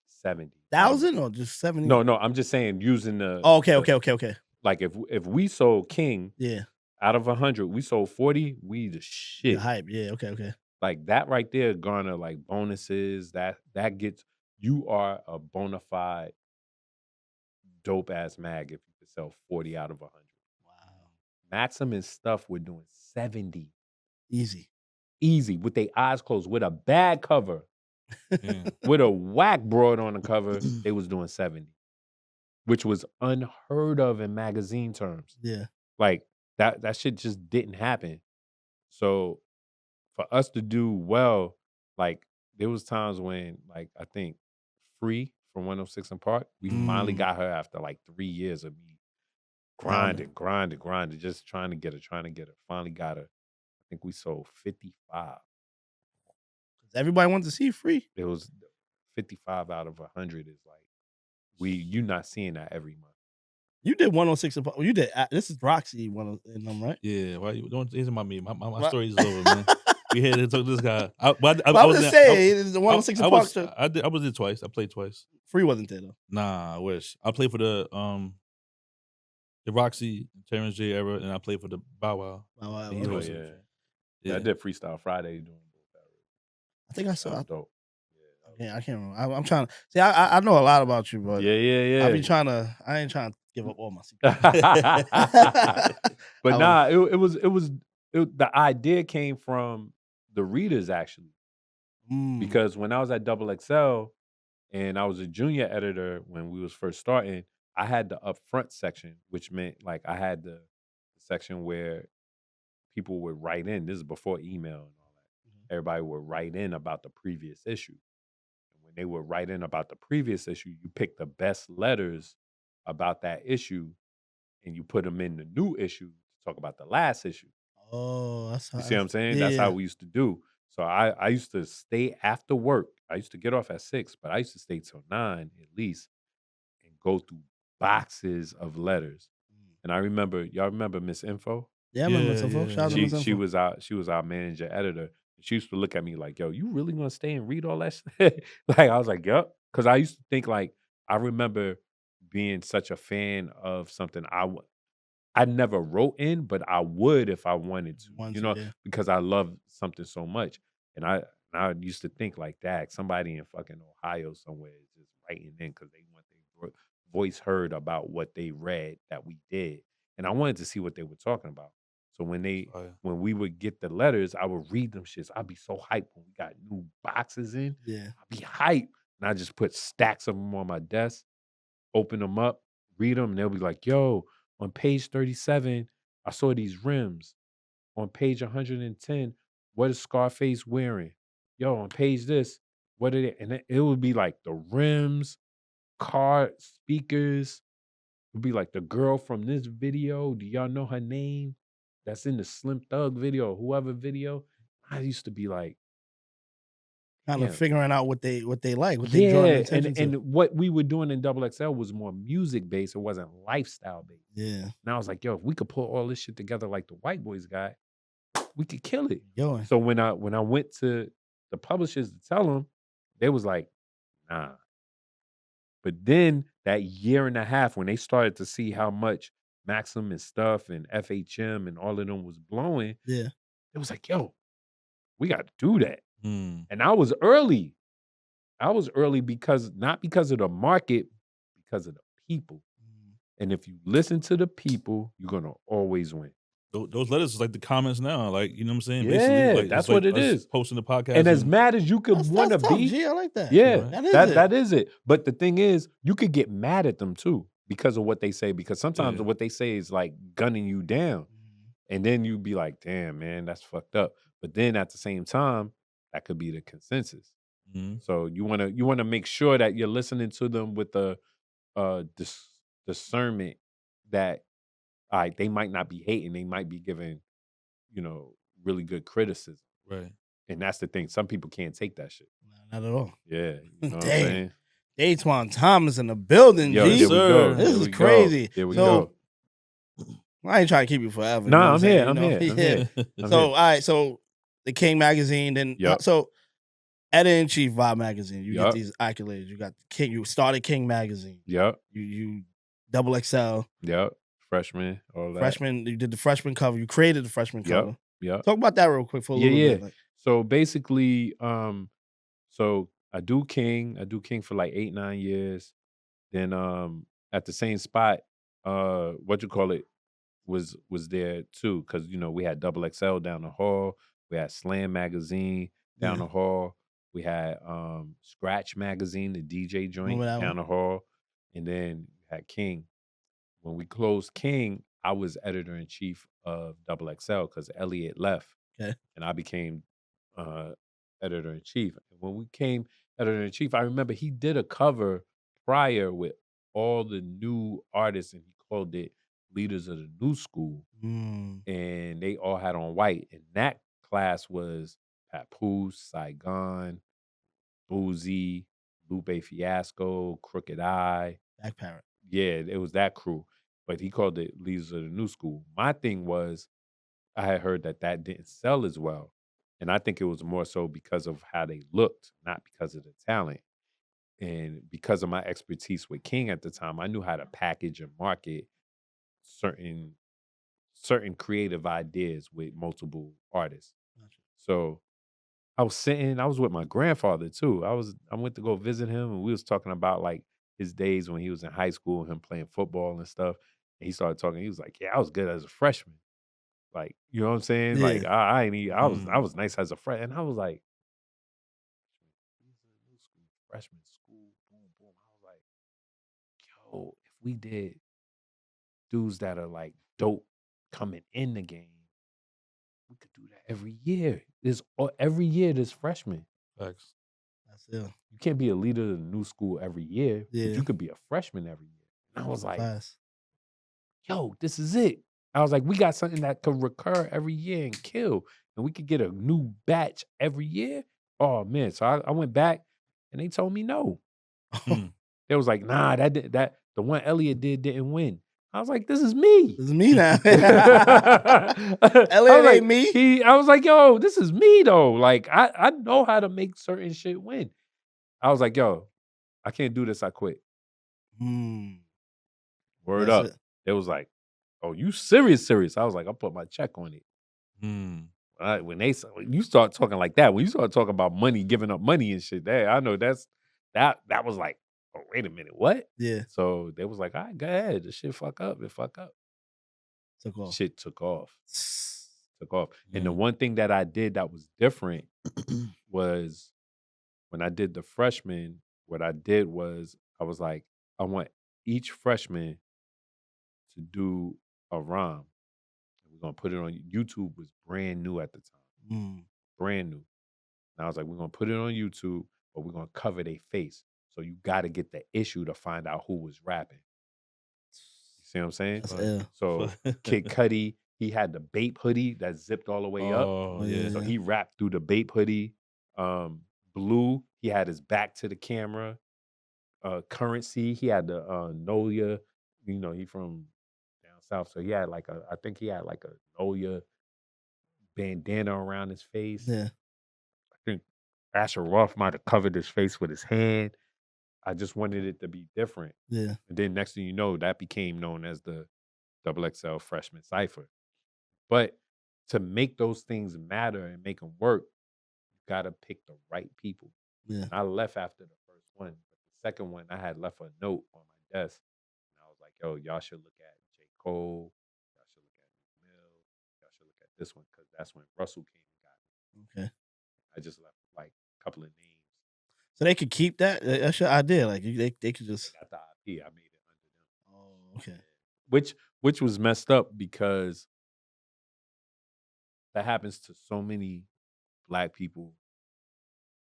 70,000 or just 70? No, I'm just saying using the. Oh, okay. Like if we sold King, Yeah, out of 100, we sold 40. We the shit. the hype. Yeah, okay. Like that right there, garner like bonuses. That gets you are a bona fide dope ass mag if you could sell 40 out of 100. Wow, Maxim and stuff were doing 70. easy. With their eyes closed, with a bad cover, Yeah. with a whack broad on the cover, they was doing 70, which was unheard of in magazine terms. Yeah, Like that shit just didn't happen. So for us to do well, like there was times when, like, I think Free from 106 and Park, we finally got her after like 3 years of me grinding, just trying to get her. Finally got her. I think we sold 55. everybody wants to see Free. It was 55 out of 100 is like you not seeing that every month. You did 106. You did. This is Roxy in them, right? Yeah, why you don't? It's about me. My story's over, man. We had to talk to this guy. I was just saying, the 106 and Park show. I was there twice. I played twice. Free wasn't there though. Nah, I wish. I played for the Roxy, Terrence J era, and I played for the Bow Wow. Wow, Yeah, Oh, yeah. yeah. I did Freestyle Friday doing both. I think I That saw. was dope. Yeah, I can't remember. I'm trying to see. I know a lot about you, but Yeah. I ain't trying to give up all my secrets. But nah, it was the idea came from the readers actually. Because when I was at XXL and I was a junior editor when we was first starting, I had the upfront section, which meant like I had the section where people would write in. This is before email and all that. Everybody would write in about the previous issue. And when they would write in about the previous issue, you pick the best letters about that issue and you put them in the new issue to talk about the last issue. Oh, that's how. You see what I'm saying? Yeah, That's how we used to do. So I used to stay after work. I used to get off at 6, but I used to stay till 9 at least and go through boxes of letters. And I remember, y'all remember Miss Info? Yeah, I remember Miss Info. Shout out to Miss Info. She was our manager editor. She used to look at me like, yo, you really gonna stay and read all that shit? Like I was like, yup. Because I used to think like, I remember being such a fan of something I never wrote in, but I would if I wanted to, because I love something so much. And I used to think like that, somebody in fucking Ohio somewhere is just writing in because they want their voice heard about what they read that we did. And I wanted to see what they were talking about. So when when we would get the letters, I would read them shits. I'd be so hyped when we got new boxes in. Yeah. I'd be hyped. And I just put stacks of them on my desk, open them up, read them, and they'll be like, yo, on page 37, I saw these rims. On page 110, what is Scarface wearing? Yo, on page this, what are they? And it would be like the rims, car speakers. It would be like the girl from this video. Do y'all know her name? That's in the Slim Thug video, whoever video. I used to be like, kind of figuring out what they like, what they draw their attention to. And what we were doing in XXL was more music based. It wasn't lifestyle based. Yeah. And I was like, yo, if we could put all this shit together like the White Boys guy, we could kill it. Yo. So when I went to the publishers to tell them, they was like, nah. But then that year and a half, when they started to see how much Maxim and stuff and FHM and all of them was blowing, yeah, it was like, yo, we got to do that. And I was early. Because not because of the market, because of the people. And if you listen to the people, you're gonna always win. Those letters is like the comments now, like, you know what I'm saying? Yeah, basically, like, that's what it is. Posting the podcast, and as mad as you could want to be, G, I like that. Yeah, that is it. But the thing is, you could get mad at them too because of what they say. Because sometimes what they say is like gunning you down, and then you be like, "Damn, man, that's fucked up." But then at the same time, that could be the consensus. So you wanna make sure that you're listening to them with the discernment that they might not be hating, they might be giving, really good criticism. Right. And that's the thing. Some people can't take that shit. Not at all. Yeah. You know what I'm saying? Datwon Thomas in the building, Yo, G. There we go. This is crazy. There we go. I ain't trying to keep you forever. No, you know what I'm saying? here. You I'm know? here. I'm Yeah. here. I'm So, here. all right. So, the King magazine. Then, Yup. so editor-in-chief Vibe magazine. You Yup. get these accolades. You got King. You started King magazine. Yep. You XXL Yep. Freshman. All that. freshman. You did the freshman cover. You created the freshman cover. Yep. Talk about that real quick for a little bit. Like, So basically, so I do King for like 8-9 years. Then at the same spot, what you call it was there too, because we had XXL down the hall, we had Slam magazine down Yeah. the hall, we had Scratch magazine, the DJ joint Remember that down one? the hall, and then we had King. When we closed King, I was editor-in-chief of XXL because Elliot left. Okay. And I became editor-in-chief. And when we came editor-in-chief, I remember he did a cover prior with all the new artists, and he called it Leaders of the New School. Mm. And they all had on white. And that class was Papoose, Saigon, Boozy, Lupe Fiasco, Crooked Eye. Back Parrot. Yeah, it was that crew. But he called it Leaders of the New School. My thing was, I had heard that didn't sell as well. And I think it was more so because of how they looked, not because of the talent. And because of my expertise with King at the time, I knew how to package and market certain creative ideas with multiple artists. Gotcha. So I was with my grandfather too. I went to go visit him, and we was talking about like his days when he was in high school, him playing football and stuff. And he started talking. He was like, "Yeah, I was good as a freshman. Like, you know what I'm saying? Yeah. Like, I was nice as a freshman." And I was like, freshman school, boom, boom. I was like, yo, if we did dudes that are like dope coming in the game, we could do that every year. Every year there's freshmen. Facts. That's it. You can't be a leader of the new school every year, Yeah. but you could be a freshman every year. And I was like, Class. yo, this is it. I was like, we got something that could recur every year and kill, and we could get a new batch every year. Oh man! So I went back, and they told me no. They was like, nah, that the one Elliot didn't win. I was like, this is me. This is me now. Elliot Elliot ain't me. I was like, yo, this is me though. Like I know how to make certain shit win. I was like, yo, I can't do this. I quit. Word That's up. it. It was like, oh, you serious? I was like, I'll put my check on it. When you start talking like that, when you start talking about money, giving up money and shit, I know that was like, oh, wait a minute, what? Yeah. So they was like, all right, go ahead. The shit fuck up. It fuck up. Took off. Shit took off. And the one thing that I did that was different was when I did the freshman, what I did was I was like, I want each freshman to do a rhyme. We're going to put it on YouTube. Was brand new at the time. Brand new. And I was like, we're going to put it on YouTube, but we're going to cover their face. So you got to get the issue to find out who was rapping. You see what I'm saying? That's ill. So Kid Cudi, he had the Bape hoodie that zipped all the way up. Oh, yeah. So he rapped through the Bape hoodie. Blue, he had his back to the camera. Currency, he had the Nolia. You know, he from down south. So he had I think he had like a Nolia bandana around his face. Yeah. I think Asher Roth might have covered his face with his hand. I just wanted it to be different. Yeah. And then next thing you know, that became known as the XXL Freshman Cypher. But to make those things matter and make them work, you got to pick the right people. Yeah. And I left after the first one. But the second one, I had left a note on my desk. And I was like, yo, y'all should look at J. Cole. Y'all should look at Meek Mill. Y'all should look at this one, because that's when Russell came and got me. Okay. I just left like a couple of names. So they could keep that? That's your idea. Like they could just. I got the IP. I made it under them. Oh, okay. Which was messed up because that happens to so many Black people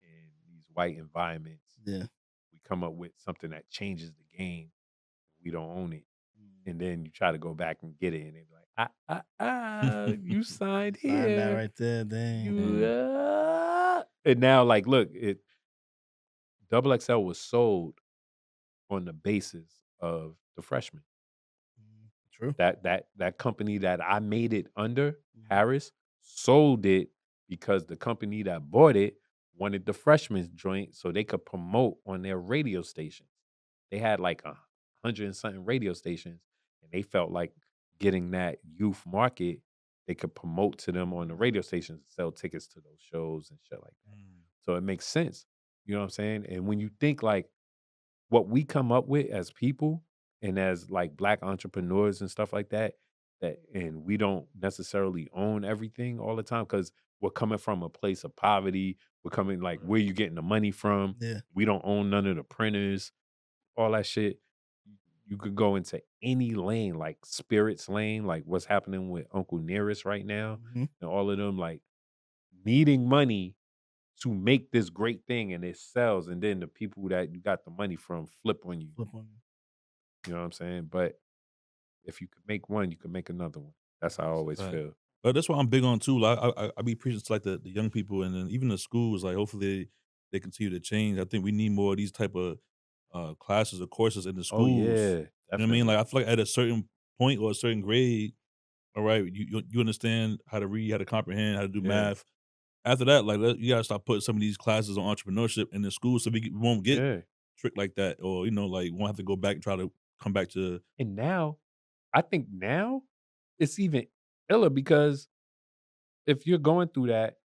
in these white environments. Yeah. We come up with something that changes the game. We don't own it. And then you try to go back and get it, and they be like, you signed here. Signed that right there. Dang. And now, like, look, XXL was sold on the basis of the freshmen. True. That company that I made it under, Harris, sold it because the company that bought it wanted the freshman's joint so they could promote on their radio stations. They had like 100 and something radio stations, and they felt like getting that youth market, they could promote to them on the radio stations, sell tickets to those shows and shit like that. So it makes sense. You know what I'm saying? And when you think like what we come up with as people and as like Black entrepreneurs and stuff like that, and we don't necessarily own everything all the time because we're coming from a place of poverty. We're coming like, where you getting the money from? Yeah. We don't own none of the printers, all that shit. You could go into any lane, like Spirits lane, like what's happening with Uncle Nearest right now, and all of them like needing money to make this great thing, and it sells, and then the people that you got the money from flip on you. You know what I'm saying? But if you could make one, you could make another one. That's how I always feel. But that's what I'm big on too. Like I be preaching to like the young people and then even the schools. Like hopefully they continue to change. I think we need more of these type of classes or courses in the schools. Oh yeah, You know what I mean? Like I feel like at a certain point or a certain grade, all right, you understand how to read, how to comprehend, how to do math. After that, like you gotta start putting some of these classes on entrepreneurship in the school so we won't get tricked like that, or like won't have to go back and try to come back to. And now, I think now it's even iller because if you're going through that,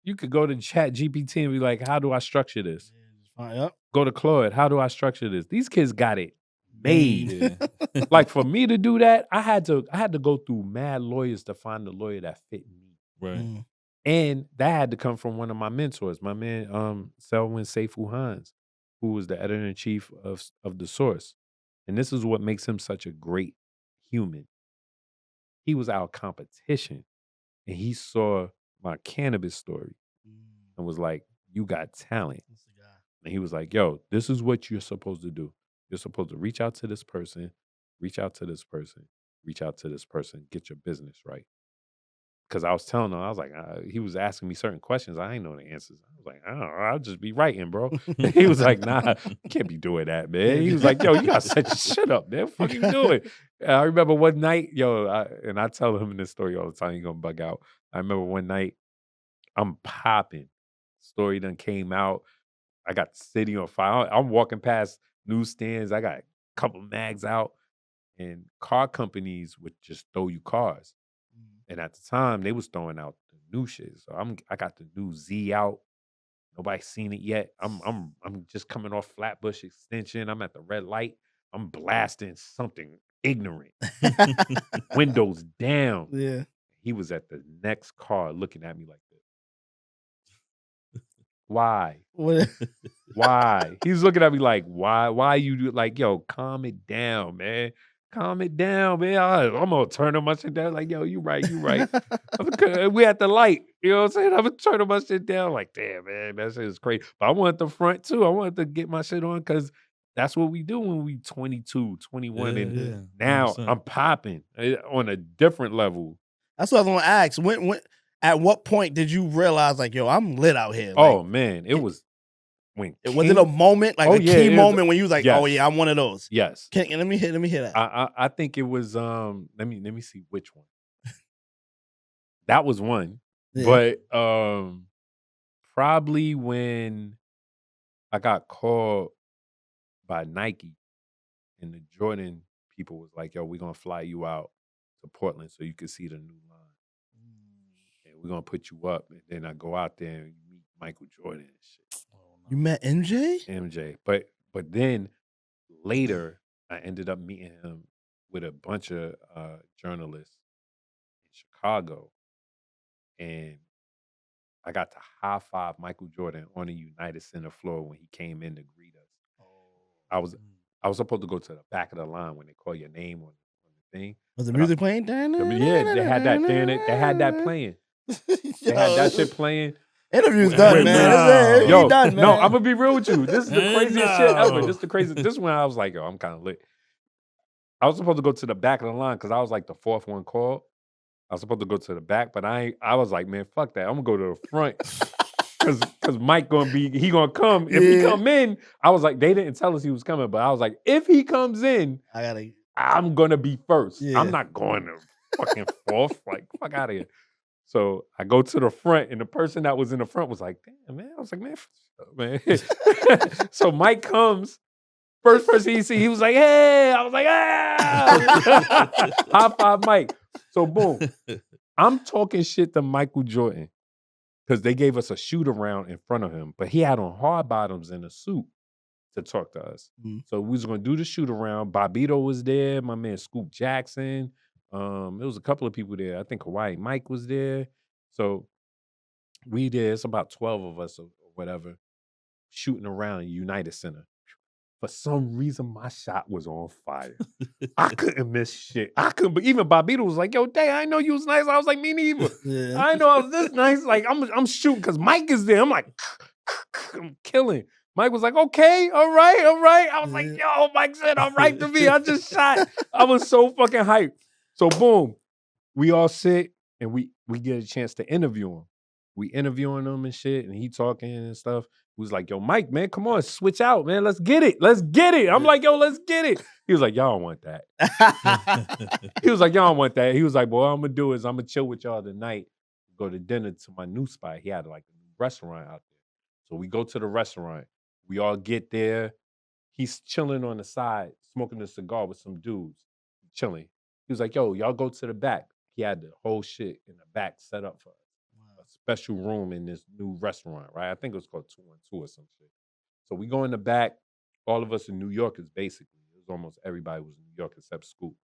you could go to Chat GPT and be like, "How do I structure this?" Go to Claude. How do I structure this? These kids got it made. Like for me to do that, I had to go through mad lawyers to find the lawyer that fit me. Right. And that had to come from one of my mentors, my man, Selwyn Seifu Hans, who was the editor-in-chief of The Source. And this is what makes him such a great human. He was our competition, and he saw my cannabis story and was like, "You got talent." And he was like, "Yo, this is what you're supposed to do. You're supposed to reach out to this person, reach out to this person, reach out to this person, get your business right." Because I was telling him, I was like, he was asking me certain questions. I ain't know the answers. I was like, I don't know, I'll just be writing, bro. He was like, nah, you can't be doing that, man. He was like, yo, you got to set your shit up, man. What the fuck you doing? And I remember one night, and I tell him this story all the time. He's going to bug out. I remember one night, I'm popping. Story done came out. I got the city on fire. I'm walking past newsstands. I got a couple mags out. And car companies would just throw you cars. And at the time, they was throwing out the new shit. So I got the new Z out. Nobody's seen it yet. I'm just coming off Flatbush Extension. I'm at the red light. I'm blasting something ignorant. Windows down. Yeah. He was at the next car looking at me like this. Why? Why? He's looking at me like, why you do like, yo, calm it down, man. Calm it down, man. I'm gonna turn on my shit down. Like, yo, you right. We at the light. You know what I'm saying? I'm gonna turn on my shit down. Like, damn, man, that shit is crazy. But I wanted the front too. I wanted to get my shit on because that's what we do when we 22, 21. And now 100%. I'm popping on a different level. That's what I was gonna ask. When at what point did you realize, like, yo, I'm lit out here? Oh man, it was. Was it a moment, like a key moment when you was like, yes. "Oh yeah, I'm one of those"? Yes. Let me hear that. I think it was. Let me see which one. That was one, but probably when I got called by Nike, and the Jordan people was like, "Yo, we're gonna fly you out to Portland so you can see the new line, and we're gonna put you up." And then I go out there and meet Michael Jordan and shit. You met MJ? MJ. But then later, I ended up meeting him with a bunch of journalists in Chicago. And I got to high five Michael Jordan on the United Center floor when he came in to greet us. I was supposed to go to the back of the line when they call your name on the thing. Was the music playing? Yeah, they had that playing. They had that shit playing. Interview's done, man. Yo, done, man. No, I'm gonna be real with you. This is the craziest shit ever. This is when I was like, yo, I'm kind of lit. I was supposed to go to the back of the line because I was like the fourth one called. I was supposed to go to the back, but I was like, man, fuck that. I'm gonna go to the front because Mike gonna come. If he come in, I was like, they didn't tell us he was coming, but I was like, if he comes in, I I'm gonna be first. Yeah. I'm not going to fucking fourth. Like, fuck out of here. So I go to the front, and the person that was in the front was like, damn, man. I was like, man. So Mike comes. First person he see, he was like, hey. I was like, ah. High five Mike. So boom. I'm talking shit to Michael Jordan because they gave us a shoot around in front of him, but he had on hard bottoms and a suit to talk to us. So we was gonna do the shoot around. Bobito was there, my man Scoop Jackson. There was a couple of people there. I think Hawaii Mike was there. So we did, it's about 12 of us or whatever, shooting around in United Center. For some reason, my shot was on fire. I couldn't miss shit. I couldn't, but even Bobito was like, yo, dang, I didn't know you was nice. I was like, me neither. Yeah. I didn't know I was this nice. Like, I'm shooting because Mike is there. I'm like, I'm killing. Mike was like, okay, all right. I was like, yo, Mike said, all right to me. I just shot. I was so fucking hyped. So boom, we all sit and we get a chance to interview him. We interviewing him and shit, and he talking and stuff. He was like, yo, Mike, man, come on, switch out, man. Let's get it. I'm like, yo, let's get it. He was like, y'all don't want that. He was like, y'all don't want that. He was like, boy, what I'm going to do is I'm going to chill with y'all tonight, go to dinner to my new spot. He had like a new restaurant out there. So we go to the restaurant. We all get there. He's chilling on the side, smoking a cigar with some dudes, chilling. He was like, yo, y'all go to the back. He had the whole shit in the back set up for us. A special room in this new restaurant, right? I think it was called 212 or some shit. So we go in the back. All of us in New Yorkers, basically. It was almost everybody was in New York except Scoop.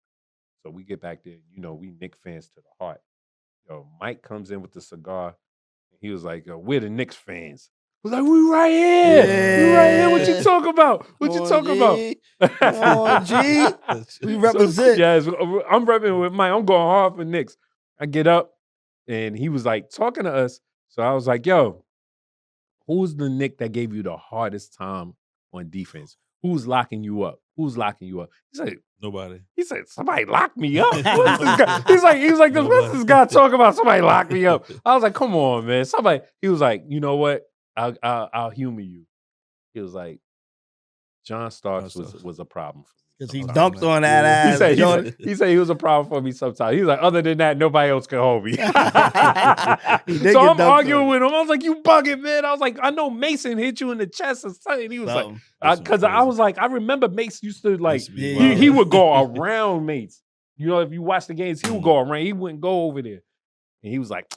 So we get back there. You know, we Knicks fans to the heart. Yo, Mike comes in with the cigar. And he was like, yo, we're the Knicks fans. I was like, we right here. Yeah. We right here. What you talking about? What you talking about? Come on, G. We represent. So, yes, I'm repping with Mike. I'm going hard for Knicks. I get up, and he was like talking to us. So I was like, yo, who's the Knick that gave you the hardest time on defense? Who's locking you up? Who's locking you up? He said, Nobody. He said, somebody locked me up. What's this guy? He was like, what's this guy talking about? Somebody locked me up. I was like, come on, man. He was like, you know what? I'll humor you. He was like, John Starks was a problem for me. Because he dunked on that ass. He said he was a problem for me sometimes. He was like, other than that, nobody else can hold me. So I'm arguing with him. I was like, you bugging, man. I was like, I know Mason hit you in the chest or something. He was like, because I was like, I remember Mace used to like, he would go around Mace. You know, if you watch the games, he would go around. He wouldn't go over there. And he was like,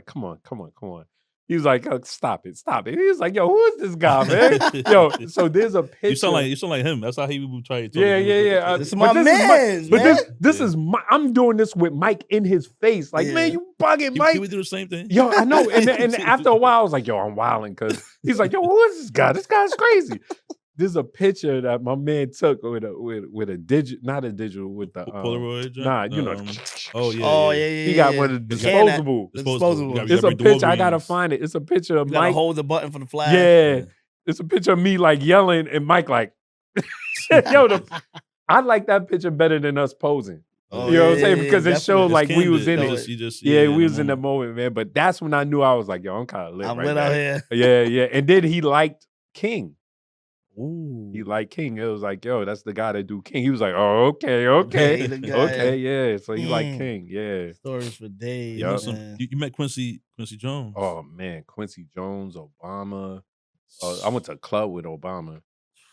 come on. He was like, oh, stop it. He was like, yo, who is this guy, man? Yo, so there's a picture. You sound like him. That's how he would try to talk. Yeah. This is my man. But this is I'm doing this with Mike in his face. Like, man, you bugging, Mike. He would do the same thing. Yo, I know. And after a while, I was like, yo, I'm wilding because he's like, yo, who is this guy? This guy's crazy. There's a picture that my man took with a digital, not a digital, with the Polaroid. Nah, you know. Oh yeah. He got one of the disposable. It's a picture. I gotta find it. It's a picture of Mike. Hold the button for the flag. Yeah, it's a picture of me like yelling and Mike like, yo. I like that picture better than us posing. You know what I'm saying? Because it showed like we was in it. We was in the moment, man. But that's when I knew I was like, yo, I'm kind of lit. I'm lit out here. Yeah. And then he liked King. Ooh. He liked King. It was like, yo, that's the guy that do King. He was like, oh, okay. Yeah. So he liked King. Yeah. Stories for days. Yep. You met Quincy Jones. Oh man, Quincy Jones, Obama. I went to a club with Obama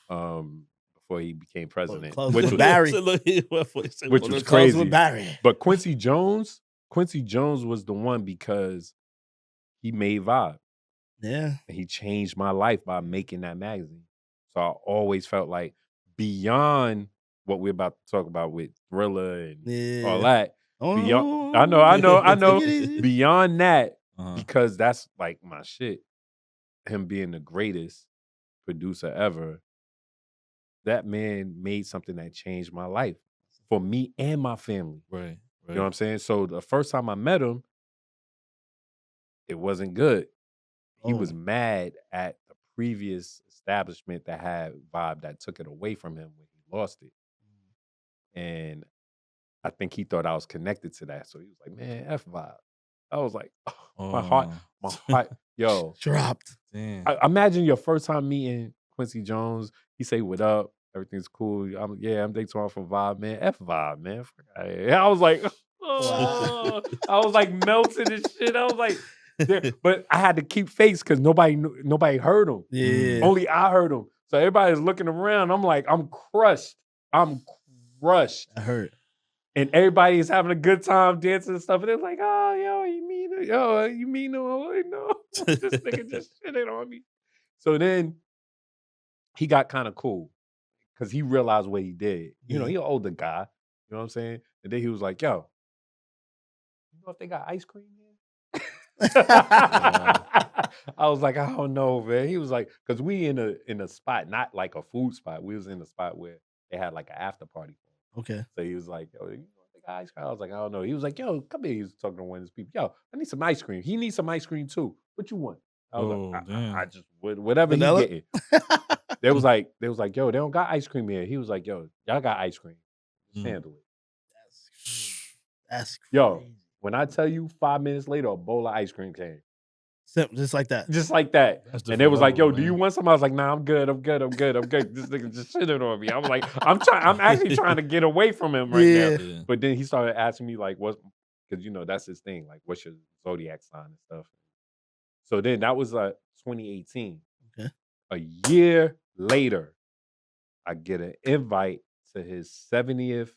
before he became president, which was Barry. Which was crazy. With Barry. But Quincy Jones was the one because he made Vibe. Yeah. And he changed my life by making that magazine. So I always felt like beyond what we're about to talk about with Thriller and all that. Beyond, I know. Beyond that, because that's like my shit. Him being the greatest producer ever. That man made something that changed my life for me and my family. Right. You know what I'm saying? So the first time I met him, it wasn't good. He was mad at the previous establishment that had Vibe that took it away from him when he lost it. And I think he thought I was connected to that. So he was like, man, F Vibe. I was like, my heart, yo. Dropped. Imagine your first time meeting Quincy Jones. He say, what up? Everything's cool. I'm Datwon for Vibe, man. F Vibe, man. Fuck outta here. I was like, oh, I was like melting and shit. I was like, but I had to keep face because nobody heard him. Yeah. Only I heard him. So everybody's looking around. I'm like, I'm crushed. I hurt. And everybody is having a good time dancing and stuff. And they're like, oh, you mean it? I'm like, no. This nigga just shitted on me. So then he got kind of cool because he realized what he did. You know, he an older guy. You know what I'm saying? And then he was like, yo, you know if they got ice cream here? I was like, I don't know, man. He was like, because we in a spot, not like a food spot. We was in a spot where they had like an after party. Okay. So he was like, yo, you know they got ice cream? I was like, I don't know. He was like, yo, come here. He was talking to one of his people. Yo, I need some ice cream. He needs some ice cream too. What you want? I was like, I just whatever Vanilla? he getting. They was like, yo, they don't got ice cream here. He was like, yo, y'all got ice cream. Just handle it. That's crazy. Yo, when I tell you 5 minutes later, a bowl of ice cream came. Simple, just like that. Just like that. That's And they was like, yo, level, do you man. want some? I was like, nah, I'm good. This nigga just shitting on me. I'm like, I'm actually trying to get away from him right now. Yeah. But then he started asking me like, what, because you know, that's his thing. Like, what's your zodiac sign and stuff. So then that was 2018. Okay. A year later, I get an invite to his 70th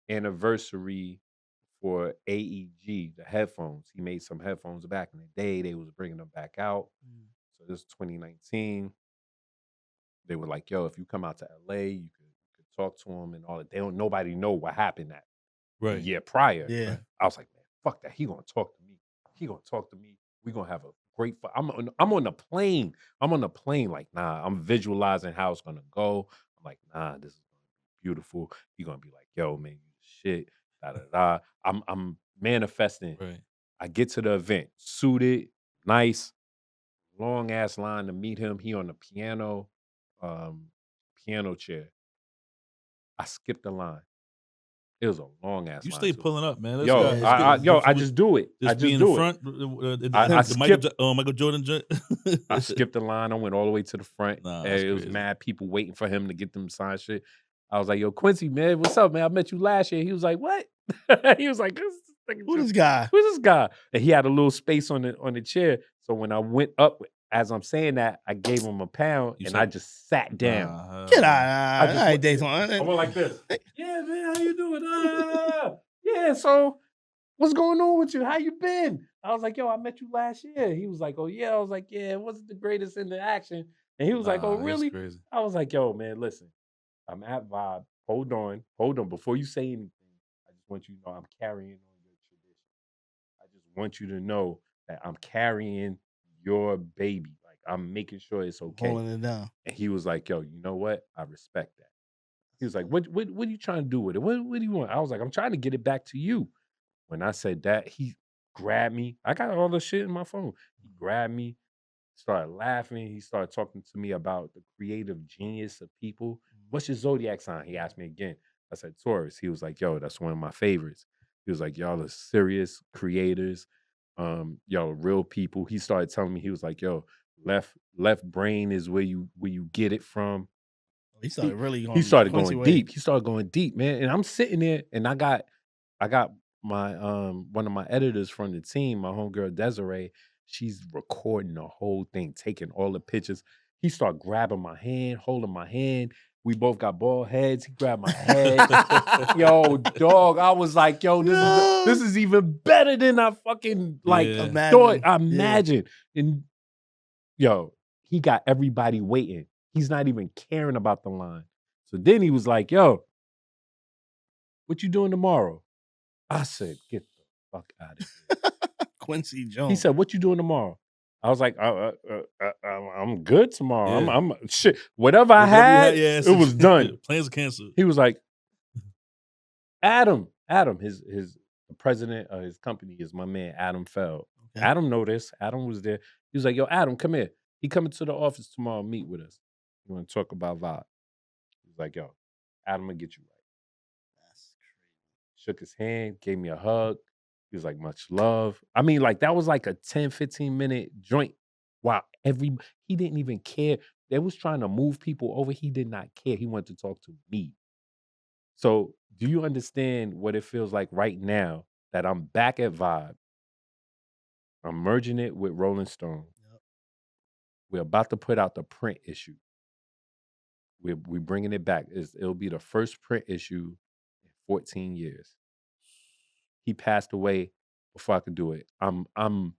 anniversary for AEG, the headphones. He made some headphones back in the day. They was bringing them back out. So this is 2019. They were like, yo, if you come out to LA, you could talk to him and all that. Nobody know what happened that Right. year prior. Yeah. I was like, man, fuck that. He gonna talk to me. We gonna have a great fun. I'm on the plane. I'm on the plane. Like, nah, I'm visualizing how it's gonna go. I'm like, nah, this is gonna be beautiful. He gonna be like, yo, man, you shit. Da da da. I'm manifesting. Right. I get to the event, suited, nice, long ass line to meet him. He on the piano chair. I skipped the line. It was a long ass You line. stay too. pulling up, man. Let's Yo, go. I just do it. I Just be just in do the it. front. I The skipped- Michael Jordan joint. I skipped the line. I went all the way to the front. Nah, and that's it was crazy. mad people waiting for him to get them signed shit. I was like, yo, Quincy, man, what's up, man? I met you last year. He was like, what? He was like, Who's this guy? who's this guy? And he had a little space on the chair. So when I went up, as I'm saying that, I gave him a pound You and said- I just sat down. Get out. I just All right, went- I Datwon. went like this. Yeah, man, how you doing? Yeah, so what's going on with you? How you been? I was like, yo, I met you last year. He was like, oh, yeah. I was like, yeah, it wasn't the greatest interaction. And he was like, oh, really? Crazy. I was like, yo, man, listen, I'm at Vibe. Hold on. Before you say anything, I just want you to know I'm carrying on your tradition. I just want you to know that I'm carrying your baby. Like, I'm making sure it's okay. Holding it down. And he was like, yo, you know what? I respect that. He was like, what are you trying to do with it? What do you want? I was like, I'm trying to get it back to you. When I said that, he grabbed me. I got all the shit in my phone. He grabbed me, started laughing. He started talking to me about the creative genius of people. What's your zodiac sign? He asked me again. I said, Taurus. He was like, yo, that's one of my favorites. He was like, y'all are serious creators. Y'all are real people. He started telling me, he was like, yo, left brain is where you get it from. He started really going. He started Quincy going way. deep. He started going deep, man. And I'm sitting there, and I got my one of my editors from the team, my homegirl Desiree. She's recording the whole thing, taking all the pictures. He started grabbing my hand, holding my hand. We both got bald heads. He grabbed my head. Yo, dog. I was like, yo, this is even better than I fucking like Yeah. thought. Yeah. Imagine. And yo, he got everybody waiting. He's not even caring about the line. So then he was like, yo, what you doing tomorrow? I said, get the fuck out of here. Quincy Jones. He said, what you doing tomorrow? I was like, I'm good tomorrow. Yeah. I'm shit. Whatever I had, it was done. Plans are canceled. He was like, Adam, the president of his company is my man, Adam Feld. Okay. Adam know this. Adam was there. He was like, yo, Adam, come here. He coming to the office tomorrow, meet with us. We want to talk about Vibe. He was like, yo, Adam will get you right. That's crazy. Shook his hand, gave me a hug. He was like, much love. I mean, like, that was like a 10, 15-minute joint. Wow, he didn't even care they was trying to move people over. He did not care. He wanted to talk to me. So do you understand what it feels like right now that I'm back at Vibe? I'm merging it with Rolling Stone. Yep. We're about to put out the print issue. We're bringing it back. It'll be the first print issue in 14 years. He passed away before I could do it. I'm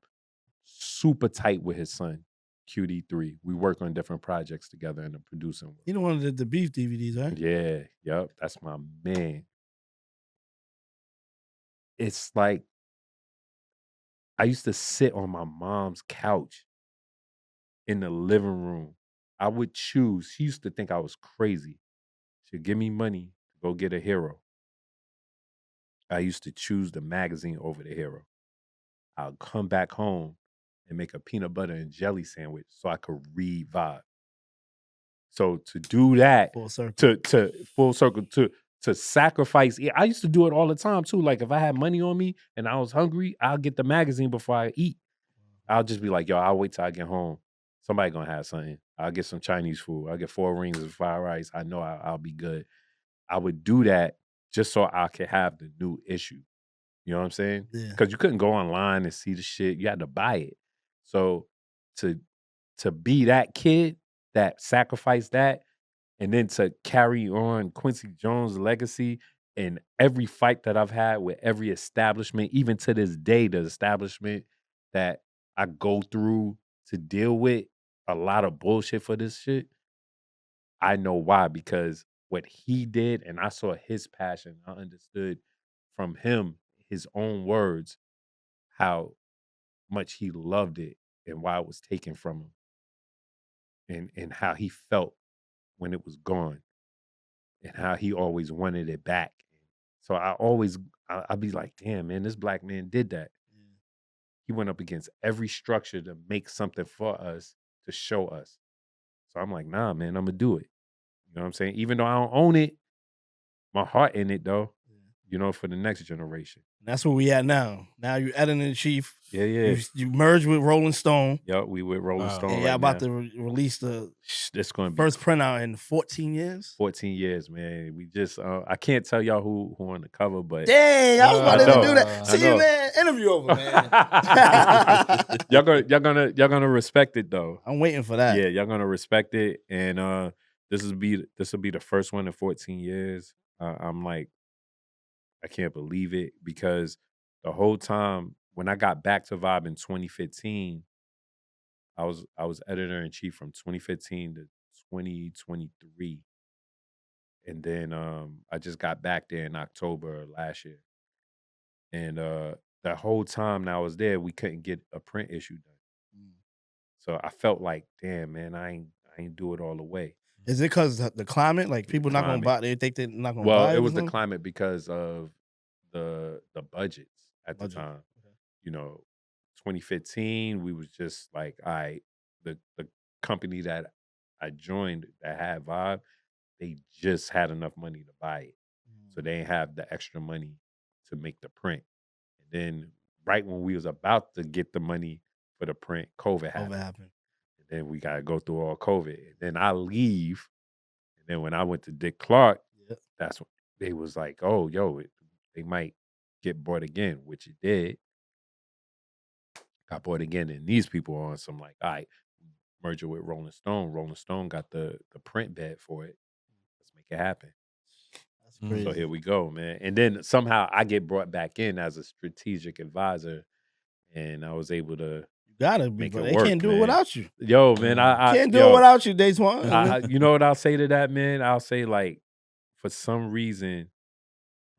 super tight with his son, QD3. We work on different projects together in the producing world. You know, one of the beef DVDs, right? Yeah, yep. That's my man. It's like I used to sit on my mom's couch in the living room. I would choose. She used to think I was crazy. She'd give me money to go get a hero. I used to choose the magazine over the hero. I'll come back home and make a peanut butter and jelly sandwich so I could read Vibe. So to do that, Full circle. to full circle, to sacrifice. I used to do it all the time too. Like if I had money on me and I was hungry, I'll get the magazine before I eat. I'll just be like, yo, I'll wait till I get home. Somebody gonna have something. I'll get some Chinese food. I'll get 4 rings of fried rice. I know I'll be good. I would do that just so I could have the new issue. You know what I'm saying? Yeah. Because you couldn't go online and see the shit. You had to buy it. So to be that kid that sacrificed that, and then to carry on Quincy Jones' legacy in every fight that I've had with every establishment, even to this day, the establishment that I go through to deal with a lot of bullshit for this shit, I know why. Because what he did, and I saw his passion, I understood from him, his own words, how much he loved it and why it was taken from him, and how he felt when it was gone, and how he always wanted it back. So I'd be like, damn, man, this black man did that. He went up against every structure to make something for us, to show us. So I'm like, nah, man, I'm gonna do it. You know what I'm saying? Even though I don't own it, my heart in it though, you know, for the next generation. That's where we at now. Now you're editor-in-chief. Yeah. You merged with Rolling Stone. Yep, we with Rolling Stone. And right y'all about now. to release the It's gonna be first print out in 14 years. 14 years, man. We just I can't tell y'all who on the cover, but Dang, I was about I know, to do that. I See, know. man, interview over, man. y'all gonna respect it though. I'm waiting for that. Yeah, y'all gonna respect it, and this will be the first one in 14 years. I'm like, I can't believe it, because the whole time when I got back to Vibe in 2015, I was editor-in-chief from 2015 to 2023, and then I just got back there in October of last year, and that whole time that I was there, we couldn't get a print issue done. So I felt like, damn, man, I ain't do it all the way. Is it because the climate? Like people not gonna buy? They think they're not gonna buy. Well, it it was or the something? climate because of the budgets at the Budget, time. You know, 2015, we was just like, all right, the company that I joined that had Vibe, they just had enough money to buy it. So they didn't have the extra money to make the print. And then right when we was about to get the money for the print, COVID happened. And then we got to go through all COVID. And then I leave. And then when I went to Dick Clark, that's when they was like, oh, yo, they might get bought again, which it did. Got bought again. And these people are on some like, all right, merger with Rolling Stone. Rolling Stone got the print bed for it. Let's make it happen. That's crazy. So here we go, man. And then somehow I get brought back in as a strategic advisor, and I was able to gotta be, make but it they work, can't do man. it without you. Yo, man, I can't do it without you, Datwon. You know what I'll say to that, man? I'll say, like, for some reason,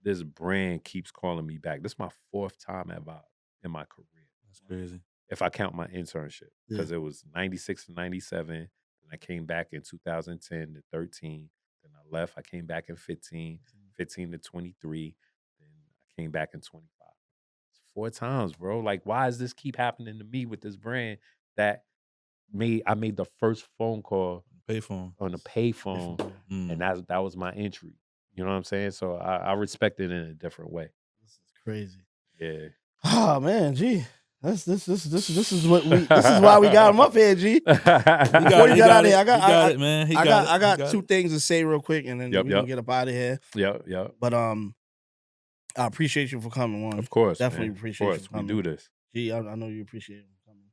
this brand keeps calling me back. This is my 4th time at Vibe in my career. That's crazy. If I count my internship, because it was 96 to 97, and I came back in 2010 to 13. Then I left. I came back in 15 to 23. Then I came back in 25. It's 4 times, bro. Like, why does this keep happening to me with this brand that I made the first phone call on the payphone, and that was my entry. You know what I'm saying? So I respect it in a different way. This is crazy. Yeah. Oh man, gee. This is what we. This is why we got him up here, G. Before you He got out of here, it. He got it, man. I got two things to say real quick, and then we can get up out of here. Yep. But I appreciate you for coming on. Of course, definitely man. appreciate you for coming. We do this. G, I know you appreciate it.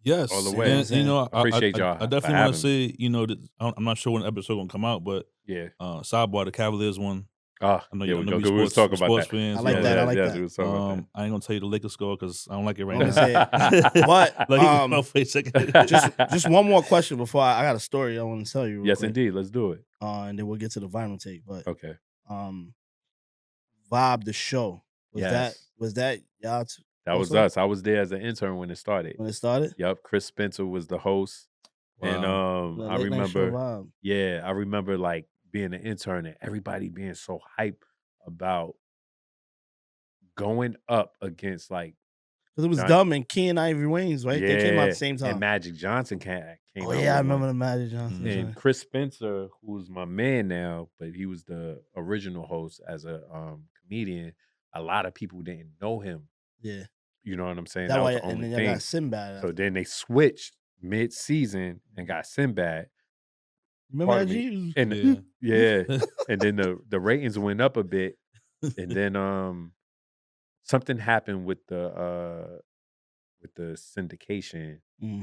Yes, all the way. And, you know, I appreciate y'all. I definitely want to say, you know, that I'm not sure when the episode gonna come out, but yeah, sidebar, the Cavaliers won. I know you know we was talking about that. Fans, I like that. I like that. We was talking about that. I ain't gonna tell you the Lakers score because I don't like it right now. But just one more question before I got a story I want to tell you. Yes, quick. indeed. Let's do it. And then we'll get to the vinyl tape. But okay. Vibe the show was that y'all? That was us. I was there as an intern when it started. When it started? Yep. Chris Spencer was the host. Wow. And I remember I remember like being an intern and everybody being so hyped about going up against like because it was Dumb and Key and Ivory Waynes, right? Yeah, they came out at the same time. And Magic Johnson came Oh yeah, I remember the Magic Johnson. And Chris Spencer, who's my man now, but he was the original host as a comedian. A lot of people didn't know him. Yeah. You know what I'm saying? That was why, the only and then thing. Got Sinbad. So then they switched mid-season and got Sinbad. Remember that? And and then the ratings went up a bit, and then something happened with the syndication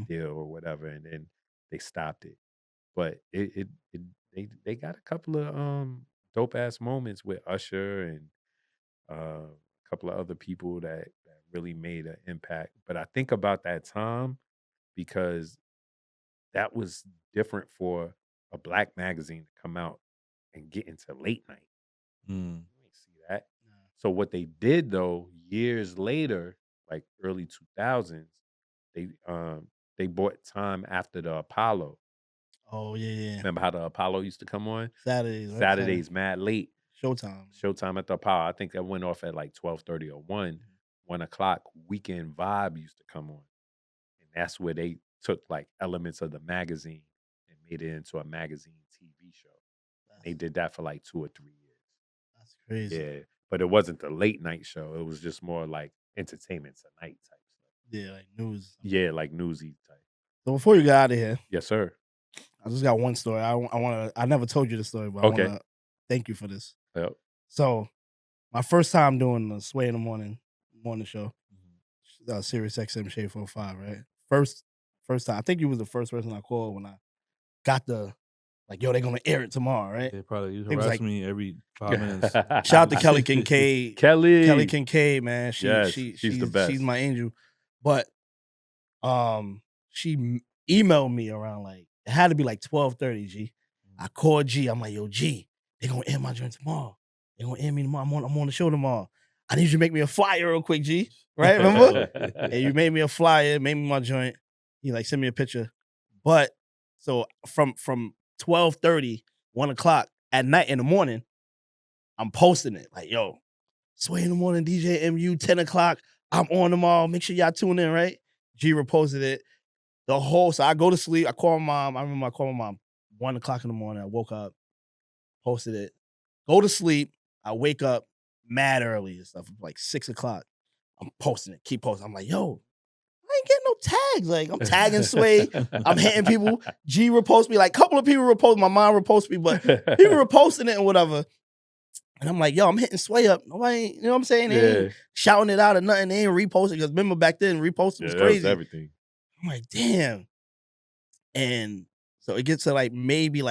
deal or whatever, and then they stopped it. But they got a couple of dope ass moments with Usher and a couple of other people that really made an impact. But I think about that time because that was different for a black magazine to come out and get into late night. You ain't see that. No. So what they did though, years later, like early 2000s, they bought time after the Apollo. Oh yeah. Remember how the Apollo used to come on? Saturdays. Right? Saturdays, mad late. Showtime at the Apollo. I think that went off at like 12:30 or 1 o'clock. Weekend Vibe used to come on. And that's where they took like elements of the magazine and made it into a magazine TV show. They did that for like 2 or 3 years. That's crazy. Yeah. But it wasn't the late night show. It was just more like entertainment tonight type stuff. Yeah, like news. Yeah, like newsy type. So before you get out of here. Yes, sir. I just got one story. I never told you the story, but I want to thank you for this. Yep. So, my first time doing the Sway in the morning show, Sirius XM Shade 45, right? First time. I think you was the first person I called when I got the yo, they're gonna air it tomorrow, right? They probably you harass me every 5 minutes. Shout out to Kelly Kincaid. Kelly Kincaid, man. She's the best. She's my angel. But she emailed me around it had to be 12:30, G. I called G. I'm like, yo, G, they're gonna air my joint tomorrow. They're gonna air me tomorrow. I'm on the show tomorrow. I need you to make me a flyer real quick, G. Right? Remember? And you made me a flyer, made me my joint. He sent me a picture. But so from 12:30, 1 o'clock at night in the morning, I'm posting it. Yo, Sway in the morning, DJ MU, 10 o'clock. I'm on tomorrow. Make sure y'all tune in, right? G reposted it. So I go to sleep. I call my mom. I remember I called my mom 1 o'clock in the morning. I woke up, posted it. Go to sleep. I wake up mad early and stuff. 6 o'clock. I'm posting it. Keep posting. I'm like, yo, I ain't getting no tags. I'm tagging Sway. I'm hitting people. G repost me. A couple of people repost. My mom repost me, but people reposting it and whatever. And I'm like, yo, I'm hitting Sway up. Nobody, you know what I'm saying? They ain't shouting it out or nothing. They ain't reposting because remember back then, reposting was crazy. That was everything. I'm like, damn. And so it gets to maybe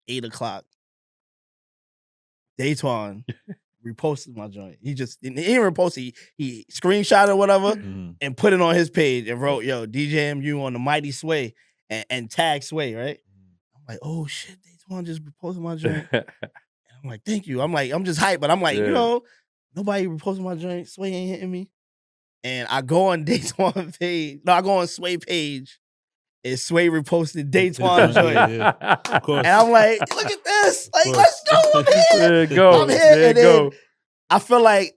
8 o'clock. Datwon reposted my joint. He didn't repost it. He screenshot or whatever and put it on his page and wrote, yo, DJ MU on the Mighty Sway and tag Sway, right? I'm like, oh shit, Datwon just reposted my joint. And I'm like, thank you. I'm just hyped, but I'm like, you know, nobody reposted my joint. Sway ain't hitting me. And I go on Datwon page. No, I go on Sway page. And Sway reposted Datwon joint. Yeah, of course. And I'm like, look at this. Let's go. I'm here. There you go. I'm here. There and you then go. I feel like,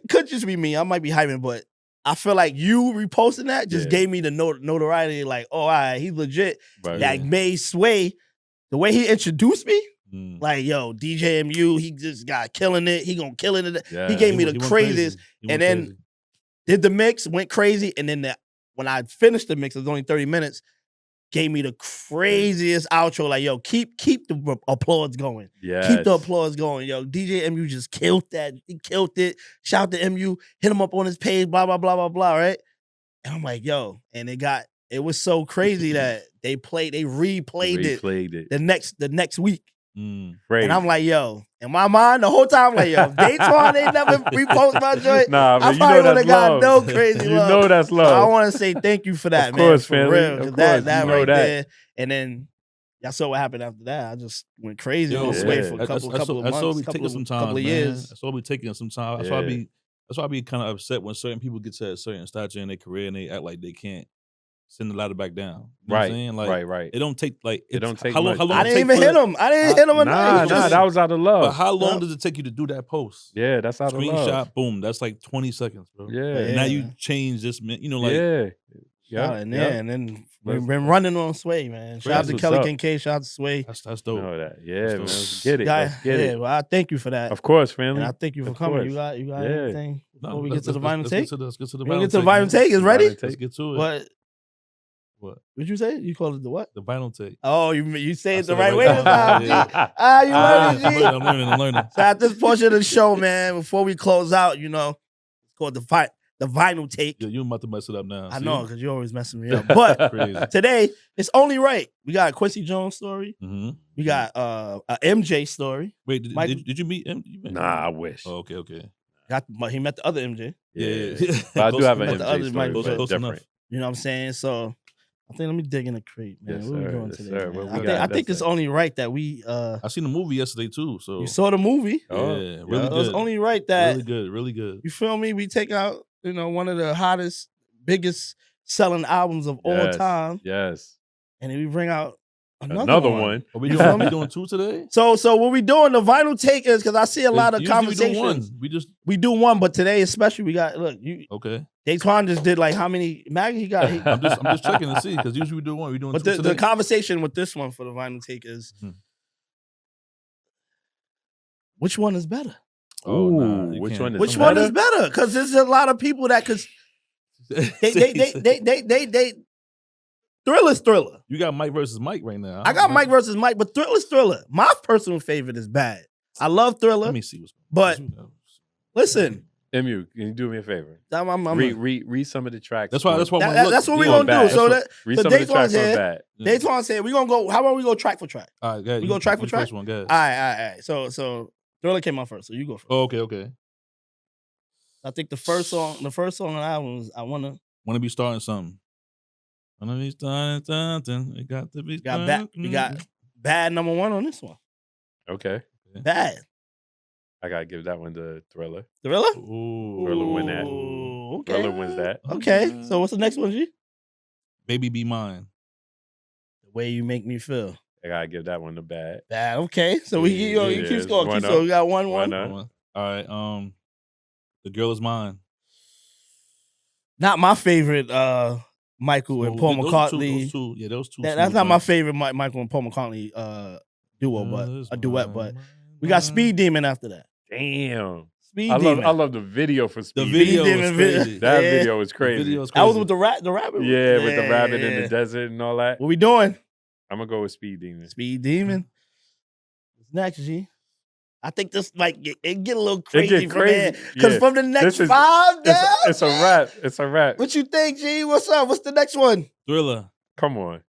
could just be me. I might be hyping, but I feel like you reposting that just gave me the notoriety. Oh, all right, he's legit. Right, that made Sway, the way he introduced me, yo, DJ MU, he just got killing it. He gonna kill it. Yeah. He gave me the craziest. And then Did the mix, went crazy, and then when I finished the mix, it was only 30 minutes. Gave me the craziest outro. Like, yo, keep the applause going. Yes. Keep the applause going. Yo, DJ MU just killed that. He killed it. Shout to MU. Hit him up on his page, blah, blah, blah, blah, blah, right? And I'm like, yo. And it was so crazy that they replayed it the next week. Crazy. And I'm like, yo, in my mind, the whole time, like, yo, Datwon ain't never repost my joint. Nah, I man, probably would have got love. no crazy You love. know that's So love. I want to say thank you for that, Of course, man. For family. real. Of 'Cause course, that you know right that. there. And then y'all saw what happened after that. I just went crazy on this way for a couple of That's what months, we taking some time, couple of man. years. That's what we taking some time. That's why I be kind of upset when certain people get to a certain stature in their career and they act like they can't send the ladder back down. You know what I'm saying? Like, right. It don't take like It don't take how long, much. how long I it didn't take even for hit the- him. I didn't hit him. Nah, that was out of love. But how long Yep. does it take you to do that post? Yeah, that's out of love. Screenshot, boom. That's like 20 seconds, bro. Yeah. And now you man. change this, you know, like Yeah. And then we've Let's- been running on Sway, man. Shout out That's to what's Kelly up. Kincaid. Shout out to Sway. that's dope. Know that. Yeah, man. dope. Let's get it. Guy, Let's get it. well, I thank you for that. Of course, family. And I thank you for Of coming. course. You got Yeah. anything before we get to the vinyl let's take? Let's get to the We gonna vinyl get to the take, vinyl man. take. Is ready? Vinyl take. Let's get to it. What did you say? You called it the what? The vinyl take. Oh, you say I it the said it right right way this now. time. Yeah. G. You learning, G? I'm learning. So at this portion of the show, man, before we close out, you know, it's called the vinyl take. Yeah, you about to mess it up now. I see? know, because you're always messing me up. But Crazy. today, it's only right. We got a Quincy Jones story. Mm-hmm. We got a MJ story. Wait, did, Michael- did you meet him? You met Nah, I wish. Oh, okay. He met the other MJ. Yeah. But I do Close have enough. an The MJ other story, Michael but Close different. enough. You know what I'm saying? So I think let me dig in the crate, man. Yes, what are we sir. doing Yes, today? sir. man? What we I think, got? I think That's it's only right that we I seen the movie yesterday too. So you saw the movie. Oh, yeah, yeah. really It was good. only right that Really good. you feel me? We take out, you know, one of the hottest, biggest selling albums of all Yes, time, Yes. and then we bring out another Another one. one. Are we You doing, feel me? we doing two today? So what we doing? The vinyl take is because I see a lot of Usually we do conversations. one. We just We do one, but today especially we got okay. Datwon just did like how many Maggie he got. I'm just checking to see because usually we do one. We doing But two the today. conversation with this one for the vinyl take is which one is better? Oh, nah, Ooh, you which can't. one is Which better? one is better? Because there's a lot of people that could they Thriller's Thriller. You got Mike versus Mike right now. I got Mike versus Mike, but Thriller's Thriller. My personal favorite is Bad. I love Thriller, Let me see what's. but listen, MU, can you do me a favor? I'm Read some of the tracks. That's why. on- That's why. that's what we on gonna do. Bad. So that Read so some of the Datwon's tracks on here. Bad. Datwon said we're gonna go. How about we go track for track? All right, guys. We go track for track? First one, guys. All right. So Thriller came out first, so you go first. Oh, okay. I think the first song on the album is I Wanna. Want to be starting something. Want to be starting something. It got to be. We got Bad number one on this one. Okay. Bad. I gotta give that one to Thriller. Thriller? Ooh. Thriller win that. Ooh, okay. Thriller wins that. Okay. So what's the next one, G? Baby Be Mine. The Way You Make Me Feel. I gotta give that one to Bad. Bad. Okay. So we Yeah, you keep it's scoring. one Keep scoring. up. We got one. One up. All right. The Girl Is Mine. Not my favorite Michael and Paul Those McCartney. Those two. Yeah, those two. That's not my favorite Michael and Paul McCartney duo, but a duet. But we got Speed Demon after that. Damn. Speed I Demon. love the video for The Speed. video Demon was video. crazy. That Yeah. video was The crazy. video was That was crazy. with the rabbit. Yeah, with the rabbit in Yeah. the desert and all that. What we doing? I'm gonna go with Speed Demon. Speed Demon. What's next, G? I think this it get a little crazy from crazy. there. Because Yeah. from the next This is- 5 down, It's a wrap. It's a wrap. what you think, G? What's up? What's the next one? Thriller. Come on.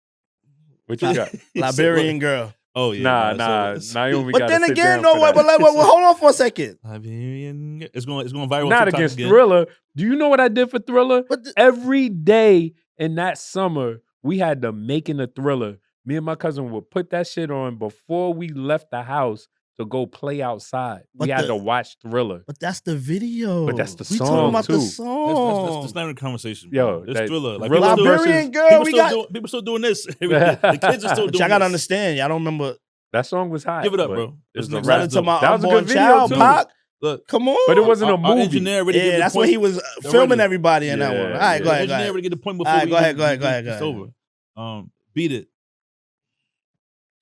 What you got? Liberian Girl. Oh yeah. Nah. Naomi But gotta then sit again, down no, for wait, that. but hold on for a second. Liberian. It's going viral. Not TikTok against again. Thriller. Do you know what I did for Thriller? But Every day in that summer, we had the making a Thriller. Me and my cousin would put that shit on before we left the house to go play outside. But We had the- to watch Thriller. But that's the video. But that's the we song, talking about the too. song. That's not even a conversation. Yo, It's that Thriller. Like Thriller people still- Liberian Girl, people we still got. doing- people still doing this. The kids are still But doing. y'all gotta this. understand. Y'all don't remember. That song was hot. Give it up, but bro. It's It's the not- Shout rap. out to my That was a unborn good video, child, too. Pac. Look, Come on. But it wasn't a our movie. engineer already Yeah, get the that's point. what he was Already. filming everybody in that Yeah, one. All right, yeah. go ahead, The go engineer ahead. already get the point before All right, we go ahead, even- go ahead, we- go ahead, It's go over. Beat It.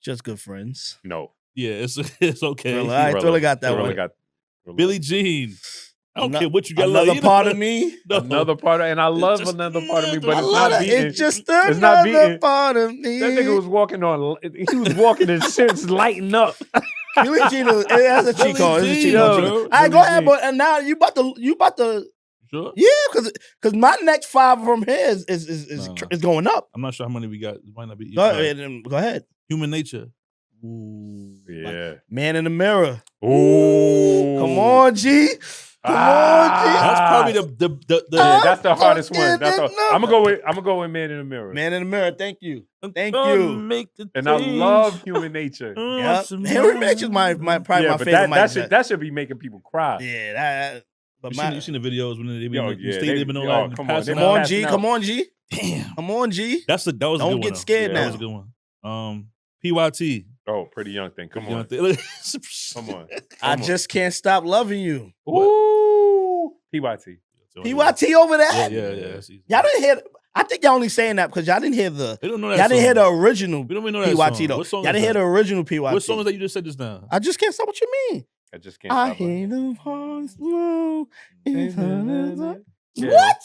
Just good friends. No. Yeah, it's okay. Thriller. All right, Thriller got that Thriller one. got Thriller. Billie Jean. I don't care what you got. Another part of me. No. Another part of, and I love just another part of me, but I it's love not that. beating. It's just It's not another beating. part of me. That nigga was walking on. He was walking and shit's lighting up. Billie Jean. That's a cheat code. It's a cheat Yo, code. bro. All right, go Billie ahead, Jean. but and now you about to. Sure. Yeah, because my next 5 from here is going up. I'm not sure how many we got. It might not be. Go ahead. Human nature. Ooh, Yeah. Man in the Mirror. Ooh. Come on, G. Come on, G. That's probably the Yeah, that's the hardest fucking one. That's it I'm gonna go with Man in the Mirror. Man in the Mirror. Thank you. Thank Gonna you. Make the And I change. love Human Nature. Yep. Henry Mitch is my probably Yeah, my but favorite. that should be making people cry. Yeah, that. But You seen the videos when they be Yo, in the yeah, stadium and all that? come on, passing Come they on, out? G. passing Come out. on, G. Damn. Come on, G. That was a Don't good one. get though. scared That now. was a good one. PYT. Oh, Pretty Young Thing. Come on. Come on. I just can't stop loving you. Ooh. PYT. PYT over that. Yeah. That's easy. Y'all didn't hear. I think y'all only saying that because y'all didn't hear the. They don't know that Y'all didn't hear song. the original We don't even know that PYT song. though. What song Y'all is didn't hear that? the original PYT. What song is that you just said just now? I just can't stop. What you mean? I just can't I stop. hate the hearts blue. Yeah. What?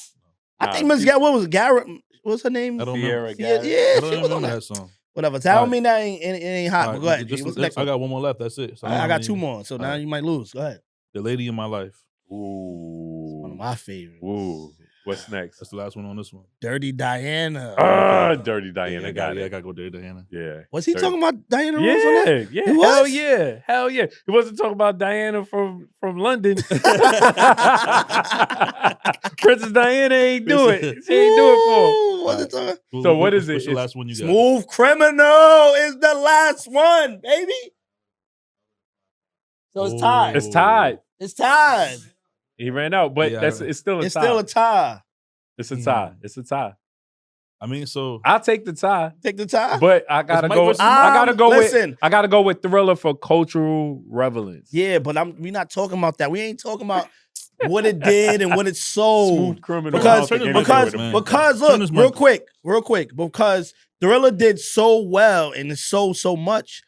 I Nah, think Miss Garrett. What was it? Garrett? What's her name? I don't Sierra remember. Yeah, Garrett. yeah, I she don't was on remember that. that song. Whatever. That don't Alright. mean that it ain't hot. All But go right, ahead. just- What's the next I one? got one more left. That's it. So I got 2 more. So now Alright. you might lose. Go ahead. The Lady in My Life. One of Ooh. my favorites. Ooh. What's next? That's the last one on this one. Dirty Diana. Dirty Diana I got I it. gotta go Dirty Diana. Yeah. Was he Dirty- talking about Diana Ross on that? Yeah, He was? hell yeah. He wasn't talking about Diana from London. Princess Diana ain't do it. She ain't do it for him. Ooh, what's it talking? So what is it? What's the It's last one you got? Smooth Criminal is the last one, baby. So it's tied. It's tied. It's tied. He ran out, but Yeah, it's still a It's tie. still a tie. It's a tie. It's a tie. I mean, so I'll take the tie, Take the tie. but I gotta Mike go. versus I gotta go listen. with. I gotta go with Thriller for cultural relevance. Yeah, but we're not talking about that. We ain't talking about what it did and what it sold. Smooth Criminal. Because I don't think anything because would have- man. because Turn look, this real mic. quick, because Thriller did so well and it sold so much.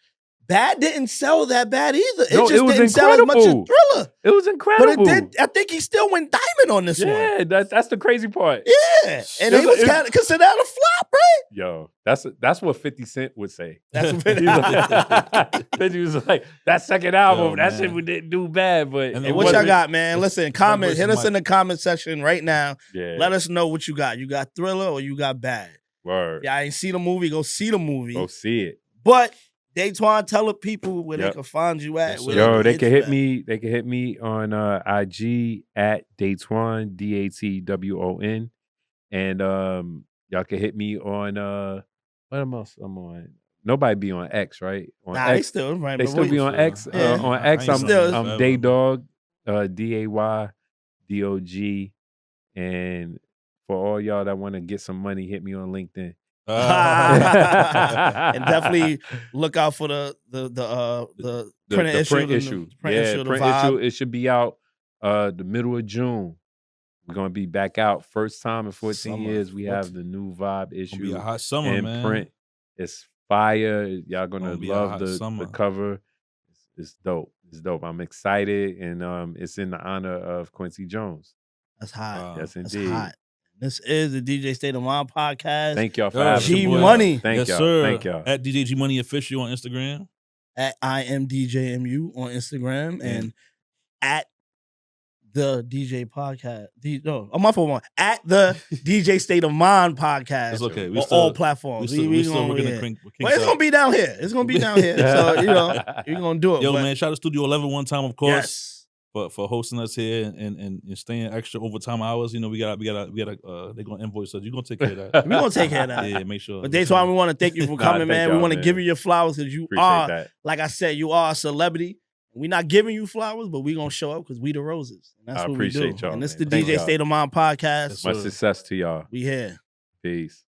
Bad didn't sell that bad either. It No, just it was didn't sell as much as incredible. Thriller. It was But incredible. it did. I think he still went diamond on this one. Yeah, that's the crazy part. Yeah, and it was kind of considered that a flop, right? Yo, that's what 50 Cent would say. That's what He's like, then he was like, that second album, Yo, that man. shit didn't do bad, but And Hey, it what y'all wasn't- got, man? Listen, comment. versus Hit us Mike. in the comment section right now. Yeah, Let us know what you got. You got Thriller or you got Bad? word. Yeah, I ain't see the movie. Go see the movie. Go see it. But Datwon, tell the people where Yep. they can find you at. Yes, where sir. Yo, they hit can you hit at. me. They can hit me on IG at Datwon DATWON, and y'all can hit me on what else I'm on. Nobody be on X, right? On Nah, they X, still right. they but still we- be on X. Yeah. On I X, ain't I'm still- on I'm Daydog, DAYDOG, and for all y'all that want to get some money, hit me on LinkedIn. And definitely look out for the print issue. Print the issue. Print issue. The Print vibe. issue. It should be out the middle of June. We're gonna be back out. First time in 14 Summer. years, we have the new vibe It's gonna be issue a hot summer, in man. print. It's fire. Y'all gonna Gonna be a love hot the summer. cover. It's dope. It's dope. I'm excited, and it's in the honor of Quincy Jones. That's hot. Yes, That's indeed. hot. This is the DJ State of Mind podcast. Thank y'all for Yo, having me. G-Money. Thank yes, y'all. sir. Thank y'all. At DJGMoney official on Instagram. At I am DJMU on Instagram and at the DJ podcast. On my phone. At the DJ State of Mind podcast. It's okay. On all platforms. We still gonna working be the here. crank. Well, it's gonna be down here. It's gonna be down here. So you're gonna do it. Yo, but man, shout out to Studio 11 one time, of course, yes. for hosting us here and staying extra overtime hours. You know, we gotta they're gonna invoice us. You're gonna take care of that. We're gonna take care of that. Yeah, make sure. But that's why we want to thank you for coming, thank man. We y'all, want to man. give you your flowers because you Appreciate are, that. like I said, you are a celebrity. We're not giving you flowers, but we're gonna show up because we the roses. And that's I what we do. appreciate y'all, And this is man. the Thank DJ y'all. State of Mind podcast. Yes, Much sir. success to y'all. We here. Peace.